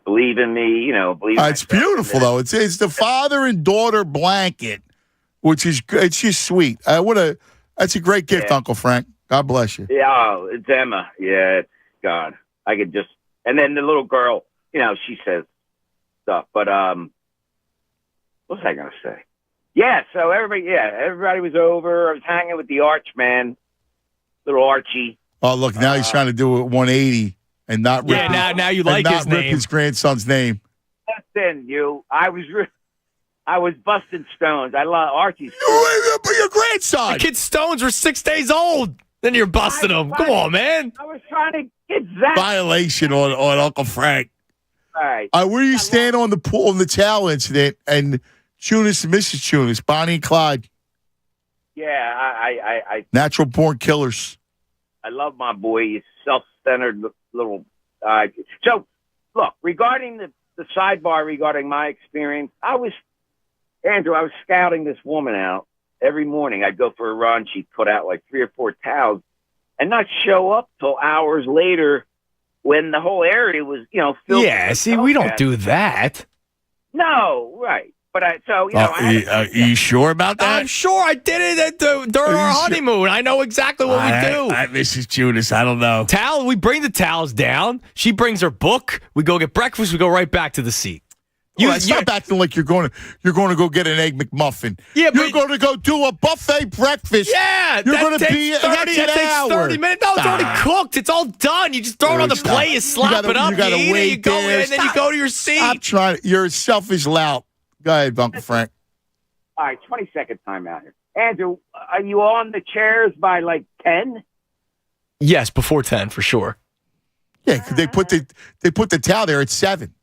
Believe in me, believe. It's beautiful though. It's the father and daughter blanket, which is it's just sweet. That's a great gift, Uncle Frank. God bless you. Yeah, it's Emma. Yeah, it's God. I could just, and then the little girl, she says stuff. But what was I gonna say? Yeah, so everybody was over. I was hanging with the Arch man, little Archie. Oh, look, now he's trying to do it 180. And not rip now you like his name. Rip his grandson's name. Listen, I was busting stones. I love Archie's. But your grandson. The kid's stones were 6 days old. Then you're busting them. Come on, man. I was trying to get that violation on Uncle Frank. All right. Where do you stand on the pool and the towel incident and Tunis and Mrs. Tunis, Bonnie and Clyde? Yeah, I natural born killers. I love my boy. He's self-centered little. So, look, regarding the sidebar regarding my experience, Andrew, I was scouting this woman out every morning. I'd go for a run. She'd put out like 3 or 4 towels and not show up till hours later when the whole area was, filled. Yeah, see, we don't do that. No, right. But are you sure about that? I'm sure I did it during our honeymoon. I know exactly what we do. Mrs. Judas, I don't know. We bring the towels down. She brings her book. We go get breakfast. We go right back to the seat. Stop acting like you're going to go get an egg McMuffin. Yeah, you're going to go do a buffet breakfast. Yeah, you're that going to takes be 30, that's an that takes hour. 30 minutes. No, it's already cooked. It's all done. You just throw it on the plate, you slap it up, you eat it, you go in, and then you go to your seat. Stop trying. You're a selfish lout. Go ahead, Uncle Frank. All right, 20-second timeout here. Andrew, are you on the chairs by like 10? Yes, before 10 for sure. Yeah, 'cause they put the towel there at 7.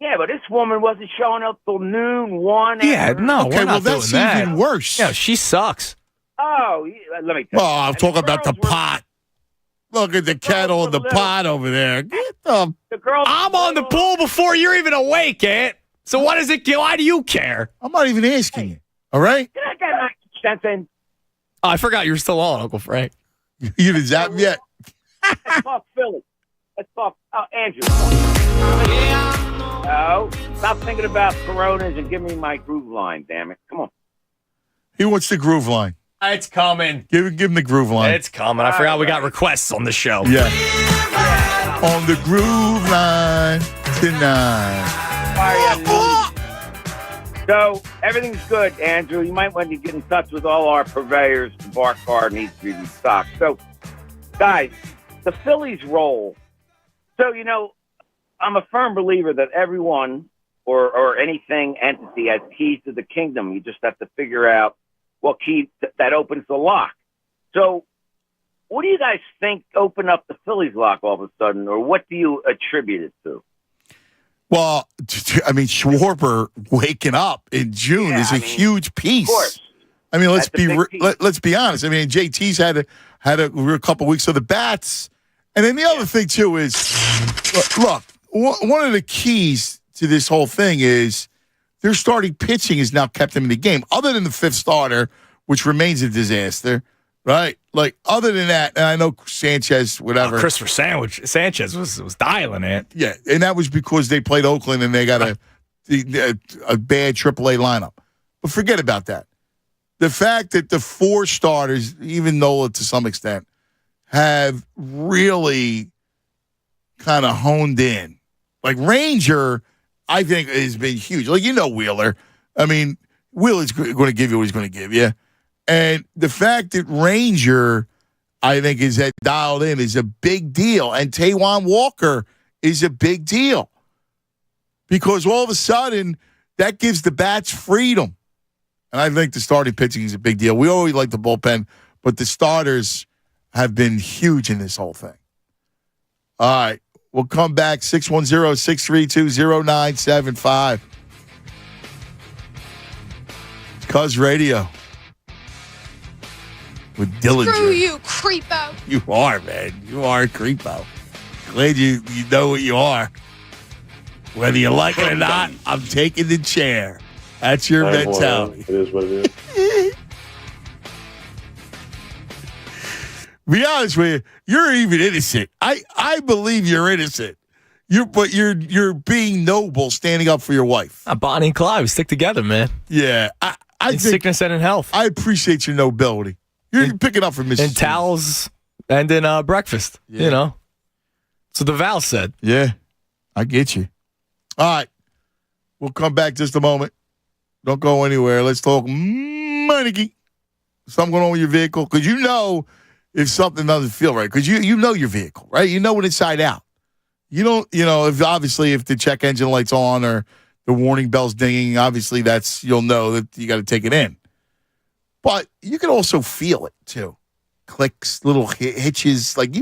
Yeah, but this woman wasn't showing up till noon, 1. Yeah, no, Okay, we're not that's doing that. even worse. Yeah, she sucks. Oh, let me tell you. Oh, I'm talking about the pot. Look at the kettle and the pot over there. Get the girls. I'm on the pool before you're even awake, Aunt. So what does it? Why do you care? I'm not even asking you. All right? Can I get my cents in? Oh, I forgot you were still on, Uncle Frank. You didn't zap yet. Let's talk Philly. Let's talk. Oh, Andrew. No, stop thinking about Coronas and give me my groove line, damn it. Come on. He wants the groove line. It's coming. Give him the groove line. It's coming. I forgot we got requests on the show. Yeah. On the groove line tonight. So, everything's good, Andrew. You might want to get in touch with all our purveyors. The bar card needs to be restocked. So, guys, the Phillies roll. So, I'm a firm believer that everyone or anything, entity has keys to the kingdom. You just have to figure out what key that opens the lock. So, what do you guys think opened up the Phillies lock all of a sudden, or what do you attribute it to? Well, I mean, Schwarber waking up in June is a huge piece. Of course. I mean, let's be honest. I mean, JT's had a couple weeks of the bats, and then the other thing too is, look, one of the keys to this whole thing is their starting pitching has now kept them in the game. Other than the fifth starter, which remains a disaster, right? Like other than that, and I know Sanchez, whatever. Christopher Sanchez was dialing it. Yeah, and that was because they played Oakland and they got a bad AAA lineup. But forget about that. The fact that the 4 starters, even Nola to some extent, have really kind of honed in. Like Ranger, I think has been huge. Like Wheeler. I mean, Wheeler's going to give you what he's going to give you. And the fact that Ranger, I think, is dialed in is a big deal. And Taijuan Walker is a big deal. Because all of a sudden, that gives the bats freedom. And I think the starting pitching is a big deal. We always like the bullpen, but the starters have been huge in this whole thing. All right. We'll come back, 610-632-0975. It's Cuz Radio. With Dillinger. Screw you, creepo. You are, man. You are a creepo. Glad you know what you are. Whether you like it or not, I'm taking the chair. That's your mentality. It is what it is. Be honest with you, you're even innocent. I believe you're innocent. You're being noble, standing up for your wife. Bonnie and Clyde, we stick together, man. Yeah, I in think, sickness and in health. I appreciate your nobility. You're picking up for Mrs. In towels and in breakfast. Yeah. So the Val said. Yeah, I get you. All right, we'll come back just a moment. Don't go anywhere. Let's talk money. Something going on with your vehicle? Because if something doesn't feel right. Because you know your vehicle, right? You know it inside out. You don't, if the check engine light's on or the warning bell's dinging, obviously you'll know that you got to take it in. But you can also feel it too. Clicks, little hitches, like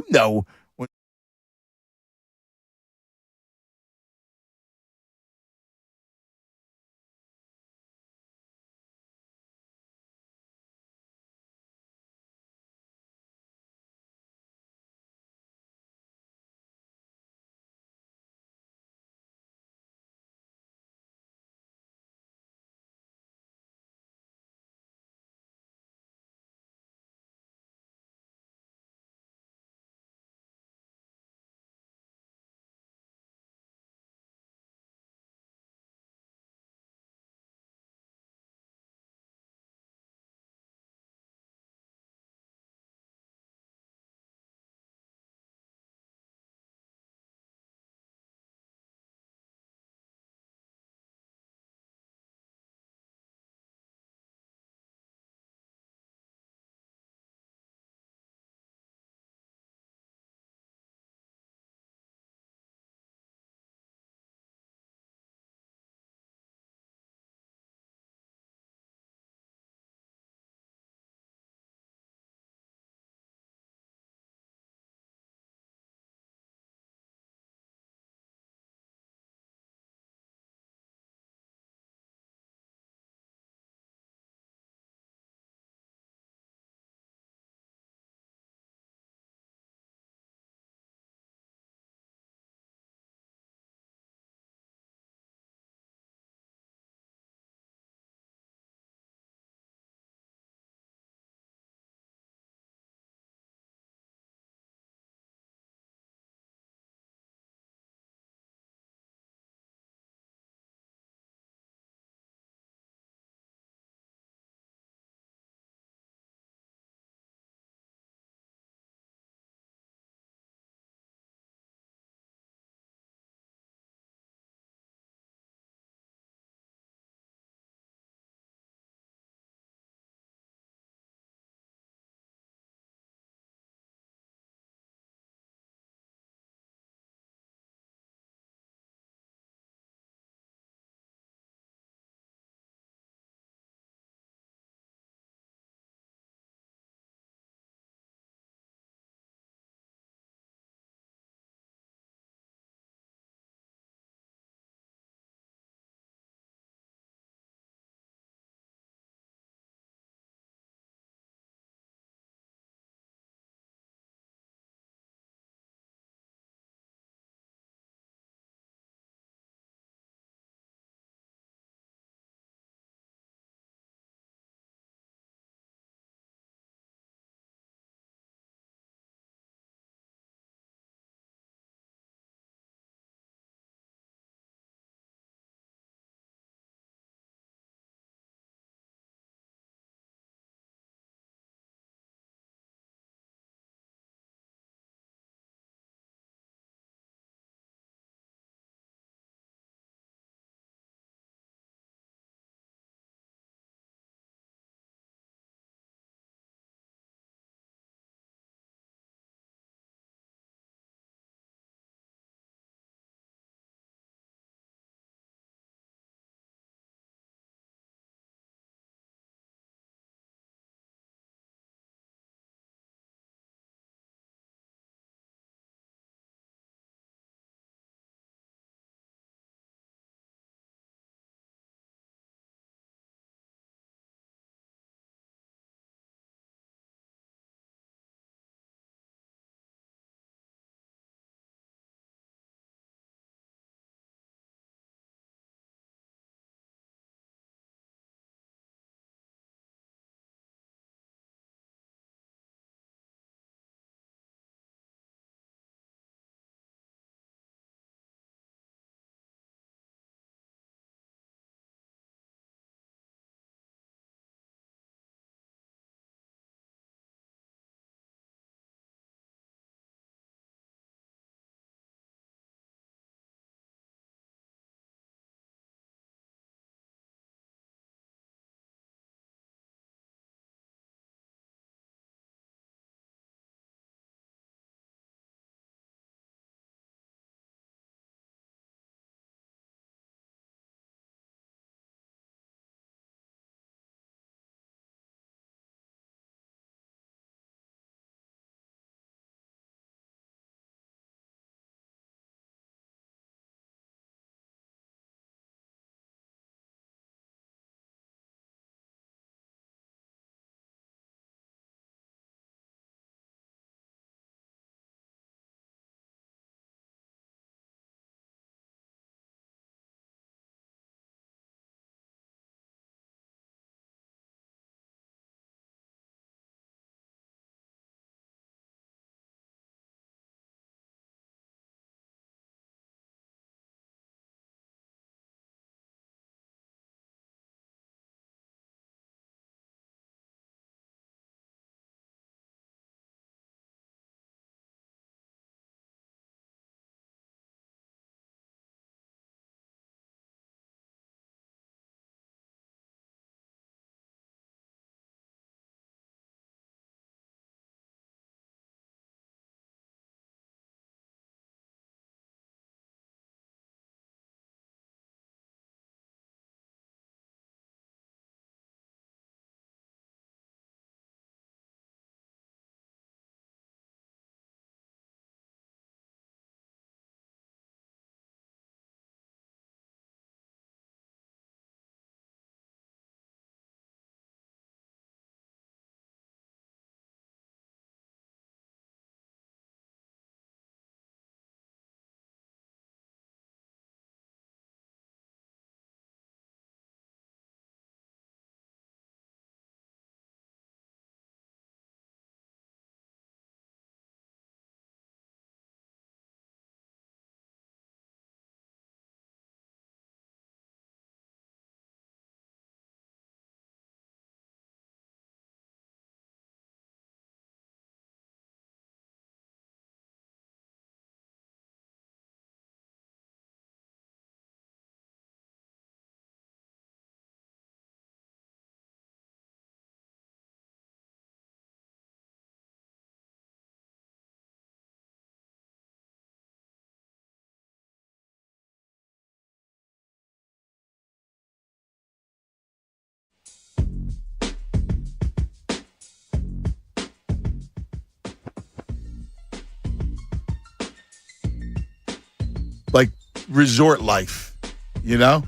like resort life, you know?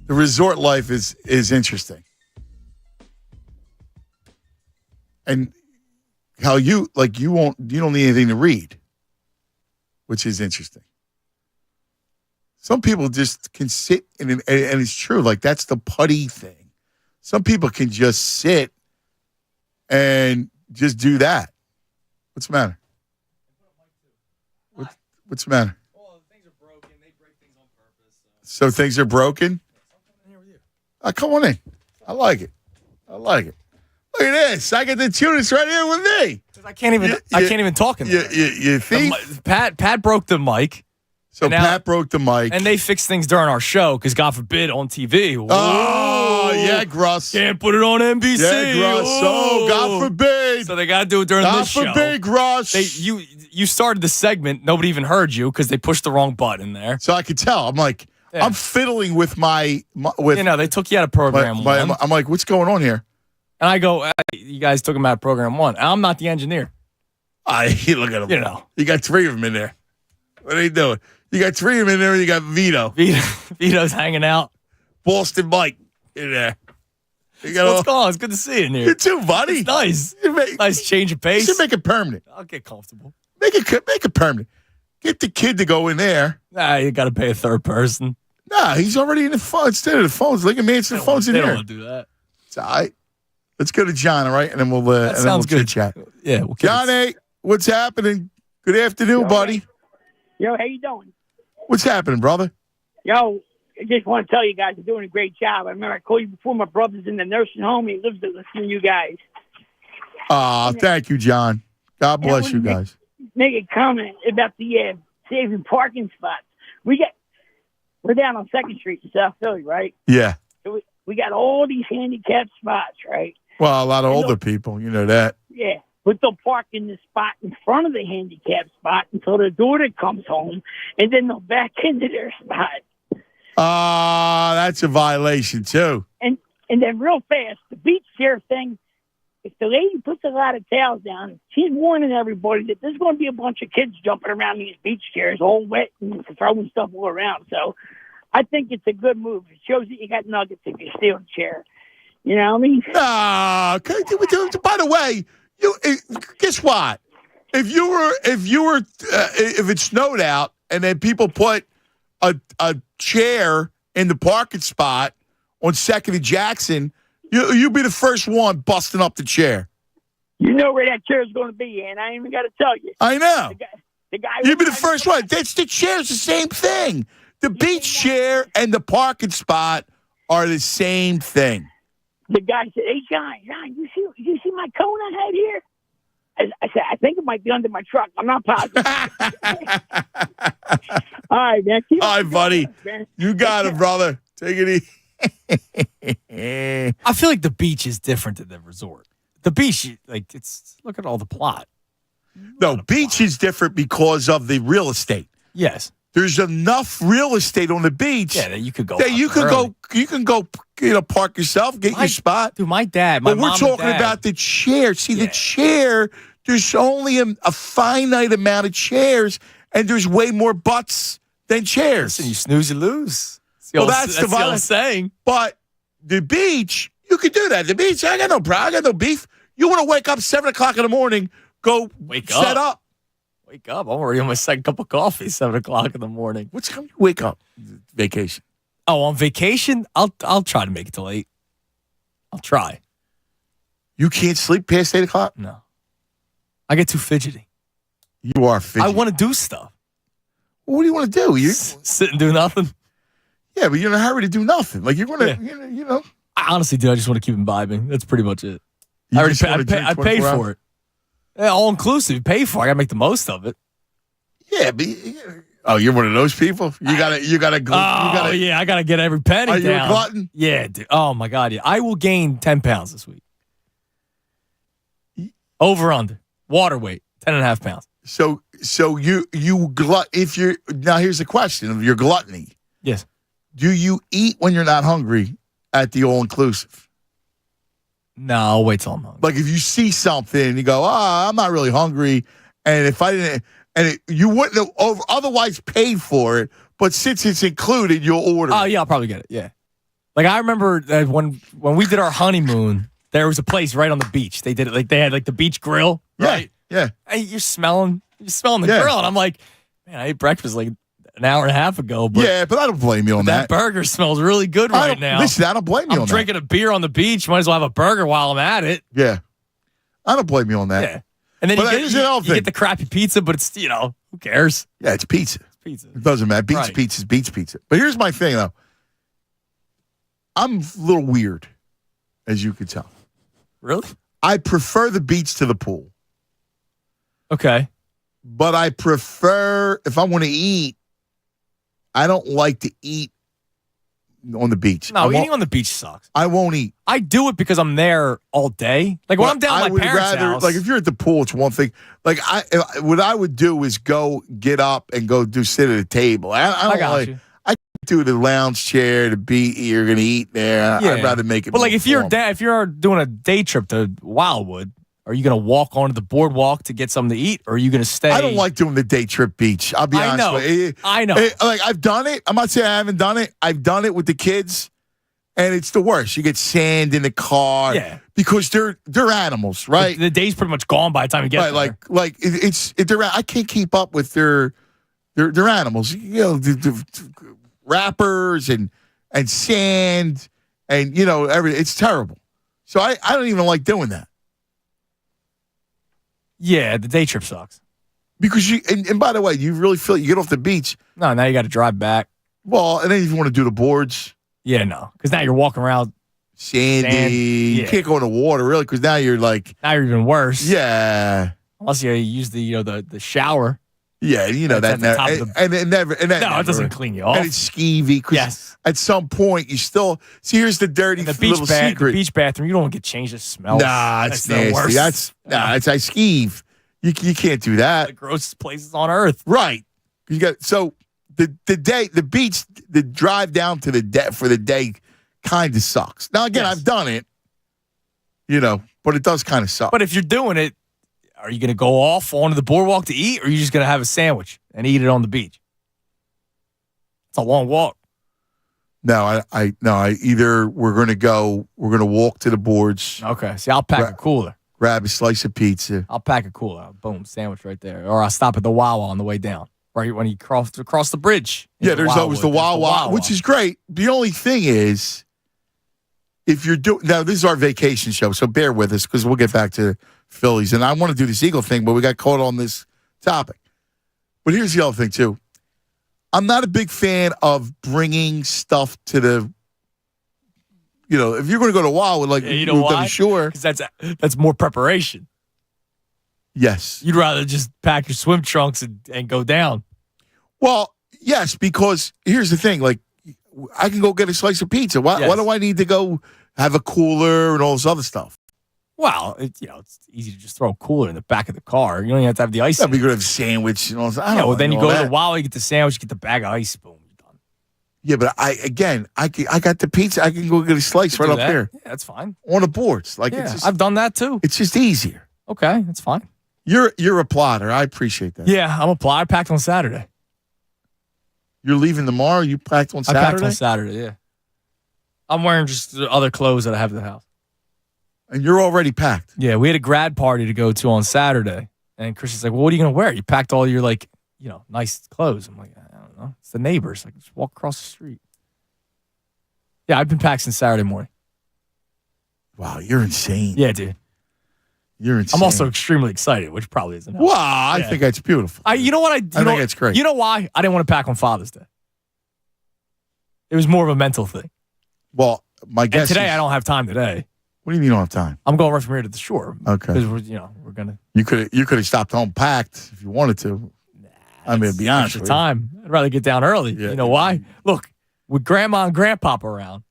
The resort life is interesting. And how you don't need anything to read, which is interesting. Some people just can sit and it's true, like that's the putty thing. Some people can just sit and just do that. What's the matter? What's the matter? Well, things are broken. They break things on purpose. So things are broken? Come on in. I like it. Look at this. I get the tuners right here with me. I can't even talk in there. You thief? Pat broke the mic. So Pat broke the mic. And they fix things during our show because, God forbid, on TV. Oh, yeah, Gruss. Can't put it on NBC. Yeah, Gruss. Oh, God forbid. So they got to do it during this show. God forbid, Gruss. You started the segment. Nobody even heard you because they pushed the wrong button there. So I could tell. I'm like, I'm fiddling with they took you out of program one. I'm like, what's going on here? And I go, hey, you guys took him out of program one. I'm not the engineer. Look at him. You got three of them in there. What are you doing? You got three of them in there, and you got Vito. Vito's hanging out. Boston Mike in there. What's going on? It's good to see you in here. You too, buddy. It's nice. Nice change of pace. You should make it permanent. I'll get comfortable. Make it permanent. Get the kid to go in there. Nah, you got to pay a third person. Nah, he's already in the phone. Instead of the phones, look at me. It's the phones in they here. They don't want to do that. It's all right. Let's go to John, all right? And then we'll chit chat. Yeah. Johnny, what's happening? Good afternoon, buddy. Yo, how you doing? What's happening, brother? Yo, I just want to tell you guys you're doing a great job. I remember I called you before. My brother's in the nursing home. He lives to listen to you guys. Thank you, John. God bless you guys. Make a comment about the saving parking spots. We're down on 2nd Street in South Philly, right? Yeah. So we got all these handicapped spots, right? Well, a lot of older people, you know that. Yeah. But they'll park in the spot in front of the handicapped spot until their daughter comes home, and then they'll back into their spot. That's a violation, too. And then real fast, the beach chair thing, if the lady puts a lot of towels down, she's warning everybody that there's going to be a bunch of kids jumping around these beach chairs all wet and throwing stuff all around. So I think it's a good move. It shows that you got nuggets if you steal the chair. You know what I mean? By the way, guess what? If it snowed out and then people put a chair in the parking spot on 2nd and Jackson, you'd be the first one busting up the chair. You know where that chair is going to be, and I ain't even got to tell you. I know. The guy you'd be the first one. That's the chair's the same thing. The beach chair and the parking spot are the same thing. The guy said, "Hey, John, you see my cone I had here?" I said, "I think it might be under my truck. I'm not positive." All right, man. All right, buddy. You got it, brother. Take it easy. I feel like the beach is different than the resort. The beach, look at all the plot. No, beach is different because of the real estate. Yes. There's enough real estate on the beach. Yeah, that you could go. That you can go, park yourself, get your spot. Dude, my dad, but we're talking about the chair. See, the chair, there's only a finite amount of chairs, and there's way more butts than chairs. Listen, you snooze, you lose. That's the old saying. But the beach, you can do that. The beach, I got no problem. I got no beef. You want to wake up 7 o'clock in the morning, set up. Wake up. I'm already on my second cup of coffee, 7 o'clock in the morning. What's time you wake up? Vacation. Oh, on vacation? I'll try to make it till 8. I'll try. You can't sleep past 8 o'clock? No. I get too fidgety. You are fidgety. I want to do stuff. Well, what do you want to do? You sit and do nothing? Yeah, but you're in a hurry to do nothing. Like you're going to, you know. I honestly do. I just want to keep imbibing. That's pretty much it. I paid for it. Yeah, all inclusive. Pay for it. I got to make the most of it. Yeah, but you're one of those people. You gotta. I gotta get every penny. Are you down. a glutton? Yeah, dude. Oh my God, yeah. I will gain 10 pounds this week. Over under water weight 10.5 pounds. So you glut. If you're now, here's the question of your gluttony. Yes. Do you eat when you're not hungry at the all inclusive? No, I'll wait till I'm hungry. Like if you see something and you go, I'm not really hungry, and if I didn't, and you wouldn't have otherwise paid for it, but since it's included, you'll order. Oh yeah, I'll probably get it. Yeah. Like I remember that when we did our honeymoon, there was a place right on the beach. They did it like they had like the beach grill, right? Yeah. Hey, you're smelling the grill, and I'm like, man, I ate breakfast like an hour and a half ago. But yeah, but I don't blame you on that. That burger smells really good right now. Listen, I don't blame you on that. I'm drinking a beer on the beach. Might as well have a burger while I'm at it. Yeah. I don't blame you on that. Yeah. And then you get the crappy pizza, but it's, who cares? Yeah, it's pizza. It's pizza. It doesn't matter. Beats Right. pizza is beats pizza. But here's my thing, though. I'm a little weird, as you could tell. Really? I prefer the beach to the pool. Okay. But I prefer, if I want to eat, I don't like to eat on the beach. No, eating on the beach sucks. I won't eat. I do it because I'm there all day. Like when I'm down at my parents' house. Like if you're at the pool, it's one thing. Like what I would do is get up and go sit at a table. I don't you. I do the lounge chair, the beat. You're gonna eat there. Yeah. I'd rather make it. But like if you're doing a day trip to Wildwood, are you gonna walk onto the boardwalk to get something to eat, or are you gonna stay? I don't like doing the day trip beach. I'll be honest with you. I know. Like I've done it. I'm not saying I haven't done it. I've done it with the kids. And it's the worst. You get sand in the car, because they're animals, right? The day's pretty much gone by the time you get there. Like I can't keep up with their animals. The wrappers and sand and everything. It's terrible. So I don't even like doing that. Yeah, the day trip sucks because and by the way, you really feel you get off the beach. No, now you got to drive back. Well, and then if you want to do the boards. Yeah, no, because now you're walking around sandy. You can't go in the water really, because now you're even worse. Yeah, unless you use the shower. Yeah, that never, and it doesn't clean you off. And it's skeevy because at some point you still see. Here's the dirty little secret: the beach bathroom. You don't get changed. It smells. Nah, it's nasty. That's I skeeve. You can't do that. The grossest places on earth. Right. You got the beach, the drive down to for the day kind of sucks. Now, again, I've done it, but it does kind of suck. But if you're doing it, are you going to go off onto the boardwalk to eat, or are you just going to have a sandwich and eat it on the beach? It's a long walk. No, either we're going to walk to the boards. Okay. See, I'll pack a cooler. Grab a slice of pizza. I'll pack a cooler. Boom, sandwich right there. Or I'll stop at the Wawa on the way down. Right when you cross the bridge. Yeah, there's always the Wawa, which is great. The only thing is, if you're doing now, this is our vacation show, so bear with us because we'll get back to Phillies, and I want to do this Eagle thing, but we got caught on this topic. But here's the other thing too. I'm not a big fan of bringing stuff to the. If you're going to go to Wawa, why? Sure, because that's more preparation. Yes. You'd rather just pack your swim trunks and go down. Well, yes, because here's the thing. Like, I can go get a slice of pizza. Why do I need to go have a cooler and all this other stuff? Well, it's easy to just throw a cooler in the back of the car. You don't even have to have the ice. Yeah, but you're going to have a sandwich and all this. Then you go to the Wawa, you get the sandwich, you get the bag of ice, boom, you're done. Yeah, but I got the pizza. I can go get a slice right up there. Yeah, that's fine. On the boards. I've done that too. It's just easier. Okay, that's fine. You're a plotter. I appreciate that. Yeah, I'm a plotter. I packed on Saturday. You're leaving tomorrow? You packed on Saturday? I packed on Saturday, yeah. I'm wearing just the other clothes that I have at the house. And you're already packed? Yeah, we had a grad party to go to on Saturday. And Christian's like, well, what are you going to wear? You packed all your, nice clothes. I'm like, I don't know. It's the neighbors. Like, just walk across the street. Yeah, I've been packed since Saturday morning. Wow, you're insane. Yeah, dude. You're insane. I'm also extremely excited, which probably isn't. Wow, I think that's beautiful. You know what? I think it's great. You know why? I didn't want to pack on Father's Day. It was more of a mental thing. Well, my guess today I don't have time today. What do you mean you don't have time? I'm going right from here to the shore. Okay. Because we're gonna. You could have stopped home packed if you wanted to. I mean, to be honest with you. Time. I'd rather get down early. Yeah. You know why? Look, with Grandma and Grandpapa around,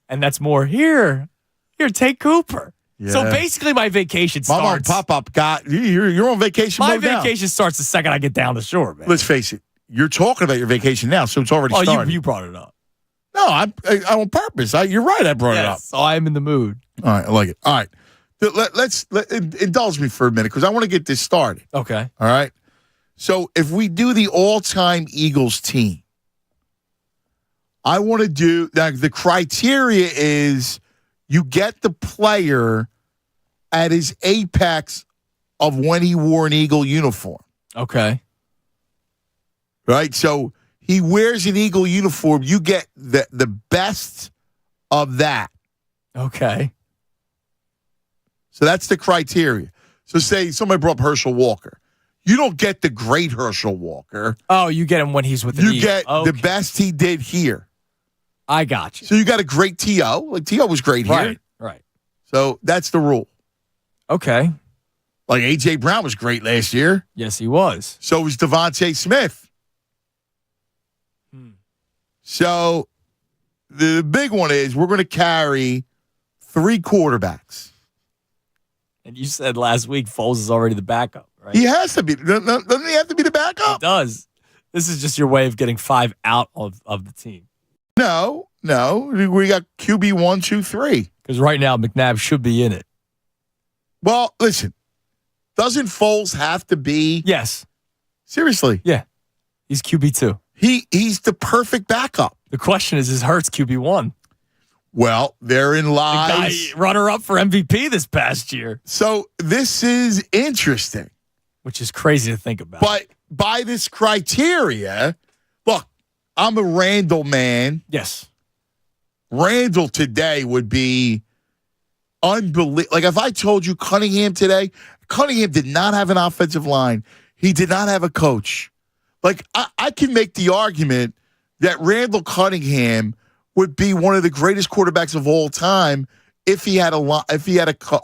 and that's more here. Here, take Cooper. Yeah. So basically, my vacation starts. Mama and Pop-Up you're on vacation My mode now. vacation starts the second I get down the shore, man. Let's face it. You're talking about your vacation now, so it's already started. You brought it up. No, I'm on purpose. You're right. I brought it up. So I'm in the mood. All right, I like it. All right, let's indulge me for a minute because I want to get this started. Okay. All right. So if we do the all-time Eagles team, I want to do the criteria is you get the player at his apex of when he wore an Eagle uniform. Okay. Right? So he wears an Eagle uniform. You get the best of that. Okay. So that's the criteria. So say somebody brought up Herschel Walker. You don't get the great Herschel Walker. Oh, you get him when he's with the You Eagle. get the best he did here. I got you. So you got a great T.O. Like T.O. was great here. Right. So that's the rule. Okay. Like A.J. Brown was great last year. Yes, he was. So was Devontae Smith. So the big one is we're going to carry 3 quarterbacks. And you said last week Foles is already the backup, right? He has to be. Doesn't he have to be the backup? He does. This is just your way of getting 5 out of the team. No. We got QB 1, 2, 3. Because right now McNabb should be in it. Well, listen. Doesn't Foles have to be? Yes. Seriously. Yeah. He's QB2. He's the perfect backup. The question is Hurts QB1? Well, therein lies. The guy runner-up for MVP this past year. So this is interesting. Which is crazy to think about. But by this criteria, look, I'm a Randall man. Yes. Randall today would be unbelievable. Like if I told you Cunningham today, Cunningham did not have an offensive line. He did not have a coach. Like I can make the argument that Randall Cunningham would be one of the greatest quarterbacks of all time if he had a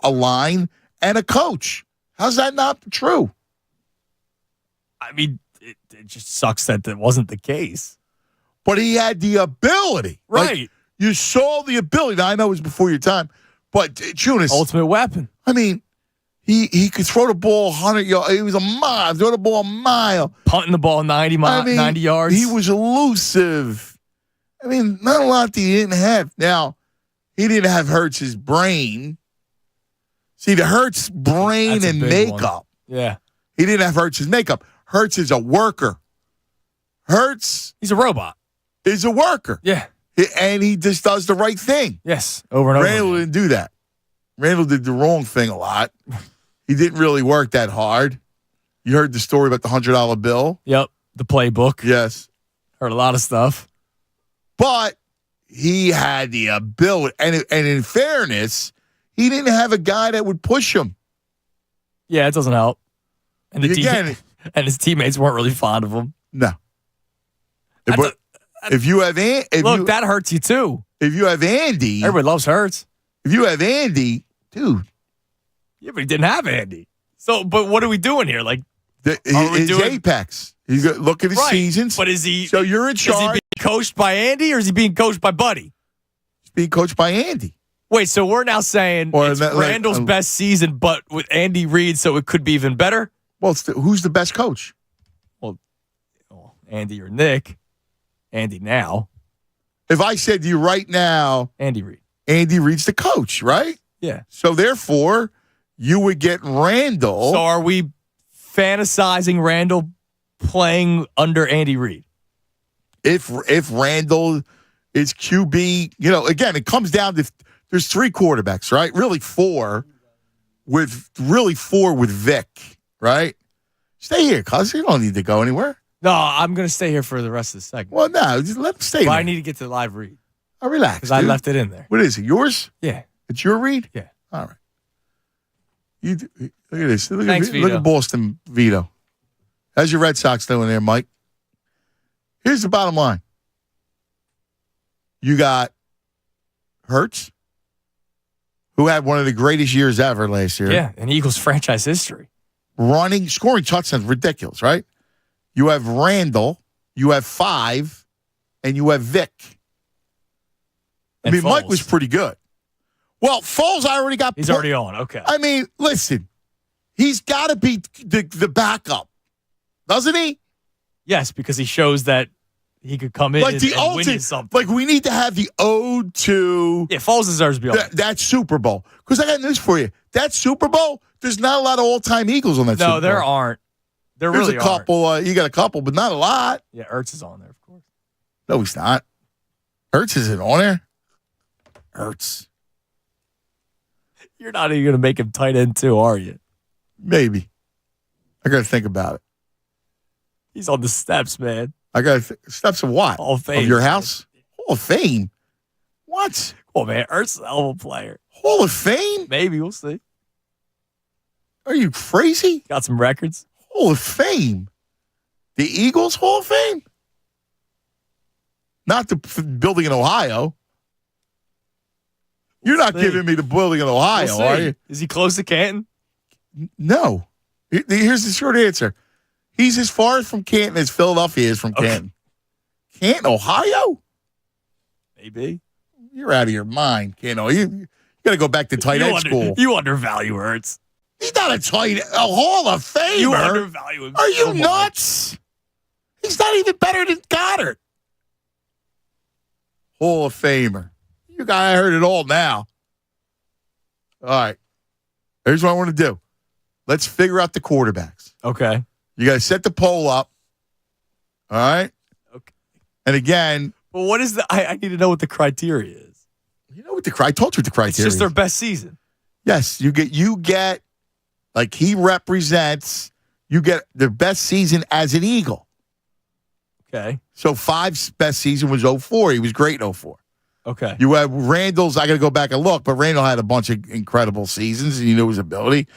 line and a coach. How's that not true? I mean, it just sucks that wasn't the case. But he had the ability. Right. Like, you saw the ability. Now, I know it was before your time, but Tunis. Ultimate weapon. I mean, he could throw the ball 100 yards. He was a mile. Throw the ball a mile. Punting the ball 90 yards. He was elusive. I mean, not a lot that he didn't have. Now, he didn't have Hurts' brain. See, the Hurts brain That's a and big makeup. one. Yeah. He didn't have Hurts' makeup. Hurts is a worker. Hurts. He's a robot. Is a worker. Yeah. And he just does the right thing. Yes. Over and over. Randall didn't do that. Randall did the wrong thing a lot. He didn't really work that hard. You heard the story about the $100 bill. Yep. The playbook. Yes. Heard a lot of stuff. But he had the ability. And in fairness, he didn't have a guy that would push him. Yeah, it doesn't help. And Again, and his teammates weren't really fond of him. No. But if you have that hurts you too. If you have Andy, everybody loves Hurts. If you have Andy, dude. Yeah, but he didn't have Andy. So, but what are we doing here? Like, his apex. He's look at his seasons. But is he? So you're in charge. Is he being coached by Andy or is he being coached by Buddy? He's being coached by Andy. Wait, so we're now saying it's Randall's best season, but with Andy Reid, so it could be even better? Well, who's the best coach? Well, Andy or Nick. Andy now. If I said to you right now, Andy Reid. Andy Reid's the coach, right? Yeah. So therefore, you would get Randall. So are we fantasizing Randall playing under Andy Reid? If Randall is QB, again, it comes down to there's 3 quarterbacks, right? Really 4 with Vic, right? Stay here, cuz you don't need to go anywhere. No, I'm going to stay here for the rest of the segment. Well, no, just let him stay there. I need to get to the live read. Oh, relax, because I left it in there. What is it, yours? Yeah. It's your read? Yeah. All right. Look at this. Thanks, Vito. Look at Boston, Vito. How's your Red Sox doing there, Mike? Here's the bottom line. You got Hurts, who had one of the greatest years ever last year. Yeah, in Eagles franchise history. Scoring touchdowns, ridiculous, right? You have Randall, you have 5, and you have Vic. And Foles. Mike was pretty good. Well, Foles already got... He's already on, okay. I mean, listen, he's got to be the backup, doesn't he? Yes, because he shows that he could come in and win you something. Like, we need to have the ode to... Yeah, Foles deserves to be on. That Super Bowl. Because I got news for you. That Super Bowl, there's not a lot of all-time Eagles on that Super Bowl. No, there aren't. There There's really a couple. You got a couple, but not a lot. Yeah, Ertz is on there, of course. No, he's not. Ertz isn't on there. Ertz. You're not even going to make him tight end too, are you? Maybe. I got to think about it. He's on the steps, man. I got steps of what? Hall of Fame. Of your house? Hall of Fame? What? Oh, man. Ertz is a hell of a player. Hall of Fame? Maybe. We'll see. Are you crazy? Got some records. Hall of Fame? The Eagles Hall of Fame? Not the building in Ohio. You're not giving me the building in Ohio, are you? Is he close to Canton? No. Here's the short answer. He's as far from Canton as Philadelphia is from Canton. Canton, Ohio? Maybe. You're out of your mind, Canton. You got to go back to tight end school. You undervalue Ertz. He's not a Hall of Famer. You undervalue him. Are you nuts? He's not even better than Goddard. Hall of Famer. You guys heard it all now. All right. Here's what I want to do. Let's figure out the quarterbacks. Okay. You got to set the poll up. All right? Okay. And again. Well, what is I need to know what the criteria is. You know what I told you what the criteria is. It's just their best season. Yes. You get like he represents, you get their best season as an Eagle. Okay. So 5's best season was 04. He was great in 04. Okay. You have Randall's, I got to go back and look, but Randall had a bunch of incredible seasons, and you knew his ability.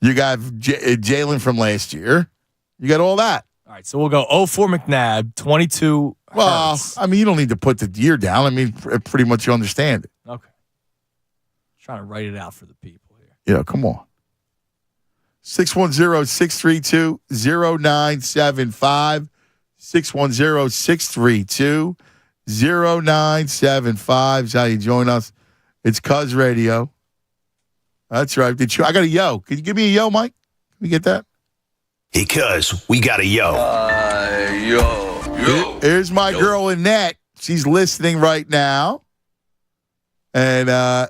You got Jalen from last year. You got all that. All right, so we'll go 04 McNabb, 22 Well, Hurts. I mean, you don't need to put the year down. I mean, pretty much you understand it. Okay. Trying to write it out for the people here. Yeah, come on. 610-632-0975. 610-632-0975 is how you join us. It's Cuz Radio. That's right. I got a yo. Can you give me a yo, Mike? Can we get that? Hey, Cuz, we got a yo. Here's my girl, Annette. She's listening right now. And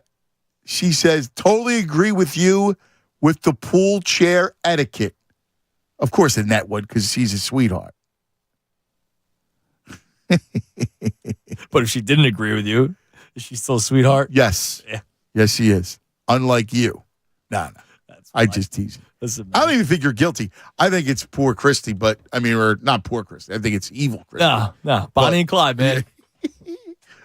she says, totally agree with you with the pool chair etiquette. Of course, Annette would, because she's a sweetheart. But if she didn't agree with you, is she still a sweetheart? Yes. Yeah. Yes, she is. Unlike you. No. I just tease you. Listen, I don't even think you're guilty. I think it's poor Christy, or not poor Christy. I think it's evil Christy. No. Bonnie and Clyde, man.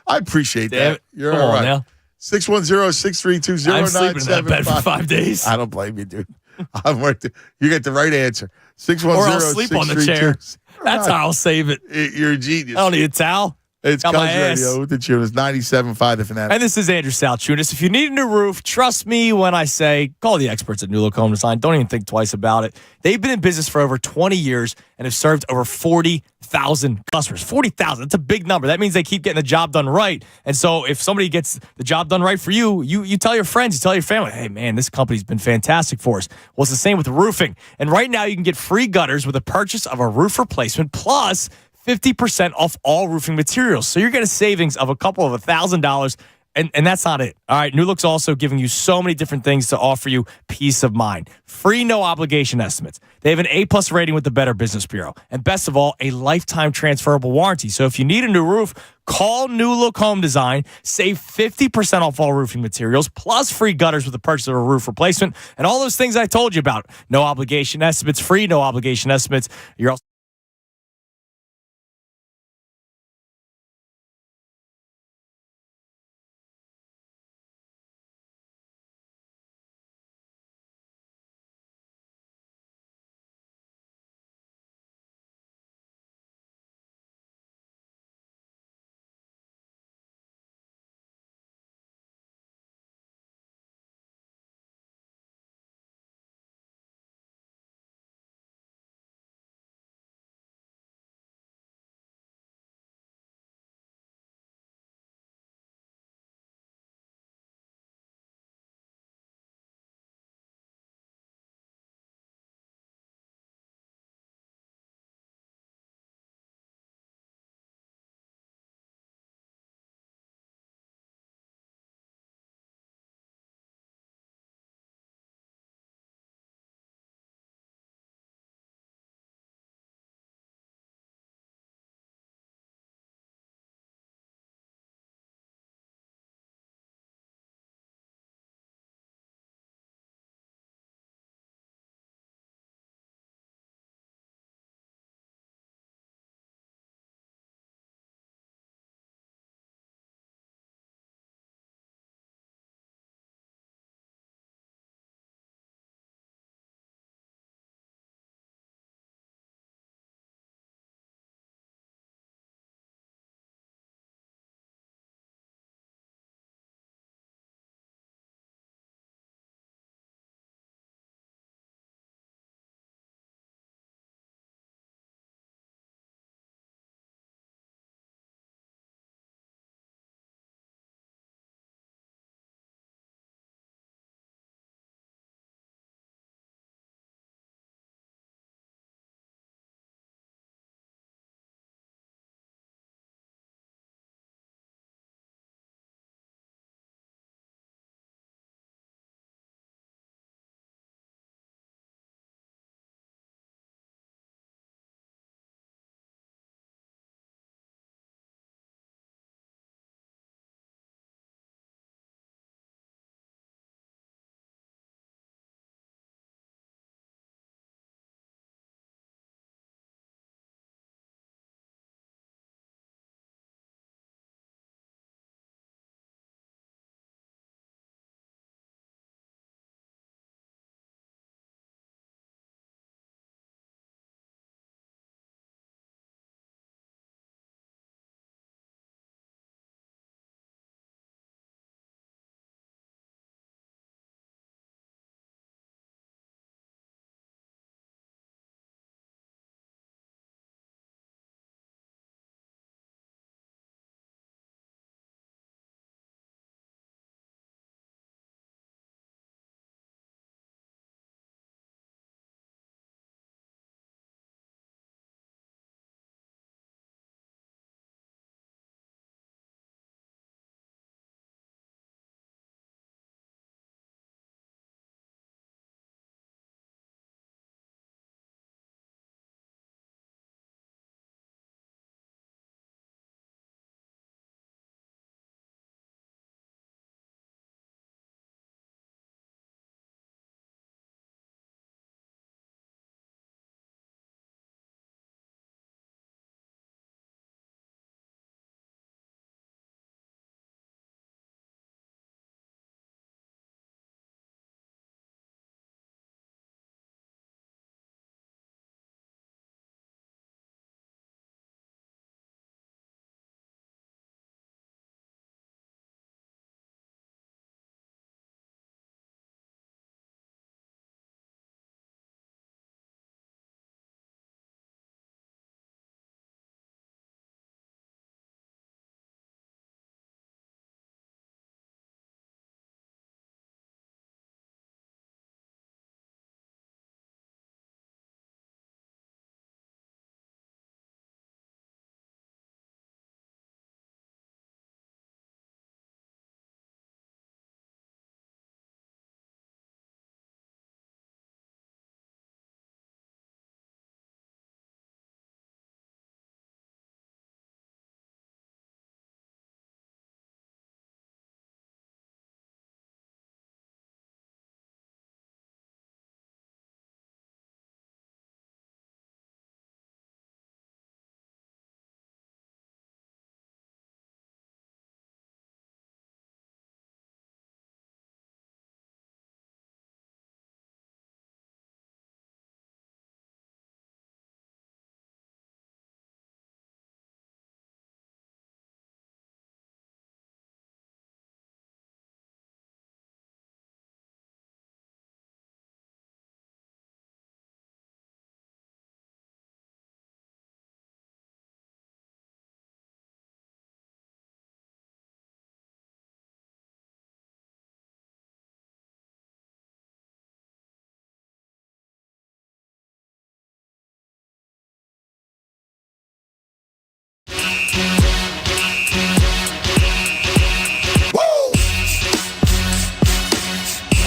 I appreciate Damn that. it. You're Come all on right. now. 610-632-0975. I'm sleeping in that bed for 5 days. I don't blame you, dude. You get the right answer. 610-632. Or I'll sleep on the chair. That's how I'll save it. You're a genius. I don't need a towel. It's Got Cuz my ass. Radio with the Tunes, 97.5 The Fanatic. And this is Andrew Salchunas. If you need a new roof, trust me when I say call the experts at New Look Home Design. Don't even think twice about it. They've been in business for over 20 years and have served over 40,000 customers. 40,000. That's a big number. That means they keep getting the job done right. And so if somebody gets the job done right for you, you tell your friends, you tell your family, hey, man, this company's been fantastic for us. Well, it's the same with roofing. And right now you can get free gutters with a purchase of a roof replacement plus 50% off all roofing materials. So you're getting a savings of a couple of $1,000, and that's not it. All right, New Look's also giving you so many different things to offer you peace of mind. Free no-obligation estimates. They have an A-plus rating with the Better Business Bureau. And best of all, a lifetime transferable warranty. So if you need a new roof, call New Look Home Design. Save 50% off all roofing materials, plus free gutters with the purchase of a roof replacement, and all those things I told you about. No obligation estimates, free no obligation estimates. You're also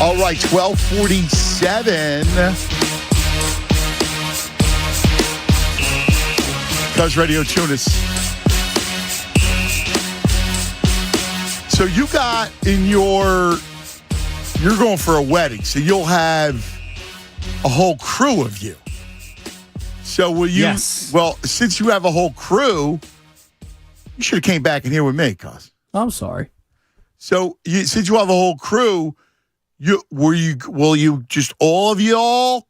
All right, 12:47. Cuz Radio Tunis. So you got you're going for a wedding, so you'll have a whole crew of you. So will you? Yes. Well, since you have a whole crew, you should have came back in here with me, cuz. I'm sorry. So since you have a whole crew, will you just all of you all,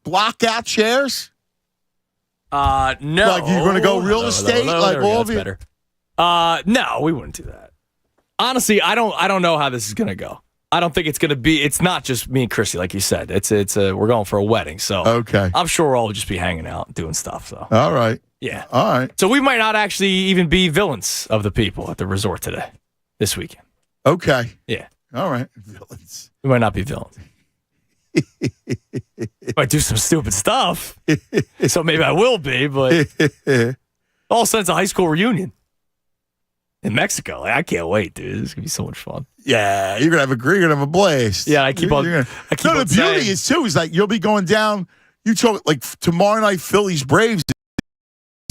block out chairs? No. Like you're going to go real estate, like all of you? Better. No, we wouldn't do that. Honestly, I don't know how this is going to go. I don't think it's going to be. It's not just me and Chrissy, like you said. We're going for a wedding, so okay. I'm sure we'll all just be hanging out, doing stuff. So all right, yeah, all right. So we might not actually even be villains of the people at the resort this weekend. Okay, yeah, all right, villains. We might not be villains. Might do some stupid stuff, so maybe I will be. But all of a sudden, it's a high school reunion in Mexico. I can't wait, dude. This is gonna be so much fun. Yeah, you're gonna have a blast. Yeah, I keep on. The beauty is too is like you'll be going down. You talk like tomorrow night, Phillies Braves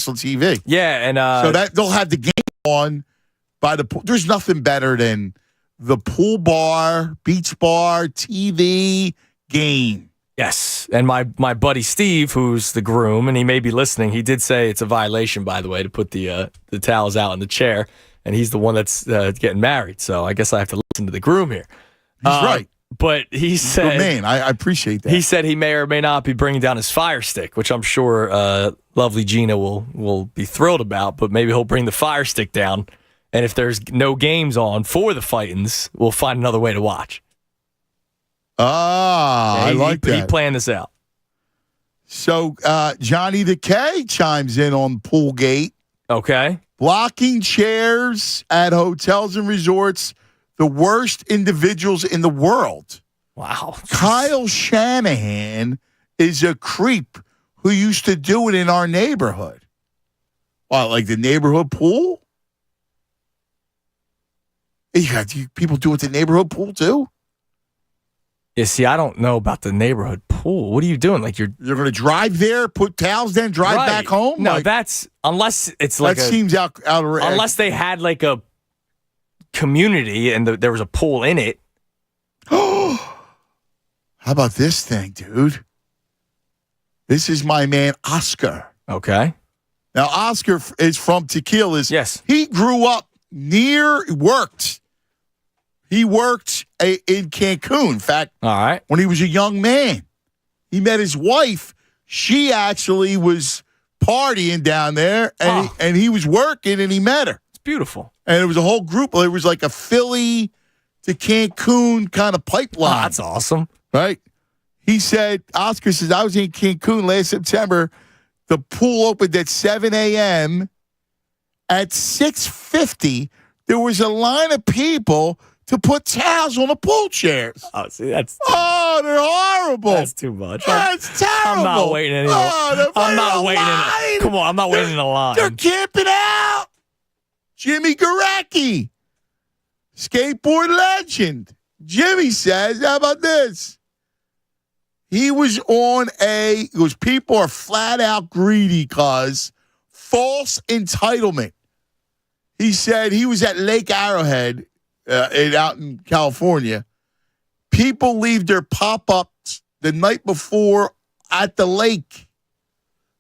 on TV. Yeah, and so that they'll have the game on by the pool. There's nothing better than the pool bar, beach bar, TV game. Yes, and my buddy Steve, who's the groom, and he may be listening. He did say it's a violation, by the way, to put the towels out in the chair. And he's the one that's getting married, so I guess I have to listen to the groom here. He's right. But he said... man, I appreciate that. He said he may or may not be bringing down his fire stick, which I'm sure lovely Gina will be thrilled about, but maybe he'll bring the fire stick down, and if there's no games on for the Fightins, we'll find another way to watch. I like that. He planned this out. So Johnny the K chimes in on Poolgate. Okay. Blocking chairs at hotels and resorts, the worst individuals in the world. Wow. Kyle Shanahan is a creep who used to do it in our neighborhood. What, like the neighborhood pool? People do it at the neighborhood pool too? Yeah, see, I don't know about the neighborhood pool. What are you doing? Like you're going to drive there, put towels down, drive back home? No, like, that's unless it's like that seems out of unless they had like a community and there was a pool in it. How about this thing, dude? This is my man Oscar. Okay. Now Oscar is from Tequilas. Yes. He grew up worked in Cancun. In fact, all right, when he was a young man, he met his wife. She actually was partying down there, and he was working, and he met her. It's beautiful. And it was a whole group. It was like a Philly to Cancun kind of pipeline. Oh, that's awesome. Right? He said, Oscar says, I was in Cancun last September. The pool opened at 7 a.m. At 6:50, there was a line of people to put towels on the pool chairs. Oh, see, they're horrible. That's too much. That's terrible. I'm not waiting in Come on, I'm not waiting in a line. They're camping out. Jimmy Garecki, skateboard legend. Jimmy says, how about this? He was people are flat out greedy cause false entitlement. He said he was at Lake Arrowhead out in California. People leave their pop-ups the night before at the lake.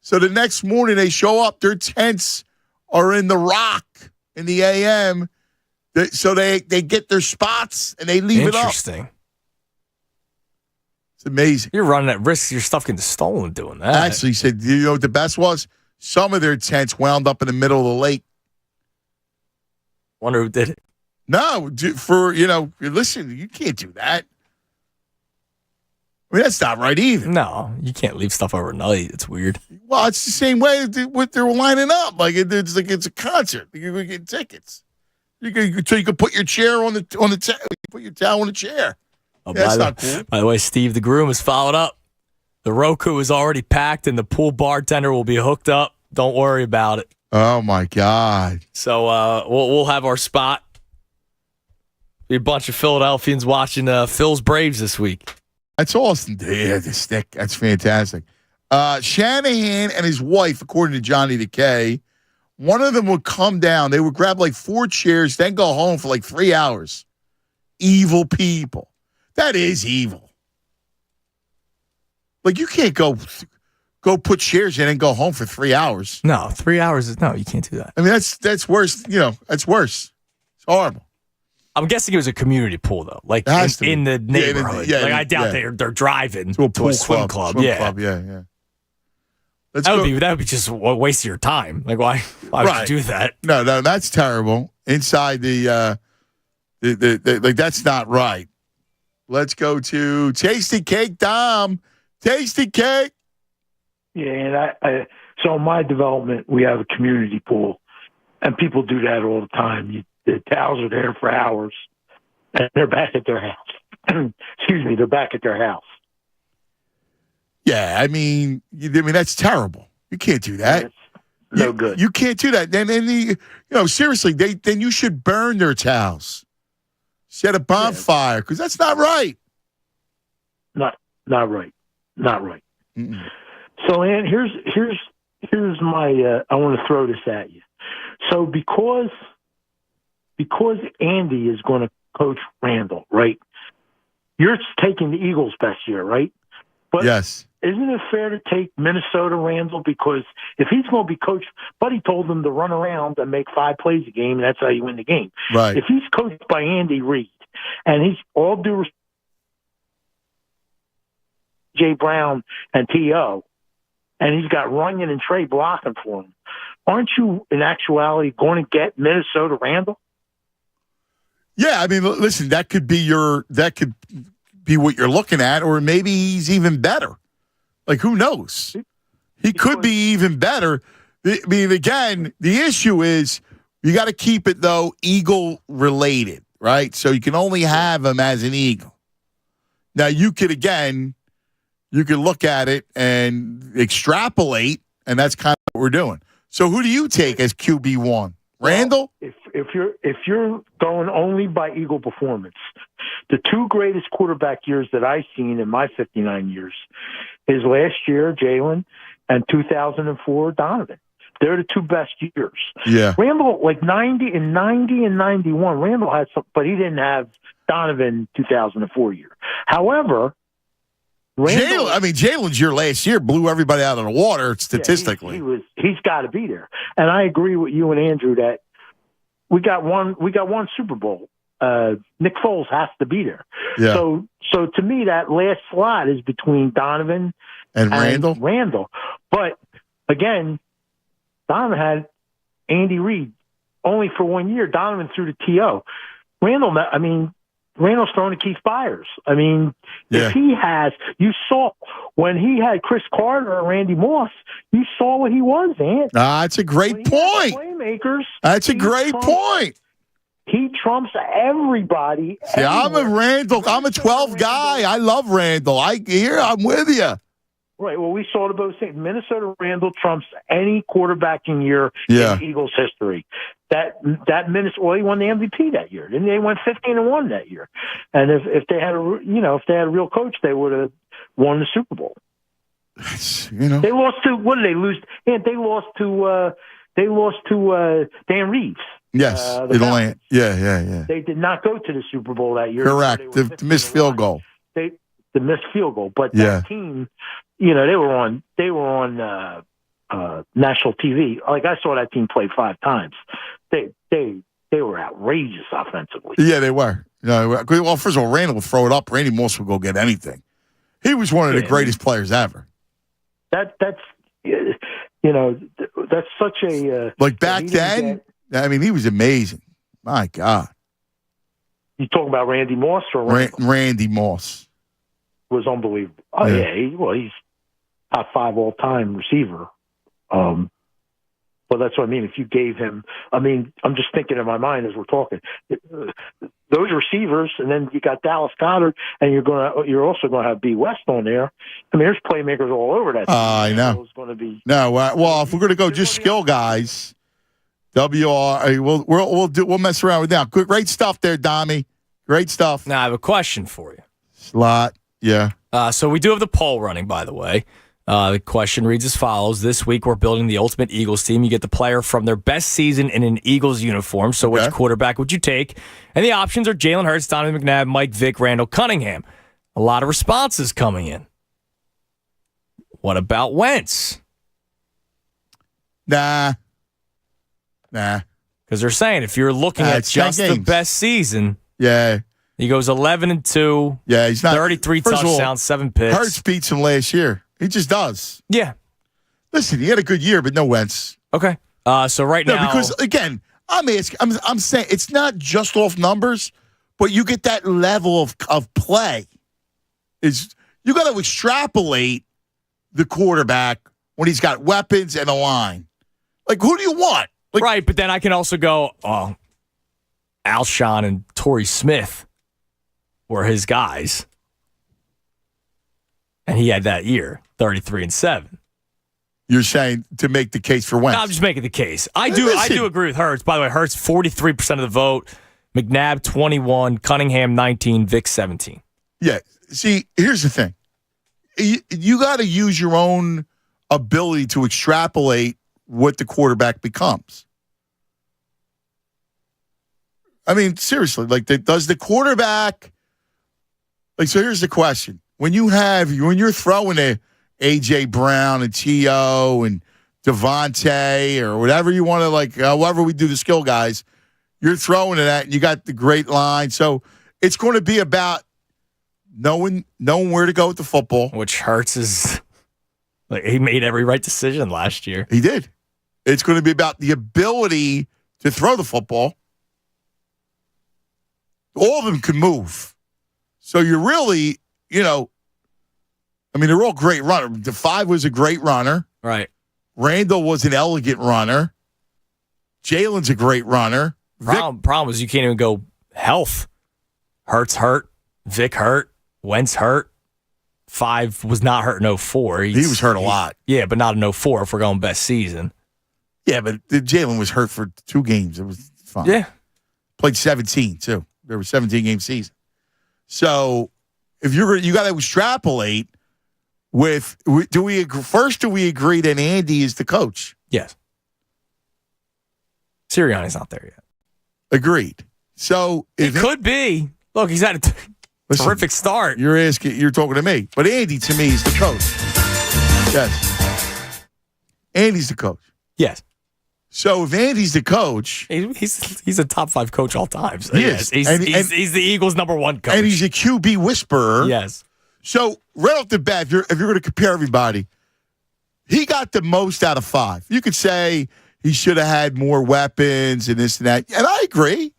So the next morning they show up, their tents are in the rock in the AM. So they get their spots and they leave it up. Interesting. It's amazing. You're running at risk of your stuff getting stolen doing that. Actually, he said, you know what the best was? Some of their tents wound up in the middle of the lake. Wonder who did it. No, listen, you can't do that. I mean, that's not right either. No, you can't leave stuff overnight. It's weird. Well, it's the same way with they're lining up. Like it's a concert. You get tickets. You can put your chair on the put your towel on the chair. Oh, that's not cool. By the way, Steve the groom has followed up. The Roku is already packed, and the pool bartender will be hooked up. Don't worry about it. Oh my God! So we'll have our spot Be a bunch of Philadelphians watching Phil's Braves this week. That's awesome. Yeah, the stick. That's fantastic. Shanahan and his wife, according to Johnny Decay, one of them would come down. They would grab like 4 chairs, then go home for like 3 hours. Evil people. That is evil. Like, you can't go put chairs in and go home for 3 hours. No, 3 hours is no. You can't do that. I mean, that's worse. That's worse. It's horrible. I'm guessing it was a community pool though, like in the neighborhood. I doubt they're driving to a swim club. Yeah. That would be just a waste of your time. Like, why would you do that? No, that's terrible. Inside the like, that's not right. Let's go to Tasty Cake Dom. Tasty Cake. Yeah, and so in my development, we have a community pool, and people do that all the time. The towels are there for hours, and they're back at their house. Excuse me, they're back at their house. Yeah, I mean that's terrible. You can't do that. No good. You can't do that. Then seriously, then you should burn their towels. Set a bonfire, because that's not right. Not right. Not right. Mm-mm. So, Ann, here's my. I want to throw this at you. So because Andy is going to coach Randall, right? You're taking the Eagles best year, right? But yes. Isn't it fair to take Minnesota Randall? Because if he's going to be coached, Buddy told him to run around and make 5 plays a game, and that's how you win the game. Right. If he's coached by Andy Reid, and he's all due respect to Jay Brown and T.O., and he's got Runyon and Trey blocking for him, aren't you, in actuality, going to get Minnesota Randall? Yeah, I mean, listen, that could be what you're looking at, or maybe he's even better. Like, who knows? He could be even better. I mean, again, the issue is you got to keep it, though, Eagle related, right? So you can only have him as an Eagle. Now, you could look at it and extrapolate, and that's kind of what we're doing. So who do you take as QB1? Randall? Well, if you're going only by Eagle performance, the 2 greatest quarterback years that I've seen in my 59 years is last year, Jalen, and 2004, Donovan. They're the 2 best years. Yeah. Randall, like 90 and 91, Randall had some, but he didn't have Donovan 2004 year. However, Jalen's year last year blew everybody out of the water statistically. Yeah, he's got to be there. And I agree with you and Andrew that we got one Super Bowl. Nick Foles has to be there. Yeah. So to me, that last slot is between Donovan and Randall. But again, Donovan had Andy Reid only for 1 year. Donovan threw to T.O. Randall's throwing to Keith Byers. I mean, if he has, you saw when he had Chris Carter and Randy Moss, you saw what he was, man. That's a great point. Playmakers. That's a great point. He trumps everybody. See, I'm a Randall. I'm a 12 guy. I love Randall. I'm with you. Right. Well, we saw the both things. Minnesota Randall trumps any quarterbacking year in Eagles history. That Minnesota, he won the MVP that year. Didn't they? Went 15-1 that year. And if they had a real coach, they would have won the Super Bowl. They lost to, what did they lose? Yeah, they lost to Dan Reeves. Yes, Atlanta. Yeah. They did not go to the Super Bowl that year. Correct. The missed field goal. The missed field goal, but that team, they were on national TV. Like, I saw that team play 5 times. They were outrageous offensively. Yeah, they were. Well, first of all, Randall would throw it up. Randy Moss would go get anything. He was one of the greatest players ever. That's such a like back then. He was amazing. My God. You talking about Randy Moss or Randy Moss was unbelievable. Oh yeah, he's top 5 all-time receiver. But that's what I mean. If you gave him, I'm just thinking in my mind as we're talking, those receivers, and then you got Dallas Goedert, and you're also going to have B. West on there. There's playmakers all over that. I know. It's going to be well, if we're going to go just skill guys, we'll mess around with that. Great stuff there, Dommy. Great stuff. Now, I have a question for you. Slot. Yeah. So we do have the poll running, by the way. The question reads as follows. This week, we're building the ultimate Eagles team. You get the player from their best season in an Eagles uniform. So which quarterback would you take? And the options are Jalen Hurts, Donovan McNabb, Mike Vick, Randall Cunningham. A lot of responses coming in. What about Wentz? Nah. Because they're saying if you're looking at just the best season, he goes 11-2. Yeah, he's not 33 touchdowns, 7 picks. Hurts beats him last year. He just does. Yeah. Listen, he had a good year, but no Wentz. Okay. So right now, because again, I'm saying it's not just off numbers, but you get that level of play. You got to extrapolate the quarterback when he's got weapons and a line. Like, who do you want? Right, but then I can also go, Alshon and Torrey Smith were his guys. And he had that year, 33-7. You're saying to make the case for Wentz? No, I'm just making the case. I do agree with Hurts. By the way, Hurts 43% of the vote, McNabb 21, Cunningham 19, Vick 17. Yeah. See, here's the thing. You got to use your own ability to extrapolate what the quarterback becomes. I mean, seriously, does the quarterback, so here's the question. When you're throwing a A.J. Brown and T.O. and Devontae or whatever you want to, however we do the skill guys, you're throwing it at, and you got the great line. So it's going to be about knowing where to go with the football. Which Hurts is, he made every right decision last year. He did. It's going to be about the ability to throw the football. All of them can move. So you're really, they're all great runners. The 5 was a great runner. Right. Randall was an elegant runner. Jalen's a great runner. Problem is you can't even go health. Hurts hurt. Vick hurt. Wentz hurt. 5 was not hurt in 04. He was hurt a lot. Yeah, but not in 04 if we're going best season. Yeah, but Jalen was hurt for 2 games. It was fine. Yeah. Played 17, too. There was 17-game season. So if you got to extrapolate with, do we agree that Andy is the coach? Yes. Sirianni's not there yet. Agreed. So it could be. Look, he's had a terrific start. You're talking to me. But Andy, to me, is the coach. Yes. Andy's the coach. Yes. So if Andy's the coach, he's a top 5 coach all time. So he is. He's the Eagles' number 1 coach, and he's a QB whisperer. Yes. So right off the bat, if you're going to compare everybody, he got the most out of 5. You could say he should have had more weapons and this and that, and I agree.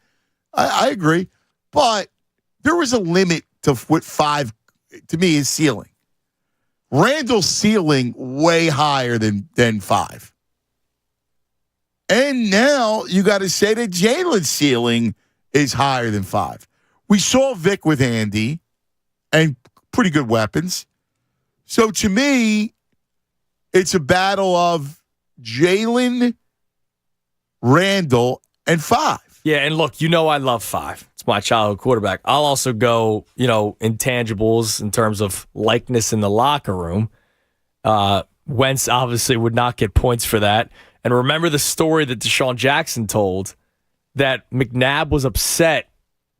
I agree, but there was a limit to what 5 to me is ceiling. Randall's ceiling way higher than 5. And now you got to say that Jalen's ceiling is higher than 5. We saw Vick with Andy and pretty good weapons. So to me, it's a battle of Jalen, Randall, and 5. Yeah, and look, I love 5. It's my childhood quarterback. I'll also go, intangibles in terms of likeness in the locker room. Wentz obviously would not get points for that. And remember the story that Deshaun Jackson told that McNabb was upset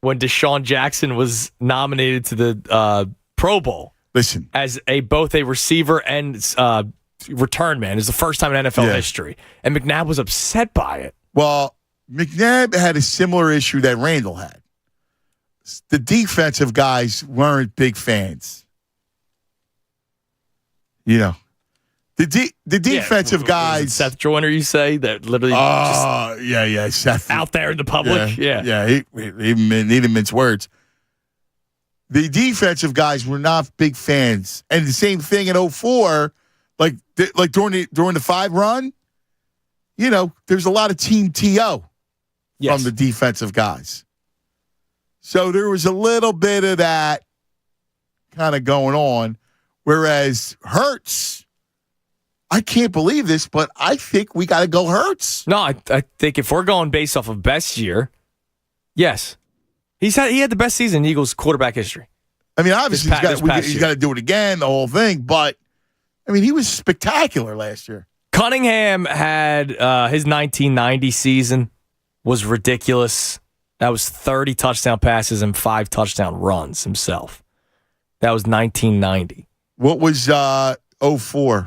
when Deshaun Jackson was nominated to the Pro Bowl. Listen, as both a receiver and return man. It's the first time in NFL history. And McNabb was upset by it. Well, McNabb had a similar issue that Randall had. The defensive guys weren't big fans. The defensive guys. Seth Joyner, you say, that literally Seth. Out there in the public. Yeah, he didn't mince words. The defensive guys were not big fans. And the same thing in 04, like during the 5 run, there's a lot of team TO from the defensive guys. So there was a little bit of that kind of going on. Whereas Hurts, I can't believe this, but I think we got to go Hurts. No, I think if we're going based off of best year, yes. He had the best season in Eagles quarterback history. I mean, obviously he's got year. to do it again, the whole thing. But I mean, he was spectacular last year. Cunningham had his 1990 season was ridiculous. That was 30 touchdown passes and 5 touchdown runs himself. That was 1990. What was 04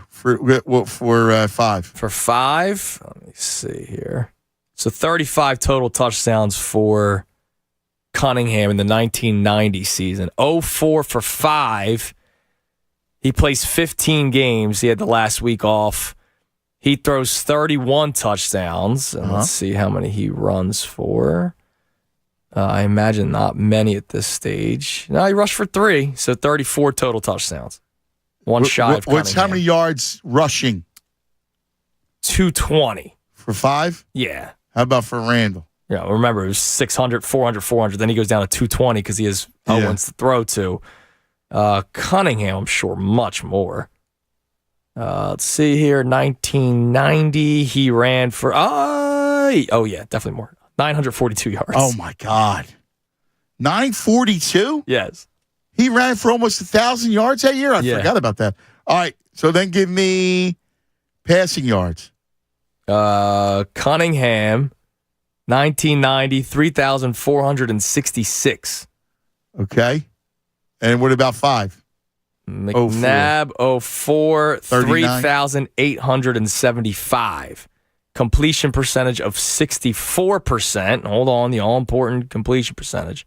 for 5? For 5, let me see here. So 35 total touchdowns for Cunningham in the 1990 season. 04 for 5. He plays 15 games. He had the last week off. He throws 31 touchdowns. And let's see how many he runs for. I imagine not many at this stage. No, he rushed for 3, so 34 total touchdowns. One shy of What's how many yards rushing? 220. For 5? Yeah. How about for Randall? Yeah, remember, it was 600, 400, 400. Then he goes down to 220 because he has Owens to throw to. Cunningham, I'm sure, much more. Let's see here. 1990, he ran for, definitely more. 942 yards. Oh, my God. 942? Yes. He ran for almost 1,000 yards that year? I forgot about that. All right, so then give me passing yards. Cunningham, 1990, 3,466. Okay. And what about 5? McNabb, 04, 3,875. Completion percentage of 64%. Hold on, the all-important completion percentage.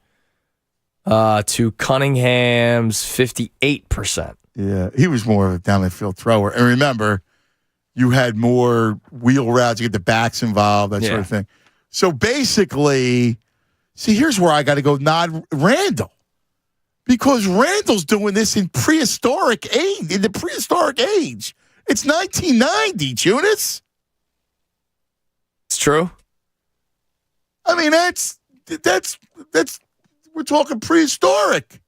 To Cunningham's 58%. Yeah, he was more of a down the field thrower. And remember, you had more wheel routes, you get the backs involved, that sort of thing. So basically, see, here's where I got to go nod Randall. Because Randall's doing this in the prehistoric age. It's 1990, Tunis. It's true. I mean, that's we're talking prehistoric.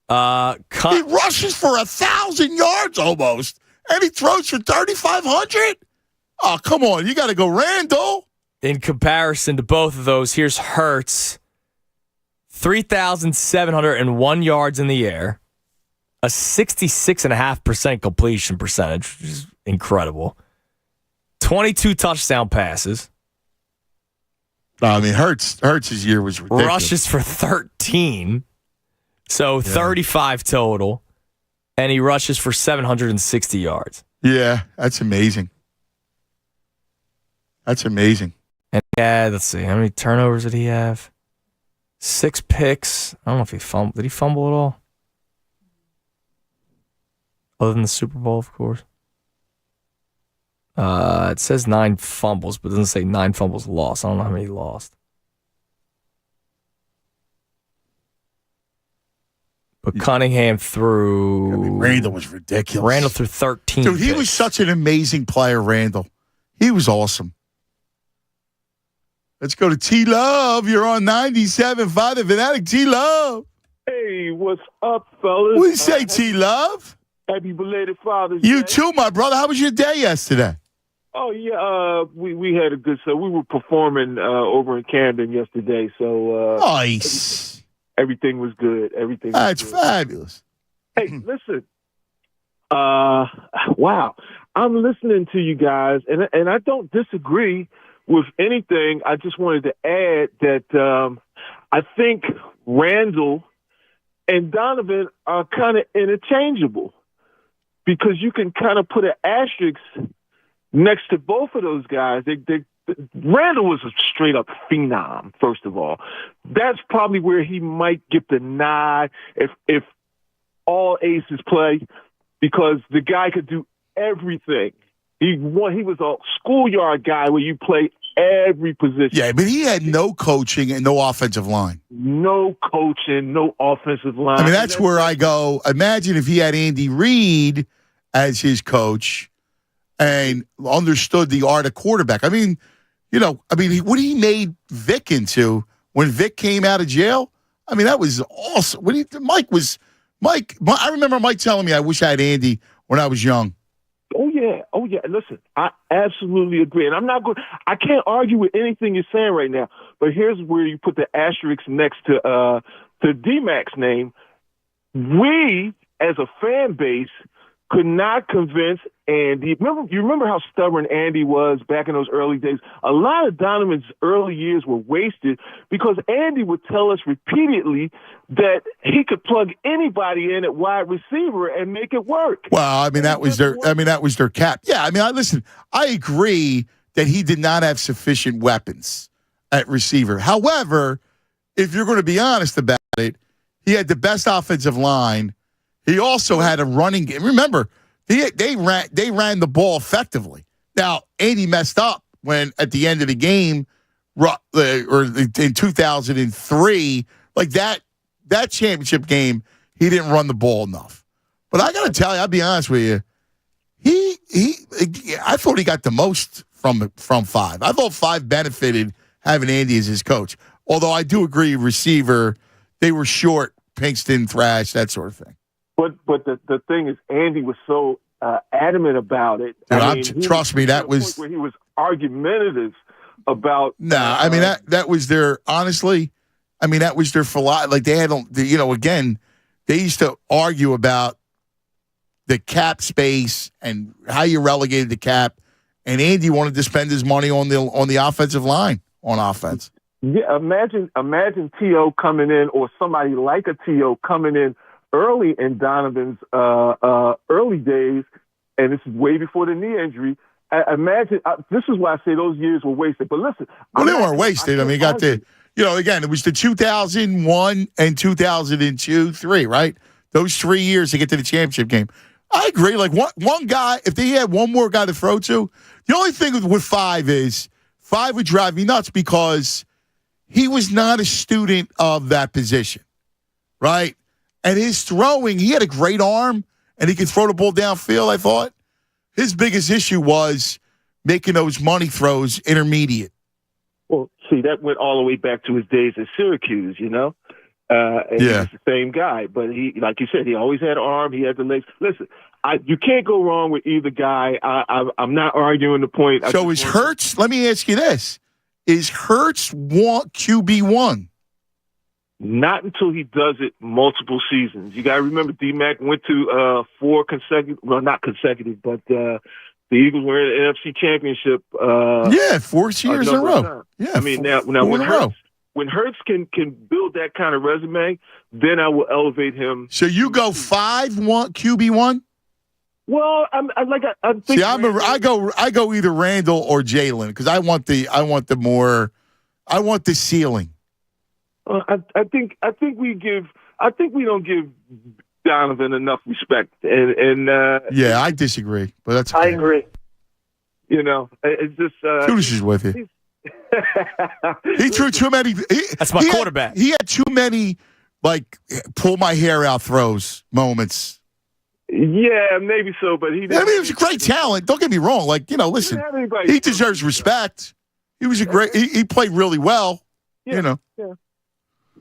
He rushes for 1,000 yards almost, and he throws for 3,500. Oh, come on. You got to go Randall. In comparison to both of those, here's Hurts. 3,701 yards in the air, a 66.5% completion percentage, which is incredible. 22 touchdown passes. I mean, Hurts' year was ridiculous. Rushes for 13, so 35 total, and he rushes for 760 yards. Yeah, that's amazing. That's amazing. And let's see, how many turnovers did he have? 6 picks. I don't know if he fumbled. Did he fumble at all? Other than the Super Bowl, of course. It says 9 fumbles, but it doesn't say 9 fumbles lost. I don't know how many he lost. But Cunningham threw... Randall was ridiculous. Randall threw 13 Dude, he picks. was such an amazing player, Randall. He was awesome. Let's go to T-Love. You're on 97.5 The Fanatic. T-Love. Hey, what's up, fellas? What do you say, T-Love? Happy belated Father's Day. You too, my brother. How was your day yesterday? Oh, yeah. We had a good... So we were performing over in Camden yesterday, so... nice. Everything was good. That's fabulous. Hey, listen. Wow. I'm listening to you guys, and I don't disagree with anything. I just wanted to add that I think Randall and Donovan are kind of interchangeable because you can kind of put an asterisk next to both of those guys. Randall was a straight-up phenom, first of all. That's probably where he might get the nod if all aces play, because the guy could do everything. He was a schoolyard guy where you play every position. Yeah, but he had no coaching and no offensive line. No coaching, no offensive line. I mean, that's where I go. Imagine if he had Andy Reid as his coach and understood the art of quarterback. I mean, what he made Vic into when Vic came out of jail. I mean, that was awesome. Mike. I remember Mike telling me, "I wish I had Andy when I was young." Oh Oh yeah, listen, I absolutely agree, and I can't argue with anything you're saying right now. But here's where you put the asterisk next to D-Mac's name. We, as a fan base, could not convince Andy. You remember how stubborn Andy was back in those early days? A lot of Donovan's early years were wasted because Andy would tell us repeatedly that he could plug anybody in at wide receiver and make it work. Well, I mean, that was their cap. Yeah, I mean, listen, I agree that he did not have sufficient weapons at receiver. However, if you're going to be honest about it, he had the best offensive line. He also had a running game. Remember, they ran the ball effectively. Now, Andy messed up when at the end of the game, or in 2003, like that championship game, he didn't run the ball enough. But I got to tell you, I'll be honest with you, I thought he got the most from 5. I thought 5 benefited having Andy as his coach. Although I do agree, receiver, they were short, Pinkston, Thrash, that sort of thing. But the thing is, Andy was so adamant about it. Trust me, that was where he was argumentative about. I mean that was their honestly. I mean that was their philosophy. Like they had, again, they used to argue about the cap space and how you relegated the cap. And Andy wanted to spend his money on the offensive line on offense. Yeah, imagine T.O. coming in, or somebody like a T.O. coming in early in Donovan's early days, and this is way before the knee injury. Imagine this is why I say those years were wasted. But listen, well, they weren't wasted. I mean, again, it was the 2001 and 2002, 3, right? Those 3 years to get to the championship game. I agree. Like one guy, if they had one more guy to throw to, the only thing with 5 is 5 would drive me nuts because he was not a student of that position, right? And his throwing, he had a great arm, and he could throw the ball downfield, I thought. His biggest issue was making those money throws intermediate. Well, see, that went all the way back to his days at Syracuse, and he was the same guy. But he, like you said, he always had arm, he had the legs. Listen, you can't go wrong with either guy. I'm not arguing the point. So is Hurts, let me ask you this, is Hurts QB1? Not until he does it multiple seasons. You got to remember, D-Mac went to 4 consecutive, well, not consecutive, but the Eagles were in the NFC Championship. 4 years in a row. Yeah, I mean, now when Hurts can build that kind of resume, then I will elevate him. So you go 5-1 QB1? Well, I think. See, I go either Randall or Jalen because I want the ceiling. I think we don't give Donovan enough respect, and yeah, I disagree, but that's I agree. It's just Judas is with you. He threw too many. That's my quarterback. He had too many pull my hair out throws moments. Yeah, maybe so, but he was a great talent. Don't get me wrong. Listen, he deserves respect. He was he played really well. Yeah.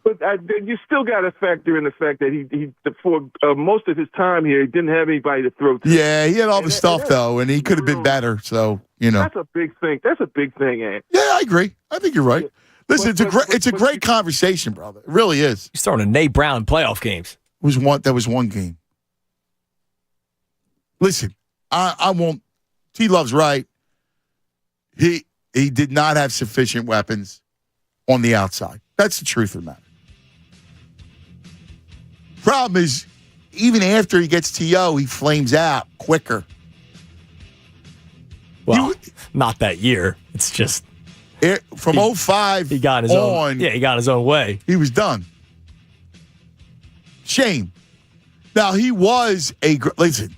But you still got to factor in the fact that he for most of his time here, he didn't have anybody to throw to. Yeah, he had all the stuff though, and he could have been better. So that's a big thing. That's a big thing, Ant. Yeah, I agree. I think you're right. Listen, it's a great conversation, brother. It really is. He's throwing a Nate Brown in playoff games. That was one game. Listen, I won't. T-Love's right. He did not have sufficient weapons on the outside. That's the truth of the matter. Problem is, even after he gets TO, he flames out quicker. Well, not that year. It's just from 05 he got his own. Yeah, he got his own way. He was done. Shame. Now he was listen.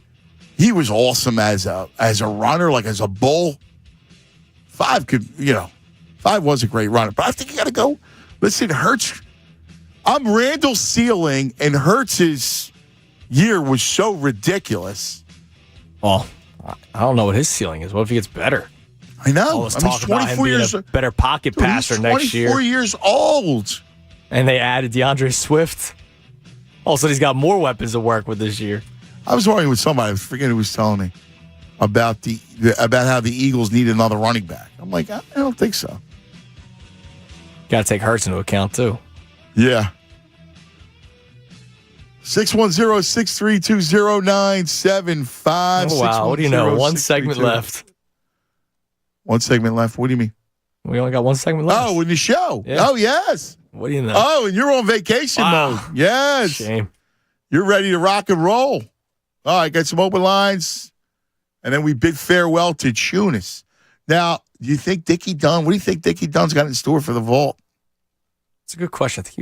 He was awesome as a runner, as a bull. 5 was a great runner, but I think you got to go. Listen, Hurts. I'm Randall's ceiling, and Hurts's year was so ridiculous. Well, I don't know what his ceiling is. What if he gets better? I know. All this talk about him being a better pocket passer next year. 24 years old. And they added DeAndre Swift. Also, he's got more weapons to work with this year. I was arguing with somebody. I was forgetting who was telling me. about about how the Eagles need another running back. I'm like, I don't think so. Got to take Hurts into account, too. Yeah. 610-632-0975. Oh, wow. What do you know? One segment left. One segment left. What do you mean? We only got one segment left. Oh, in the show. Yeah. Oh, yes. What do you know? Oh, and you're on vacation mode. Yes. Shame. You're ready to rock and roll. All right, got some open lines. And then we bid farewell to Tunis. Now, do you think Dickie Dunn, what do you think Dickie Dunn's got in store for the vault? It's a good question. I think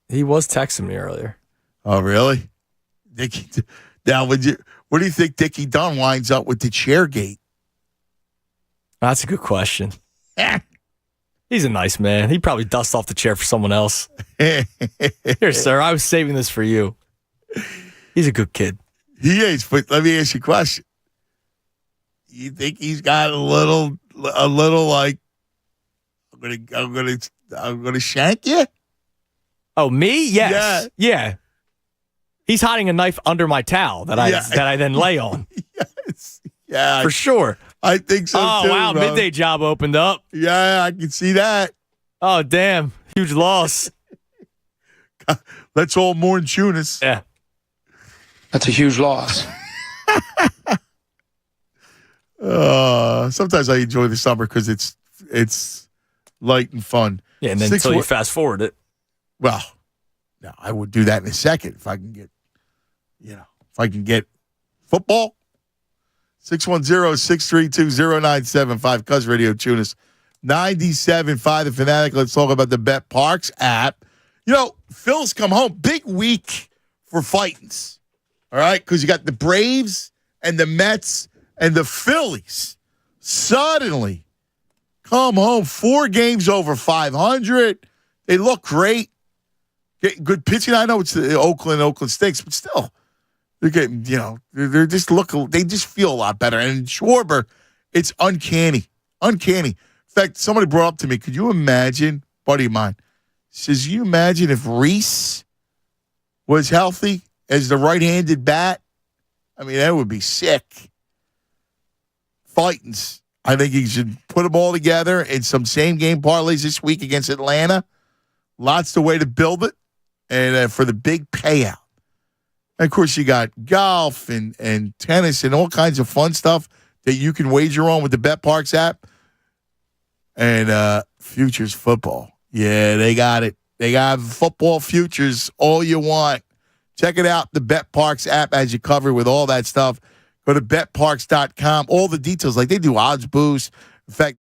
he was texting me earlier. Oh, really? Now, what do you think Dickie Dunn winds up with the chairgate? That's a good question. He's a nice man. He'd probably dust off the chair for someone else. Here, sir, I was saving this for you. He's a good kid. He is, but let me ask you a question. You think he's got a little like, I'm gonna shank you? Oh, me? Yes. Yeah. He's hiding a knife under my towel that I then lay on. Yes. Yeah. For sure. I think so, oh, too. Wow. Bro. Midday job opened up. Yeah, I can see that. Oh, damn. Huge loss. Let's all mourn Tunis. Yeah. That's a huge loss. Sometimes I enjoy the summer because it's light and fun. Yeah, and then until you fast forward it. Well, no, I would do that in a second if I can get football. 610-632-0975. Cuz Radio Tunis. 97.5 The Fanatic. Let's talk about the Bet Parks app. You know, Phil's come home. Big week for Fightins. All right? Because you got the Braves and the Mets and the Phillies suddenly come home. 4 games over 500. They look great. Getting good pitching. I know it's Oakland stinks, but still. They're getting, they just feel a lot better. And in Schwarber, it's uncanny. Uncanny. In fact, somebody brought up to me, could you imagine, buddy of mine, says, you imagine if Reese was healthy as the right-handed bat? I mean, that would be sick. Fightins. I think he should put them all together in some same-game parlays this week against Atlanta. Lots the way to build it. And for the big payout. And of course, you got golf and tennis and all kinds of fun stuff that you can wager on with the Bet Parks app. And futures football. Yeah, they got it. They got football futures, all you want. Check it out. The Bet Parks app has you covered with all that stuff. Go to betparks.com. All the details, like they do odds boosts. In fact,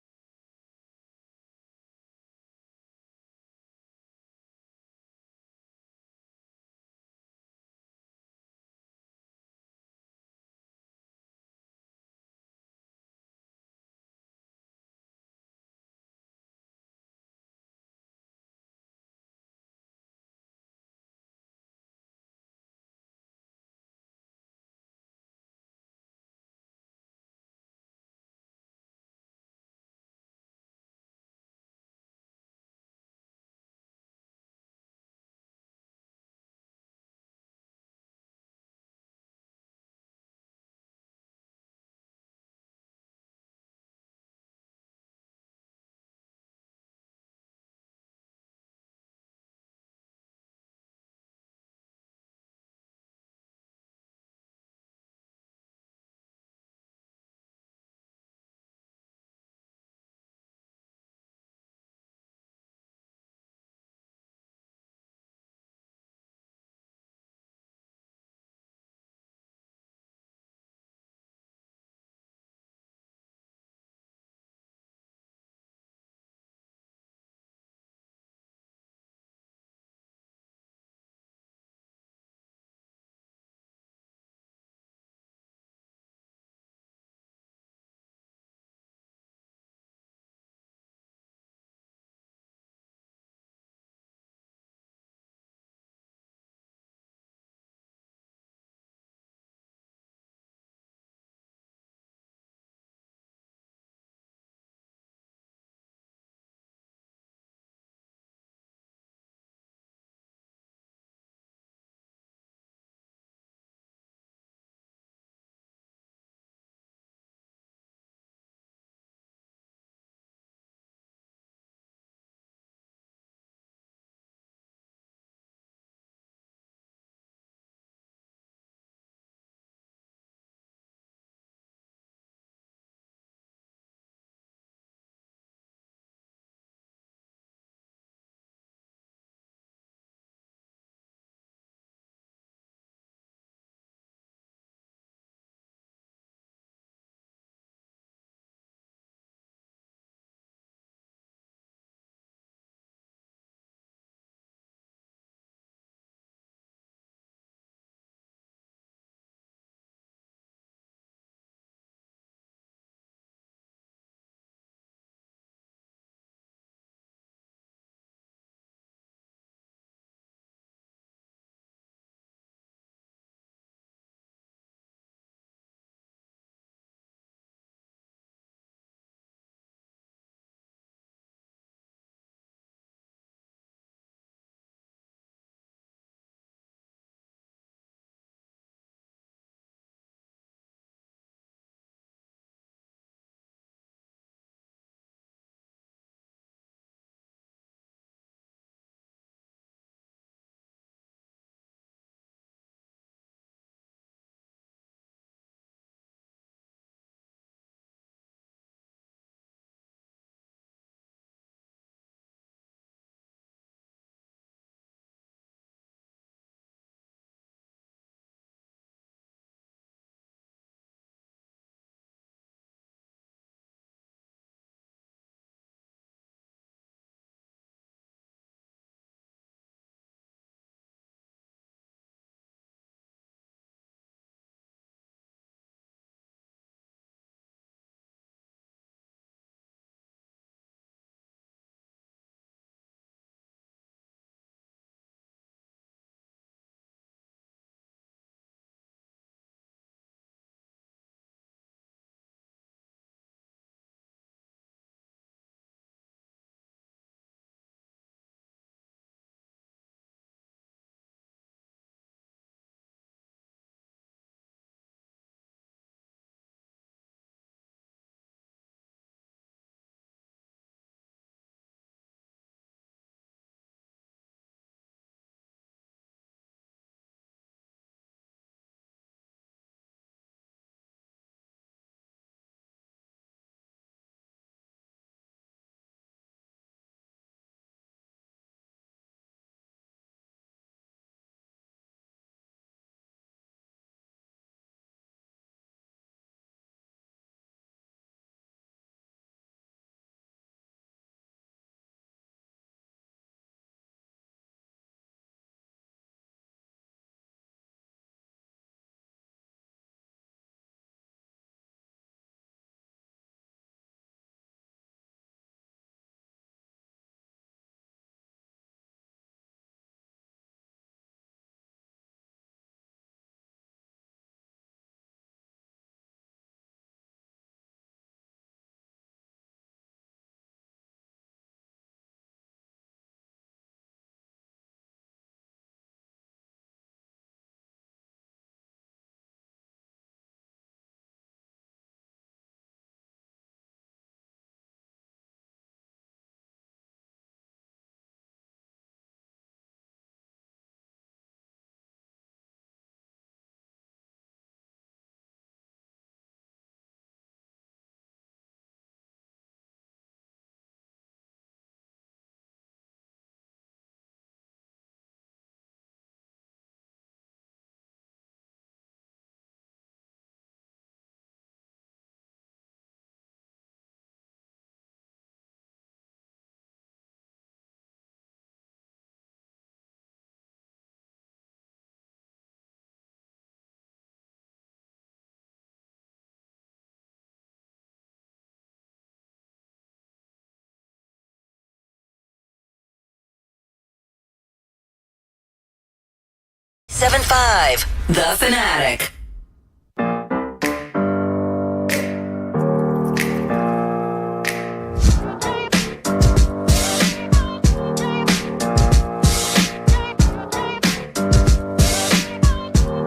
97.5 The Fanatic.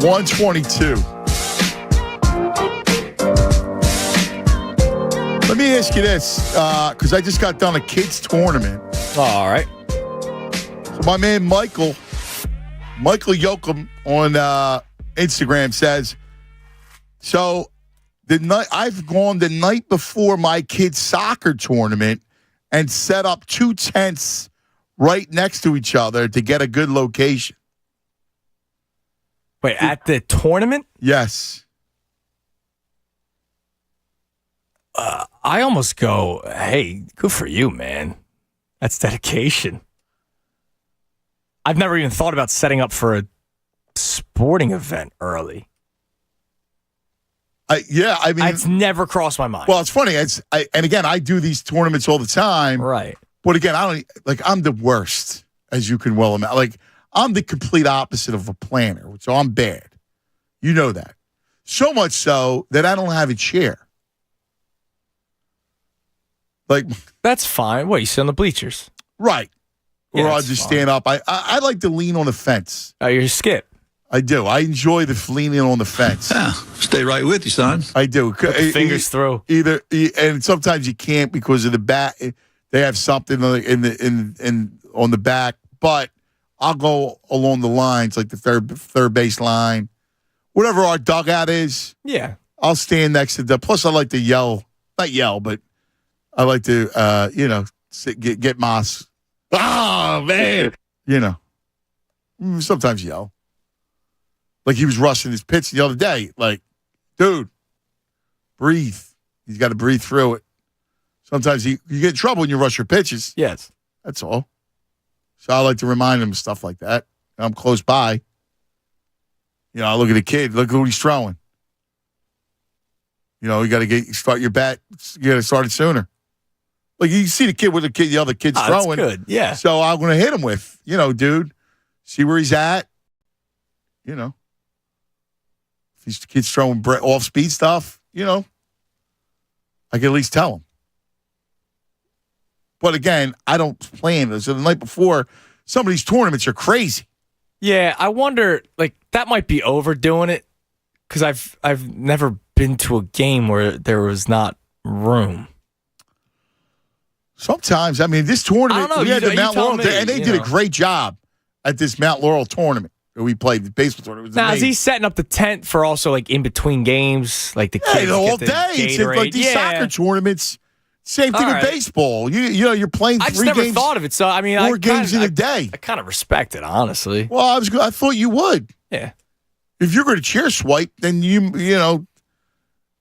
$122. Let me ask you this, because I just got done a kids tournament. All right. So my man Michael Yoakum on Instagram says, so I've gone the night before my kids' soccer tournament and set up 2 tents right next to each other to get a good location. Wait, at the tournament? Yes. I almost go, hey, good for you, man. That's dedication. I've never even thought about setting up for a sporting event early. I mean, it's never crossed my mind. Well, it's funny. And again, I do these tournaments all the time. Right. But again, I'm the worst, as you can well imagine. Like, I'm the complete opposite of a planner, so I'm bad. You know that. So much so that I don't have a chair. Like, that's fine. What, you sit on the bleachers? Right. Yeah, or I'll just stand up. I like to lean on the fence. Oh, you're a skip. I do. I enjoy the leaning on the fence. Yeah, stay right with you, son. I do. Put the fingers through. And sometimes you can't because of the back. They have something in on the back, but I'll go along the lines, like the third base line, whatever our dugout is. Yeah, I'll stand next to the. Plus, I like to not yell, but I like to get Moss. Oh man, sometimes yell. Like he was rushing his pitch the other day. Like, dude, breathe. He's got to breathe through it. Sometimes you get in trouble when you rush your pitches. Yes. That's all. So I like to remind him of stuff like that. I'm close by. I look at the kid. Look who he's throwing. You got to start your bat. You got to start it sooner. Like you see the kid with the other kid's throwing. That's good. Yeah. So I'm going to hit him with, dude, see where he's at. If these kids throwing off speed stuff, I can at least tell him. But again, I don't plan this. So the night before, some of these tournaments are crazy. Yeah, I wonder, that might be overdoing it because I've never been to a game where there was not room. Sometimes, this tournament, we had the Mount Laurel, and they did a great job at this Mount Laurel tournament. We played the baseball tournament. Now, is he setting up the tent for also in between games, like the kids all get the day? It's like these soccer tournaments. Same thing with baseball. You're playing 3 games. I just never thought of it. So 4 games in a day. I kind of respect it, honestly. Well, I thought you would. Yeah. If you're going to chair swipe, then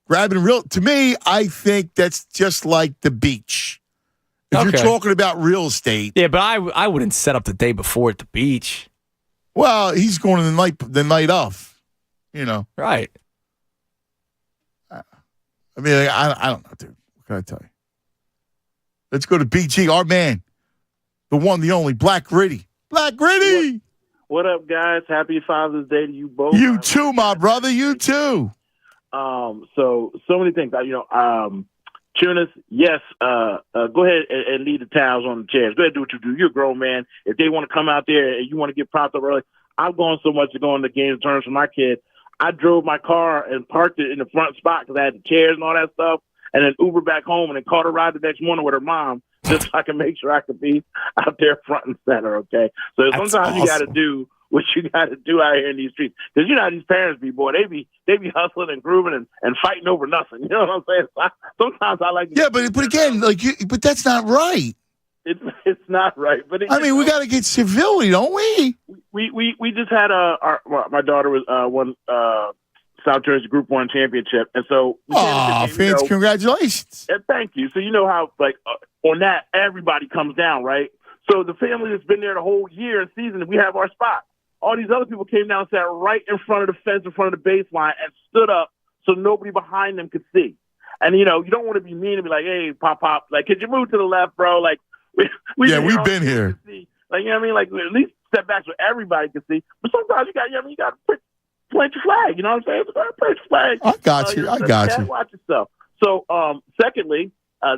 grabbing real. To me, I think that's just like the beach. If you're talking about real estate. Yeah, but I wouldn't set up the day before at the beach. Well, he's going the night off, Right. I don't know, dude. What can I tell you? Let's go to BG, our man, the one, the only, Black Gritty. Black Gritty! What up, guys? Happy Father's Day to you both. You too, my brother. You too. So many things. Tunis, yes, go ahead and leave the towels on the chairs. Go ahead and do what you do. You're a grown man. If they want to come out there and you want to get propped up early, I've gone so much to go in the games and tournaments with my kid. I drove my car and parked it in the front spot because I had the chairs and all that stuff, and then Uber back home and then caught a ride the next morning with her mom just so I can make sure I could be out there front and center, okay? So sometimes you got to do what you got to do out here in these streets. Because how these parents be, boy, they be hustling and grooving and fighting over nothing. You know what I'm saying? So sometimes I like. Yeah, but again, but that's not right. It's not right. But we got to get civility, don't we? We just had my daughter was won South Jersey Group 1 championship, and so fans, congratulations! And thank you. So how on that everybody comes down, right? So the family that's been there the whole year and season, we have our spot. All these other people came down and sat right in front of the fence, in front of the baseline, and stood up so nobody behind them could see. And, you don't want to be mean and be like, hey, pop, could you move to the left, bro? We've been here. Like, you know what I mean? Like, at least step back so everybody can see. But sometimes you got to plant your flag. You know what I'm saying? Plant your flag. I got you. I got you. Watch yourself. So, secondly,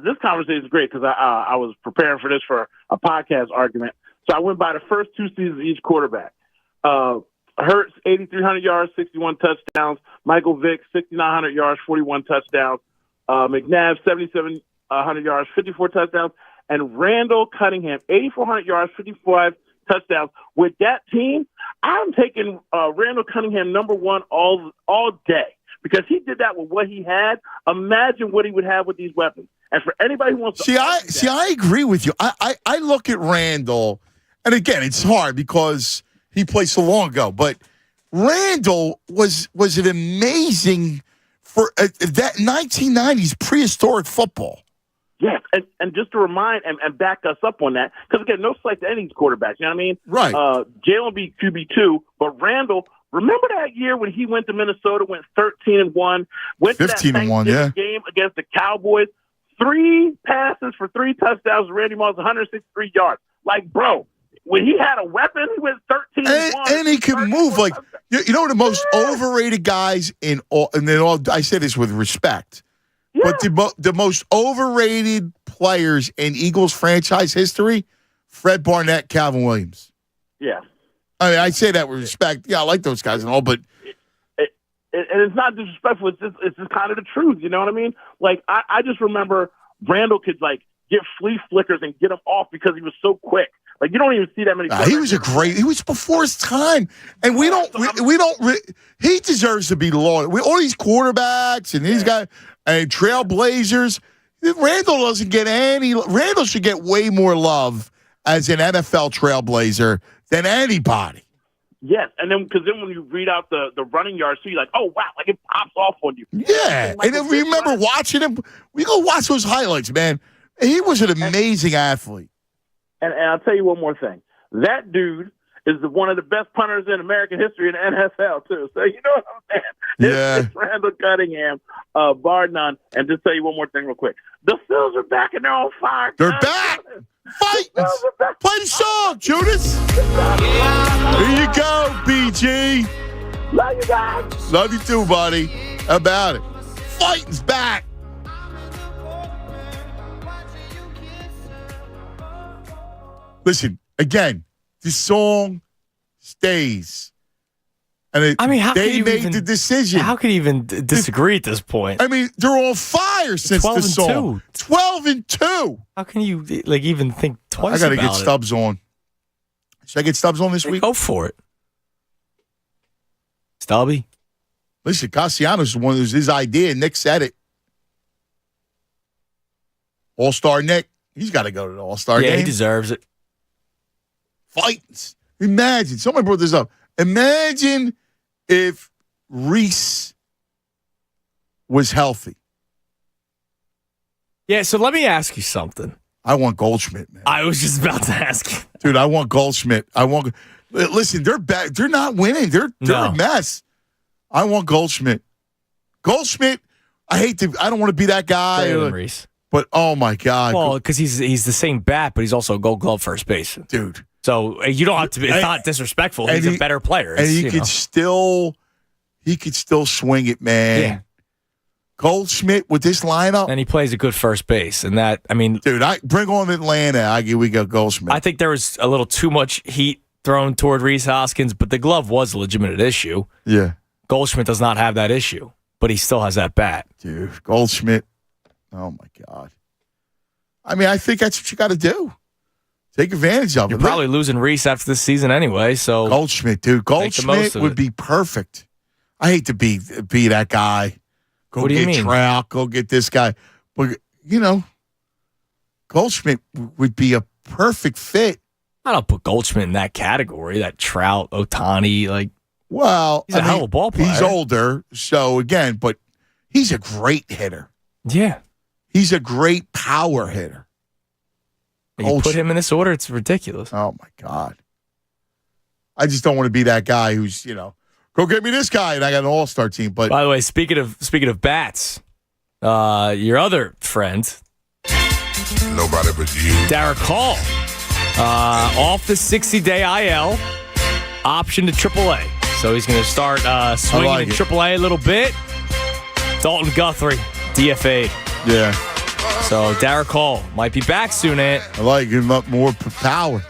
this conversation is great because I was preparing for this for a podcast argument. So I went by the first 2 seasons of each quarterback. Hurts, 8,300 yards, 61 touchdowns. Michael Vick, 6,900 yards, 41 touchdowns. McNabb, 7,700 yards, 54 touchdowns. And Randall Cunningham, 8,400 yards, 55 touchdowns. With that team, I'm taking Randall Cunningham number one all day because he did that with what he had. Imagine what he would have with these weapons. And for anybody who wants to I agree with you. I look at Randall, and again, it's hard because he played so long ago. But Randall was an amazing for that 1990s prehistoric football. Yes, and just to remind and back us up on that, because again, no slight to any of these quarterbacks, you know what I mean? Right. Jalen beat QB2, but Randall, remember that year when he went to Minnesota, went 13-1, went to that 15-1, yeah, game against the Cowboys, 3 passes for 3 touchdowns, Randy Moss, 163 yards. Like, bro, when he had a weapon, he went 13-1. And he can move. Like, you know, the most overrated guys in all, and then all, I say this with respect, but the most overrated players in Eagles franchise history, Fred Barnett, Calvin Williams. Yeah. I mean, I say that with respect. Yeah, I like those guys and all, but and it's not disrespectful. It's just kind of the truth. You know what I mean? Like, I just remember Randall could, like, get flea flickers and get him off because he was so quick. Like, you don't even see that many. He was before his time, and he deserves to be lauded. All these quarterbacks and these guys and trailblazers. Randall should get way more love as an NFL trailblazer than anybody. Yes, and then because when you read out the running yards, so you're like, oh wow, like it pops off on you. Yeah, and then remember watching him. We go watch those highlights, man. He was an amazing athlete. And I'll tell you one more thing. That dude is one of the best punters in American history in the NFL, too. So you know what I'm saying? Yeah. It's Randall Cunningham, bar none. And just tell you one more thing real quick. The Phillies are back and they're on fire. They're back. Fight. Play the song, Judas. Here you go, BG. Love you guys. Love you too, buddy. How about it? Fighting's back. Listen, again, this song stays. And they made the decision. How can you even disagree at this point? I mean, they're on fire since the song. 12-2. How can you even think twice about it? I got to get Stubbs on. Should I get Stubbs on this week? Go for it. Stubby. Listen, Castellanos is one of his idea. Nick said it. All-Star Nick. He's got to go to the All-Star game. Yeah, he deserves it. Fights. Imagine. Somebody brought this up. Imagine if Reese was healthy. Yeah, so let me ask you something. I want Goldschmidt, man. I was just about to ask you. Dude, I want Goldschmidt. Listen, they're bad. They're not winning. They're a mess. I want Goldschmidt. Goldschmidt, I don't want to be that guy. Better than Reese. But, oh, my God. Well, because he's the same bat, but he's also a Gold Glove first base. Dude. So you don't have to be. It's not disrespectful. He's a better player. And he could still swing it, man. Yeah. Goldschmidt with this lineup, and he plays a good first base. And that, I mean, dude, bring on Atlanta. We got Goldschmidt. I think there was a little too much heat thrown toward Rhys Hoskins, but the glove was a legitimate issue. Yeah, Goldschmidt does not have that issue, but he still has that bat. Dude, Goldschmidt. Oh my God. I mean, I think that's what you got to do. Take advantage of it. You're probably losing Reese after this season anyway, so Goldschmidt, dude. Goldschmidt would be perfect. I hate to be that guy. Go get Trout. Go get this guy. But, Goldschmidt would be a perfect fit. I don't put Goldschmidt in that category, that Trout, Ohtani. He's a hell of a ball player. He's older, so again, but he's a great hitter. Yeah. He's a great power hitter. You put him in this order, it's ridiculous. Oh, my God. I just don't want to be that guy who's, go get me this guy, and I got an all-star team. But by the way, speaking of bats, your other friend, nobody but you, Derek Hall, Off the 60-day IL, option to AAA. So he's going to start swinging in AAA a little bit. Dalton Guthrie, DFA. Yeah. So Derek Hall might be back soon, Ant. I like him up more power.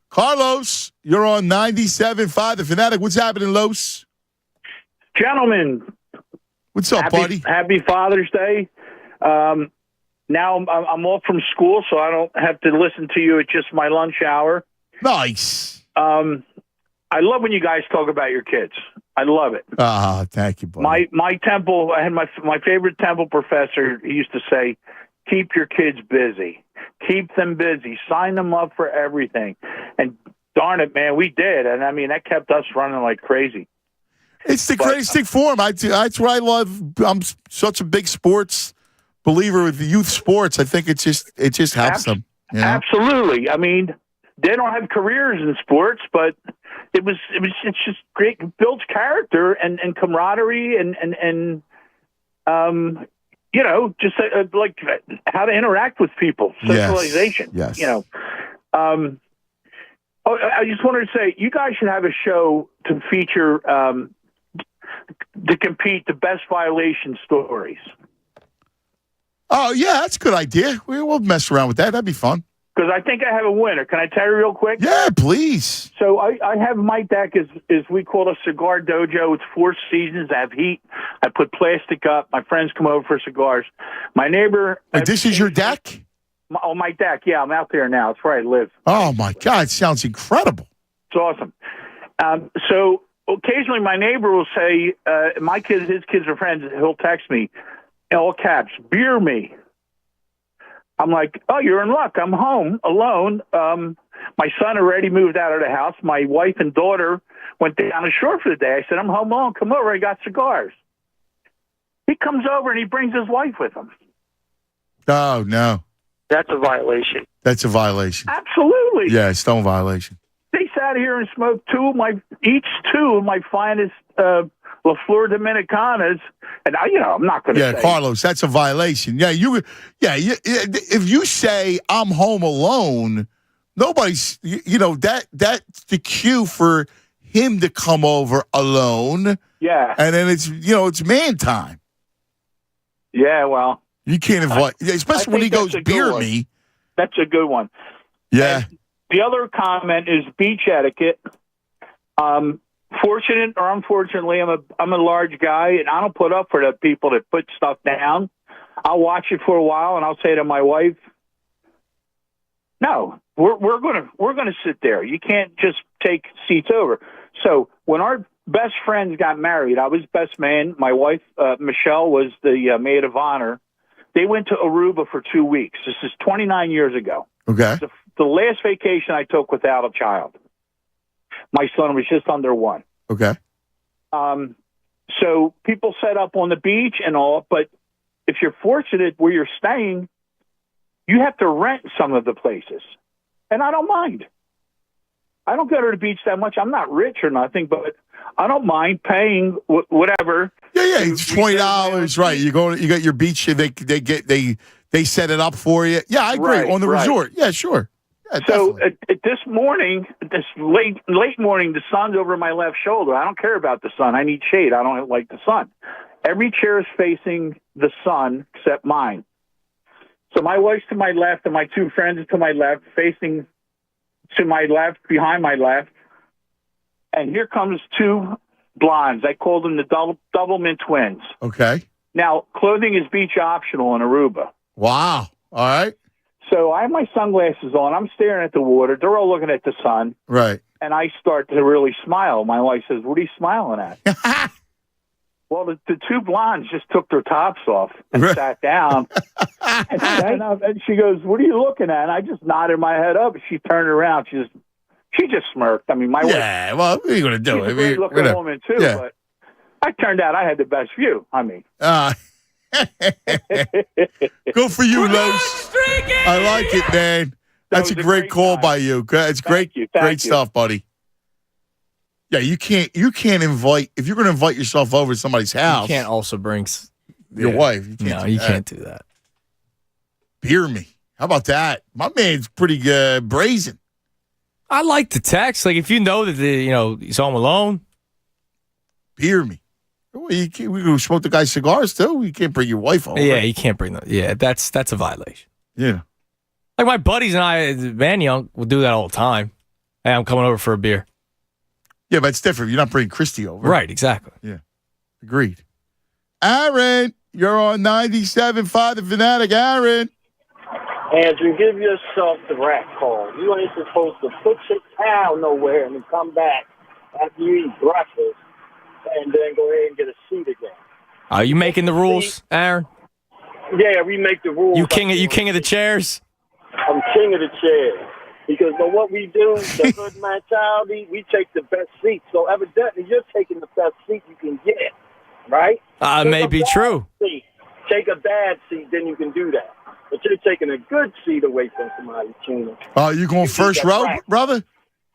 Carlos, you're on 97.5 The Fanatic. What's happening, Los? Gentlemen. What's up, buddy? Happy Father's Day. Now I'm off from school, so I don't have to listen to you at just my lunch hour. Nice. I love when you guys talk about your kids. I love it. Thank you, buddy. My Temple, I had my favorite Temple professor. He used to say, "Keep your kids busy. Keep them busy. Sign them up for everything." And darn it, man, we did. And I mean, that kept us running like crazy. It's the greatest thing for them. That's what I love. I'm such a big sports believer with the youth sports. I think it just helps them. You know? Absolutely. I mean, they don't have careers in sports, but it's just great. It builds character and camaraderie and just like how to interact with people, socialization. Yes. You know. I just wanted to say, you guys should have a show to feature to compete the best violation stories. Oh, yeah, that's a good idea. We'll mess around with that. That'd be fun. Because I think I have a winner. Can I tell you real quick? Yeah, please. So I have my deck is we call it a cigar dojo. It's 4 seasons. I have heat. I put plastic up. My friends come over for cigars. My neighbor. Wait, this is your deck? My deck. Yeah, I'm out there now. It's where I live. Oh, my God. It sounds incredible. It's awesome. So occasionally my neighbor will say, his kids are friends. He'll text me in all caps, "Beer me." I'm like, "Oh, you're in luck. I'm home alone. My son already moved out of the house. My wife and daughter went down the shore for the day." I said, "I'm home alone. Come over. I got cigars." He comes over and he brings his wife with him. Oh, no. That's a violation. That's a violation. Absolutely. Yeah, it's no violation. They sat here and smoked two of my finest La Flor Dominicanas, and I'm not going to say. Yeah, Carlos, that's a violation. Yeah, if you say I'm home alone, nobody's, that's the cue for him to come over alone. Yeah. And then it's man time. Yeah, well. You can't invite, especially when he goes, "Beer me." That's a good one. Yeah. And the other comment is beach etiquette. Fortunate or unfortunately, I'm a large guy, and I don't put up for the people that put stuff down. I'll watch it for a while, and I'll say to my wife, "No, we're gonna sit there. You can't just take seats over." So when our best friends got married, I was best man. My wife Michelle was the maid of honor. They went to Aruba for 2 weeks. This is 29 years ago. Okay. The last vacation I took without a child. My son was just under 1. Okay. So people set up on the beach and all, but if you're fortunate where you're staying, you have to rent some of the places. And I don't mind. I don't go to the beach that much. I'm not rich or nothing, but I don't mind paying whatever. Yeah, it's $20, right? You got your beach. They set it up for you. Yeah, I agree. On the resort. Yeah, sure. Yeah, so this morning, this late morning, the sun's over my left shoulder. I don't care about the sun. I need shade. I don't like the sun. Every chair is facing the sun except mine. So my wife's to my left and my 2 friends are to my left, facing to my left, behind my left. And here comes 2 blondes. I call them the Doublemint twins. Okay. Now, clothing is beach optional in Aruba. Wow. All right. So I have my sunglasses on. I'm staring at the water. They're all looking at the sun. Right. And I start to really smile. My wife says, "What are you smiling at?" Well, the 2 blondes just took their tops off and sat down. And she goes, "What are you looking at?" And I just nodded my head up. She turned around. She just smirked. I mean, my wife. Yeah, well, what are you going to do? She's a great-looking woman, too. Yeah. But I turned out I had the best view. I mean. Good for you, Los. I like it, man. That's a great call by you. It's great. Great stuff, buddy. Yeah, you can't invite, if you're going to invite yourself over to somebody's house. You can't also bring your wife. You can't do that. Beer me. How about that? My man's pretty brazen. I like the text. Like if you know that he's home alone. Beer me. Well, we can smoke the guy's cigars too. You can't bring your wife over. Yeah, you can't bring them. Yeah, that's a violation. Yeah. Like my buddies and I, Van Young, will do that all the time. Hey, I'm coming over for a beer. Yeah, but it's different. You're not bringing Christy over. Right, exactly. Yeah. Agreed. Aaron, you're on 97.5 The Fanatic. Aaron. Andrew, give yourself the rat call. You ain't supposed to put your towel nowhere and then come back after you eat breakfast and then go ahead and get a seat again. Are you making the rules, Aaron? Yeah, we make the rules. You king of the chairs? I'm king of the chairs. Because what we do, the hood mentality, we take the best seat. So evidently, you're taking the best seat you can get, right? May be true. Seat. Take a bad seat, then you can do that. But you're taking a good seat away from somebody, Tina. You going first row, brother?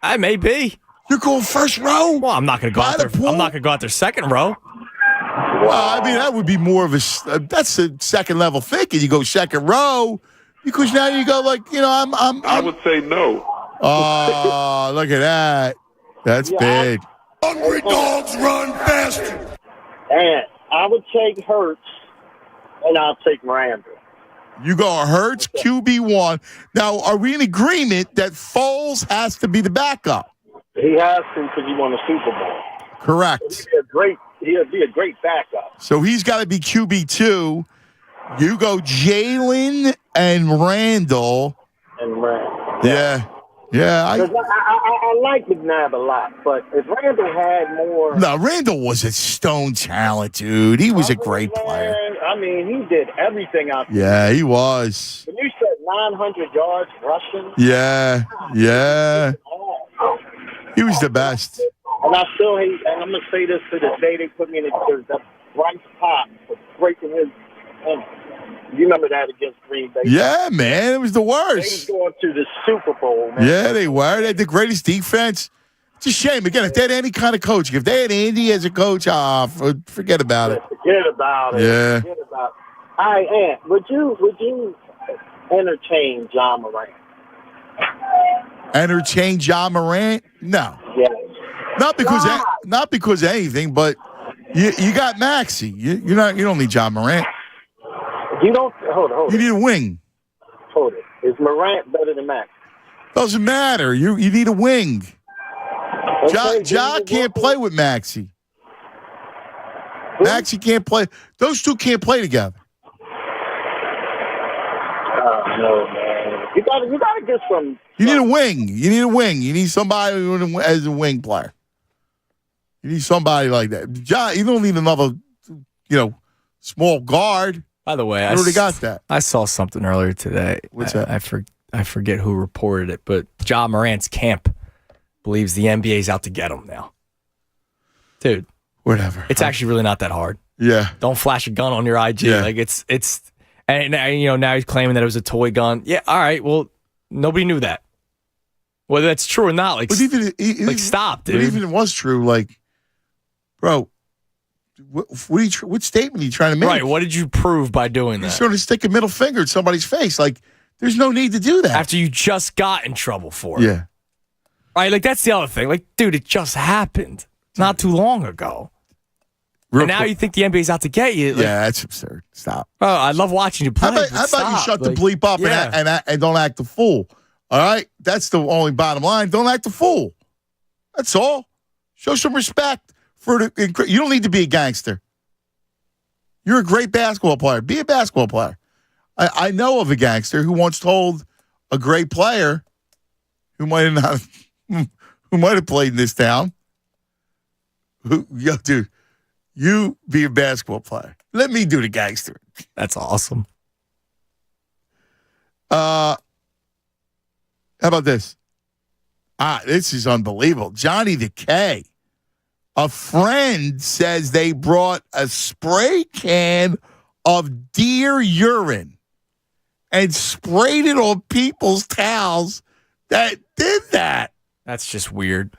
I may be. You're going first row? Well, I'm not going to go out there. I'm not going to go out there second row. Well, I mean, that would be more of that's a second level thinking. You go second row because now you go like, I would say no. Oh, look at that. That's big. Hungry dogs run faster. And I would take Hurts, and I'll take Randall. You go Hurts, QB1. Now, are we in agreement that Foles has to be the backup? He has to because he won a Super Bowl. Correct. He'll be a great backup. So he's got to be QB2. You go Jalen and Randall. Yeah. Yeah. I like McNabb a lot, but if Randall had more. No, Randall was a stone talent, dude. He was a great player. I mean, he did everything out there. Yeah, he was. When you said 900 yards rushing. Yeah. Yeah. He was the best. And I still hate, and I'm going to say this to this day, they put me in that Bryce Pop for breaking his. You remember that against Green Bay? Yeah, man. It was the worst. They was going to the Super Bowl, man. Yeah, they were. They had the greatest defense. It's a shame. Again, if they had any kind of coaching, if they had Andy as a coach, forget about it. Forget about it. Yeah. Forget about it. All right, Ant, would you entertain John Morant? Entertain John Morant? No. Yes. Not because of anything, but you got Maxey. You don't need John Morant. You don't hold. You need a wing. Hold it. Is Morant better than Max? Doesn't matter. You need a wing. Okay, Ja can't play with Maxey. Maxey can't play. Those two can't play together. Oh no, man! You gotta get some. You need a wing. You need somebody as a wing player. You need somebody like that. Ja, you don't need another, small guard. By the way, I already got that. I saw something earlier today. What's that? I forget who reported it, but Ja Morant's camp believes the NBA's out to get him now. Dude. Whatever. It's actually really not that hard. Yeah. Don't flash a gun on your IG. Yeah. Like it's and now he's claiming that it was a toy gun. Yeah, all right. Well, nobody knew that. Whether that's true or not, like, stop, dude. But even if it was true, like, bro, what statement are you trying to make? Right. What did you prove by doing that? You're trying to stick a middle finger at somebody's face. Like, there's no need to do that. After you just got in trouble for it. Yeah. Right. Like, that's the other thing. Like, dude, it just happened not too long ago. And now you think the NBA's out to get you. Like, yeah, that's absurd. Stop. Oh, I love watching you play. How about you shut the bleep up and don't act the fool? All right? That's the only bottom line. Don't act the fool. That's all. Show some respect. You don't need to be a gangster. You're a great basketball player. Be a basketball player. I know of a gangster who once told a great player who might have played in this town, dude, you be a basketball player. Let me do the gangster. That's awesome. How about this? This is unbelievable. Johnny the K. A friend says they brought a spray can of deer urine and sprayed it on people's towels that did that. That's just weird.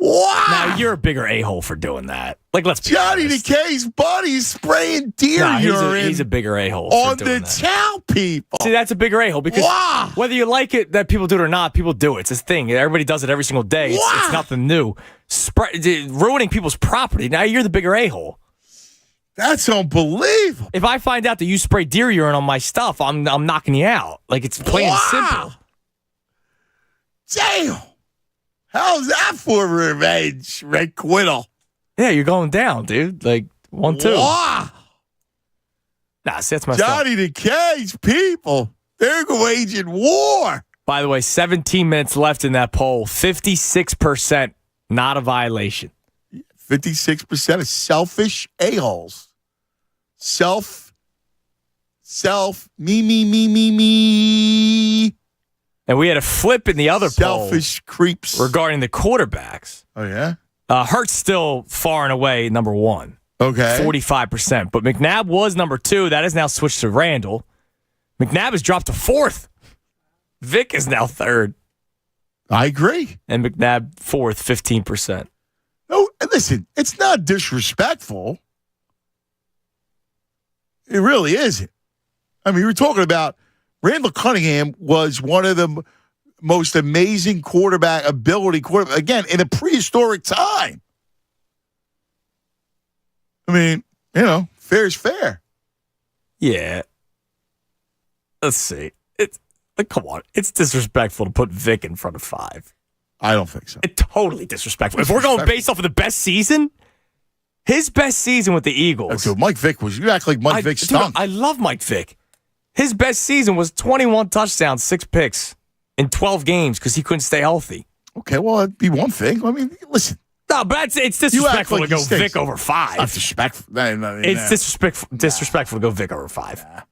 Wow. Now, you're a bigger a-hole for doing that. Like, let's be Johnny honest. DeKay's buddy's spraying deer urine he's a bigger a-hole on for the doing that. town people. See, that's a bigger a-hole because whether you like it that people do it or not, people do it. It's this thing. Everybody does it every single day. It's nothing new. Ruining people's property. Now you're the bigger a-hole. That's unbelievable. If I find out that you spray deer urine on my stuff, I'm knocking you out. Like, it's plain and simple. Damn. How's that for revenge, Red Quiddle? Yeah, you're going down, dude. Like, 1-2. Wow. Nah, see, that's messed up. Johnny DeKay's people, they're waging war. By the way, 17 minutes left in that poll. 56% not a violation. 56% of selfish a-holes. Me. And we had a flip in the other selfish creeps regarding the quarterbacks. Oh, yeah? Hurts still far and away number one. Okay. 45%. But McNabb was number two. That has now switched to Randall. McNabb has dropped to fourth. Vic is now third. I agree. And McNabb fourth, 15%. No, listen, it's not disrespectful. It really isn't. I mean, we're talking about Randall Cunningham was one of the most amazing quarterback, again, in a prehistoric time. I mean, fair is fair. Yeah. Let's see. Come on. It's disrespectful to put Vic in front of 5. I don't think so. It's totally disrespectful. If we're going based off of the best season, his best season with the Eagles. So Mike Vick you act like Mike Vick stunk. I love Mike Vick. His best season was 21 touchdowns, 6 picks in 12 games because he couldn't stay healthy. Okay, well, that'd be one thing. I mean, listen. No, but it's disrespectful to go Vic over 5. Not disrespectful. It's disrespectful to go Vic over 5.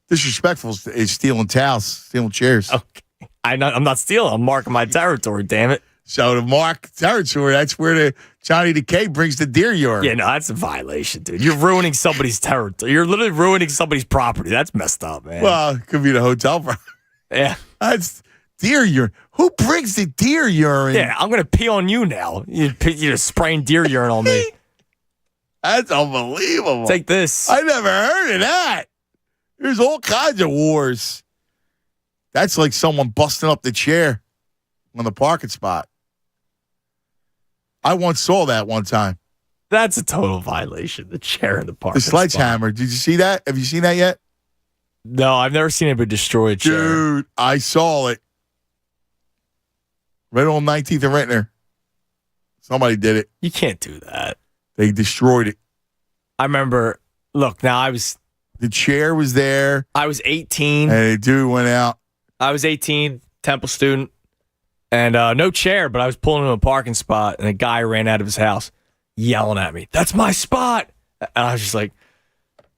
Disrespectful is stealing towels, stealing chairs. Okay. I'm not stealing. I'm marking my territory, damn it. So to mark territory, that's where the Johnny DeKay brings the deer urine. Yeah, no, that's a violation, dude. You're ruining somebody's territory. You're literally ruining somebody's property. That's messed up, man. Well, it could be the hotel property. Yeah. That's deer urine. Who brings the deer urine? Yeah, I'm going to pee on you now. You're spraying deer urine on me. That's unbelievable. Take this. I never heard of that. There's all kinds of wars. That's like someone busting up the chair on the parking spot. I once saw that one time. That's a total violation. The chair in the parking spot. The sledgehammer. Did you see that? Have you seen that yet? No, I've never seen anybody destroy a chair. Dude, I saw it. Right on 19th and Rentner. Somebody did it. You can't do that. They destroyed it. I remember, the chair was there. I was 18. And the dude went out. I was 18, Temple student, and no chair, but I was pulling into a parking spot, and a guy ran out of his house yelling at me, "That's my spot!" And I was just like,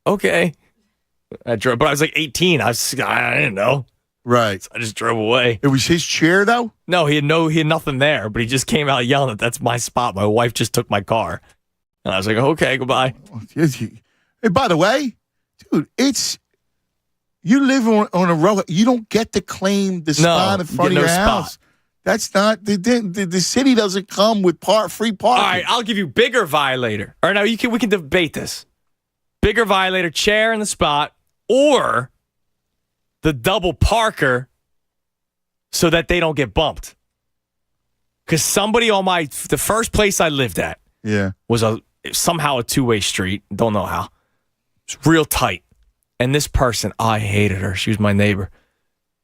"Okay." I drove, but I was like 18. I didn't know. Right. So I just drove away. It was his chair, though? No, he had nothing there, but he just came out yelling that that's my spot. My wife just took my car. And I was like, "Okay, goodbye." Hey, by the way, dude, you live on a road. You don't get to claim the spot in front of your house. That's not the city doesn't come with free parking. All right, I'll give you bigger violator. All right, now we can debate this. Bigger violator, chair in the spot, or the double parker, so that they don't get bumped. Because somebody the first place I lived at, was somehow a 2-way street. Don't know how. It's real tight. And this person, I hated her. She was my neighbor.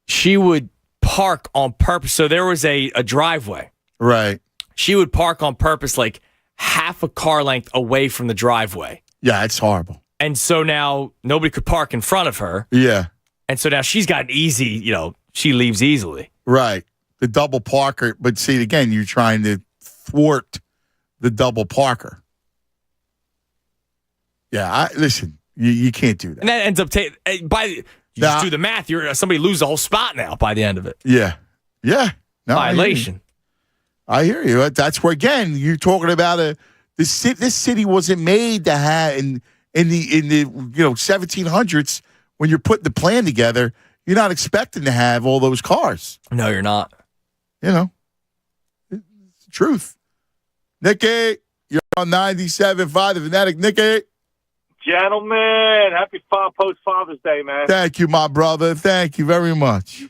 She would park on purpose. So there was a driveway. Right. She would park on purpose like half a car length away from the driveway. Yeah, it's horrible. And so now nobody could park in front of her. Yeah. And so now she's got an easy, she leaves easily. Right. The double parker. But see, again, you're trying to thwart the double parker. Yeah, listen. You can't do that. And that ends up just do the math. Somebody lose the whole spot now by the end of it. Yeah. Yeah. No, violation. I hear you. That's where, again, you're talking about this city wasn't made to have in the 1700s when you're putting the plan together. You're not expecting to have all those cars. No, you're not. It's the truth. Nicky, you're on 97.5 The Fanatic. Nicky. Gentlemen, happy post-Father's Day, man. Thank you, my brother. Thank you very much.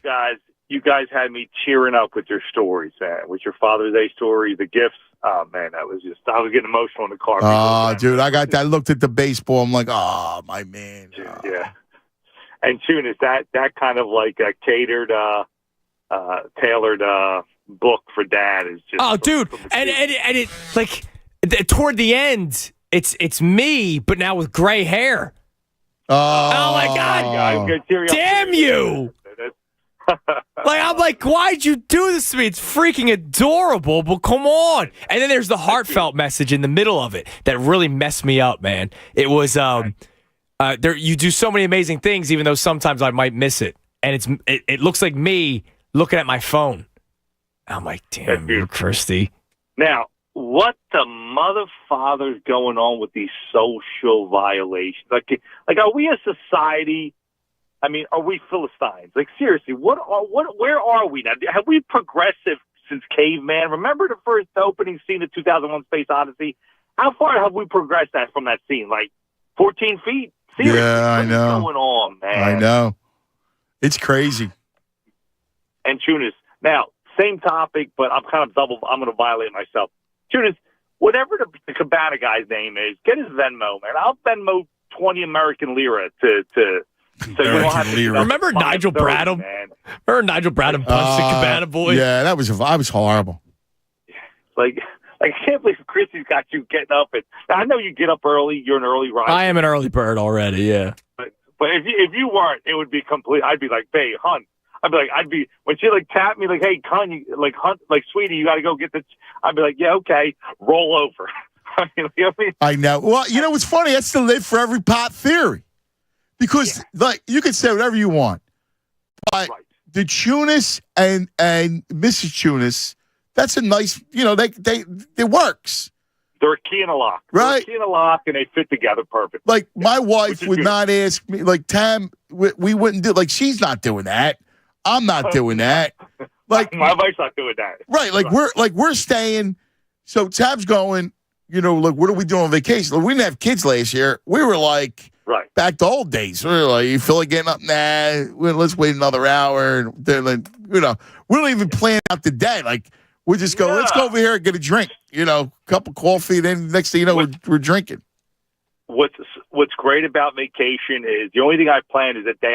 You guys had me cheering up with your stories, man. With your Father's Day story, the gifts. Oh, man, I was getting emotional in the car. Oh, dude, I looked at the baseball. I'm like, oh, my man. Yeah. And Tunis, that kind of like a catered, tailored book for dad is just. Oh, dude, and it like toward the end, it's me, but now with gray hair. Oh my God! Damn you! Like, I'm like, why'd you do this to me? It's freaking adorable, but come on. And then there's the heartfelt message in the middle of it that really messed me up, man. It was there. You do so many amazing things, even though sometimes I might miss it, and it looks like me looking at my phone. I'm like, damn you, Christy. Now, what the mother father's going on with these social violations? Like, are we a society? I mean, are we Philistines? Like, seriously, where are we now? Have we progressed since caveman? Remember the first opening scene of 2001: Space Odyssey? How far have we progressed from that scene? Like 14 feet? Seriously, yeah, I know. What's going on, man? I know. It's crazy. And Tunis, now, same topic, but I'm kind of I'm going to violate myself. Tunis, whatever the Cabana guy's name is, get his Venmo, man. I'll Venmo 20 American lira to so you don't have to. Remember Nigel Bradham? Man. Remember Nigel Bradham punched the Cabana boy? Yeah, I was horrible. Like I can't believe Christy's got you getting up. I know you get up early. You're an early riser. I am an early bird already. Yeah. But if you weren't, it would be complete. I'd be like, babe, hun. I'd be when she like tapped me like, hey, con, you like hunt, like sweetie, you got to go get the. I'd be like, yeah, okay, roll over. You know what I mean? I know. Well, you know what's funny? That's the live for every pot theory, because like you can say whatever you want, but the Tunis and Mrs. Tunis, that's a nice. You know, it works. They're a key and a lock. Right. They're a key and a lock, and they fit together perfect. Like my wife would not ask me. Like Tam, we wouldn't do. Like she's not doing that. I'm not doing that. Like my wife's not doing that. Right. Like we're staying. So Tab's going, you know, like, what are we doing on vacation? Like, we didn't have kids last year. We were like back to old days. We were like, you feel like getting up? Nah, let's wait another hour. And then, like, you know, we don't even plan out the day. Like, we just go, let's go over here and get a drink, you know, cup of coffee. Then next thing you know, we're drinking. What's great about vacation is the only thing I plan is the day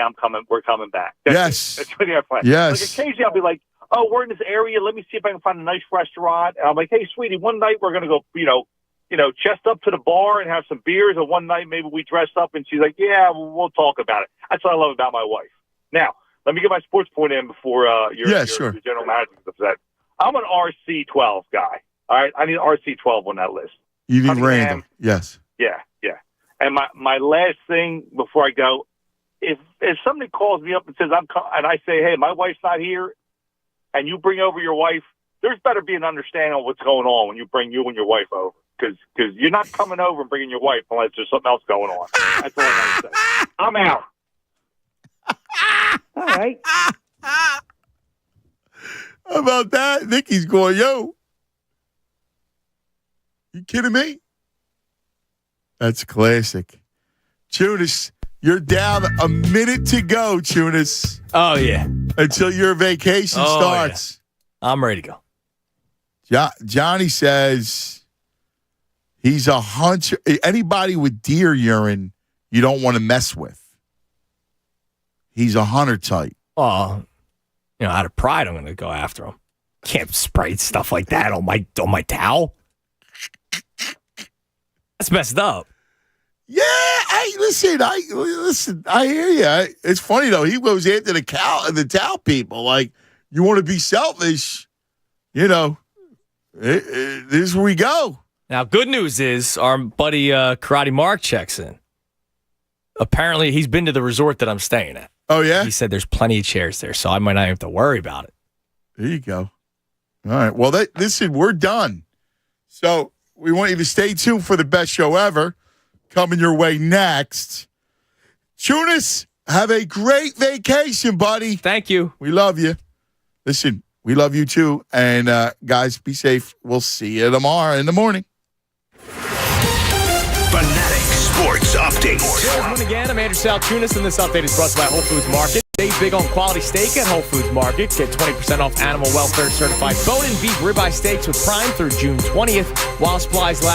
we're coming back. That's the only thing I plan. Yes. Like occasionally I'll be like, oh, we're in this area. Let me see if I can find a nice restaurant. And I'm like, hey, sweetie, one night we're gonna go, you know, chest up to the bar and have some beers. And one night maybe we dress up. And she's like, yeah, we'll talk about it. That's what I love about my wife. Now, let me get my sports point in before your general manager is upset. I'm an RC12 guy. All right, I need RC12 on that list. You need random. Yes. Yeah. And my last thing before I go, if somebody calls me up and says and I say, hey, my wife's not here, and you bring over your wife, there's better be an understanding of what's going on when you bring you and your wife over, because you're not coming over and bringing your wife unless there's something else going on. That's all I gotta say. I'm out. All right. How about that? Nikki's going, yo. You kidding me? That's classic. Tunis, you're down a minute to go, Tunis. Oh, yeah. Until your vacation starts. Yeah. I'm ready to go. Johnny says he's a hunter. Anybody with deer urine, you don't want to mess with. He's a hunter type. Oh, you know, out of pride, I'm going to go after him. Can't spray stuff like that on my towel. That's messed up. Yeah, listen, I hear you. It's funny though. He goes after the towel people. Like, you want to be selfish, you know. This is where we go. Now, good news is our buddy Karate Mark checks in. Apparently, he's been to the resort that I'm staying at. Oh yeah. He said there's plenty of chairs there, so I might not have to worry about it. There you go. All right. Well, listen, we're done. So we want you to stay tuned for the best show ever coming your way next. Tunis, have a great vacation, buddy. Thank you. We love you. Listen, We love you too. And guys, be safe. We'll see you tomorrow in the morning. Fanatic Sports Update. Here's one again. I'm Andrew Saltunis, and this update is brought to you by Whole Foods Market. Save big on quality steak at Whole Foods Market. Get 20% off animal welfare certified bone and beef ribeye steaks with Prime through June 20th while supplies last.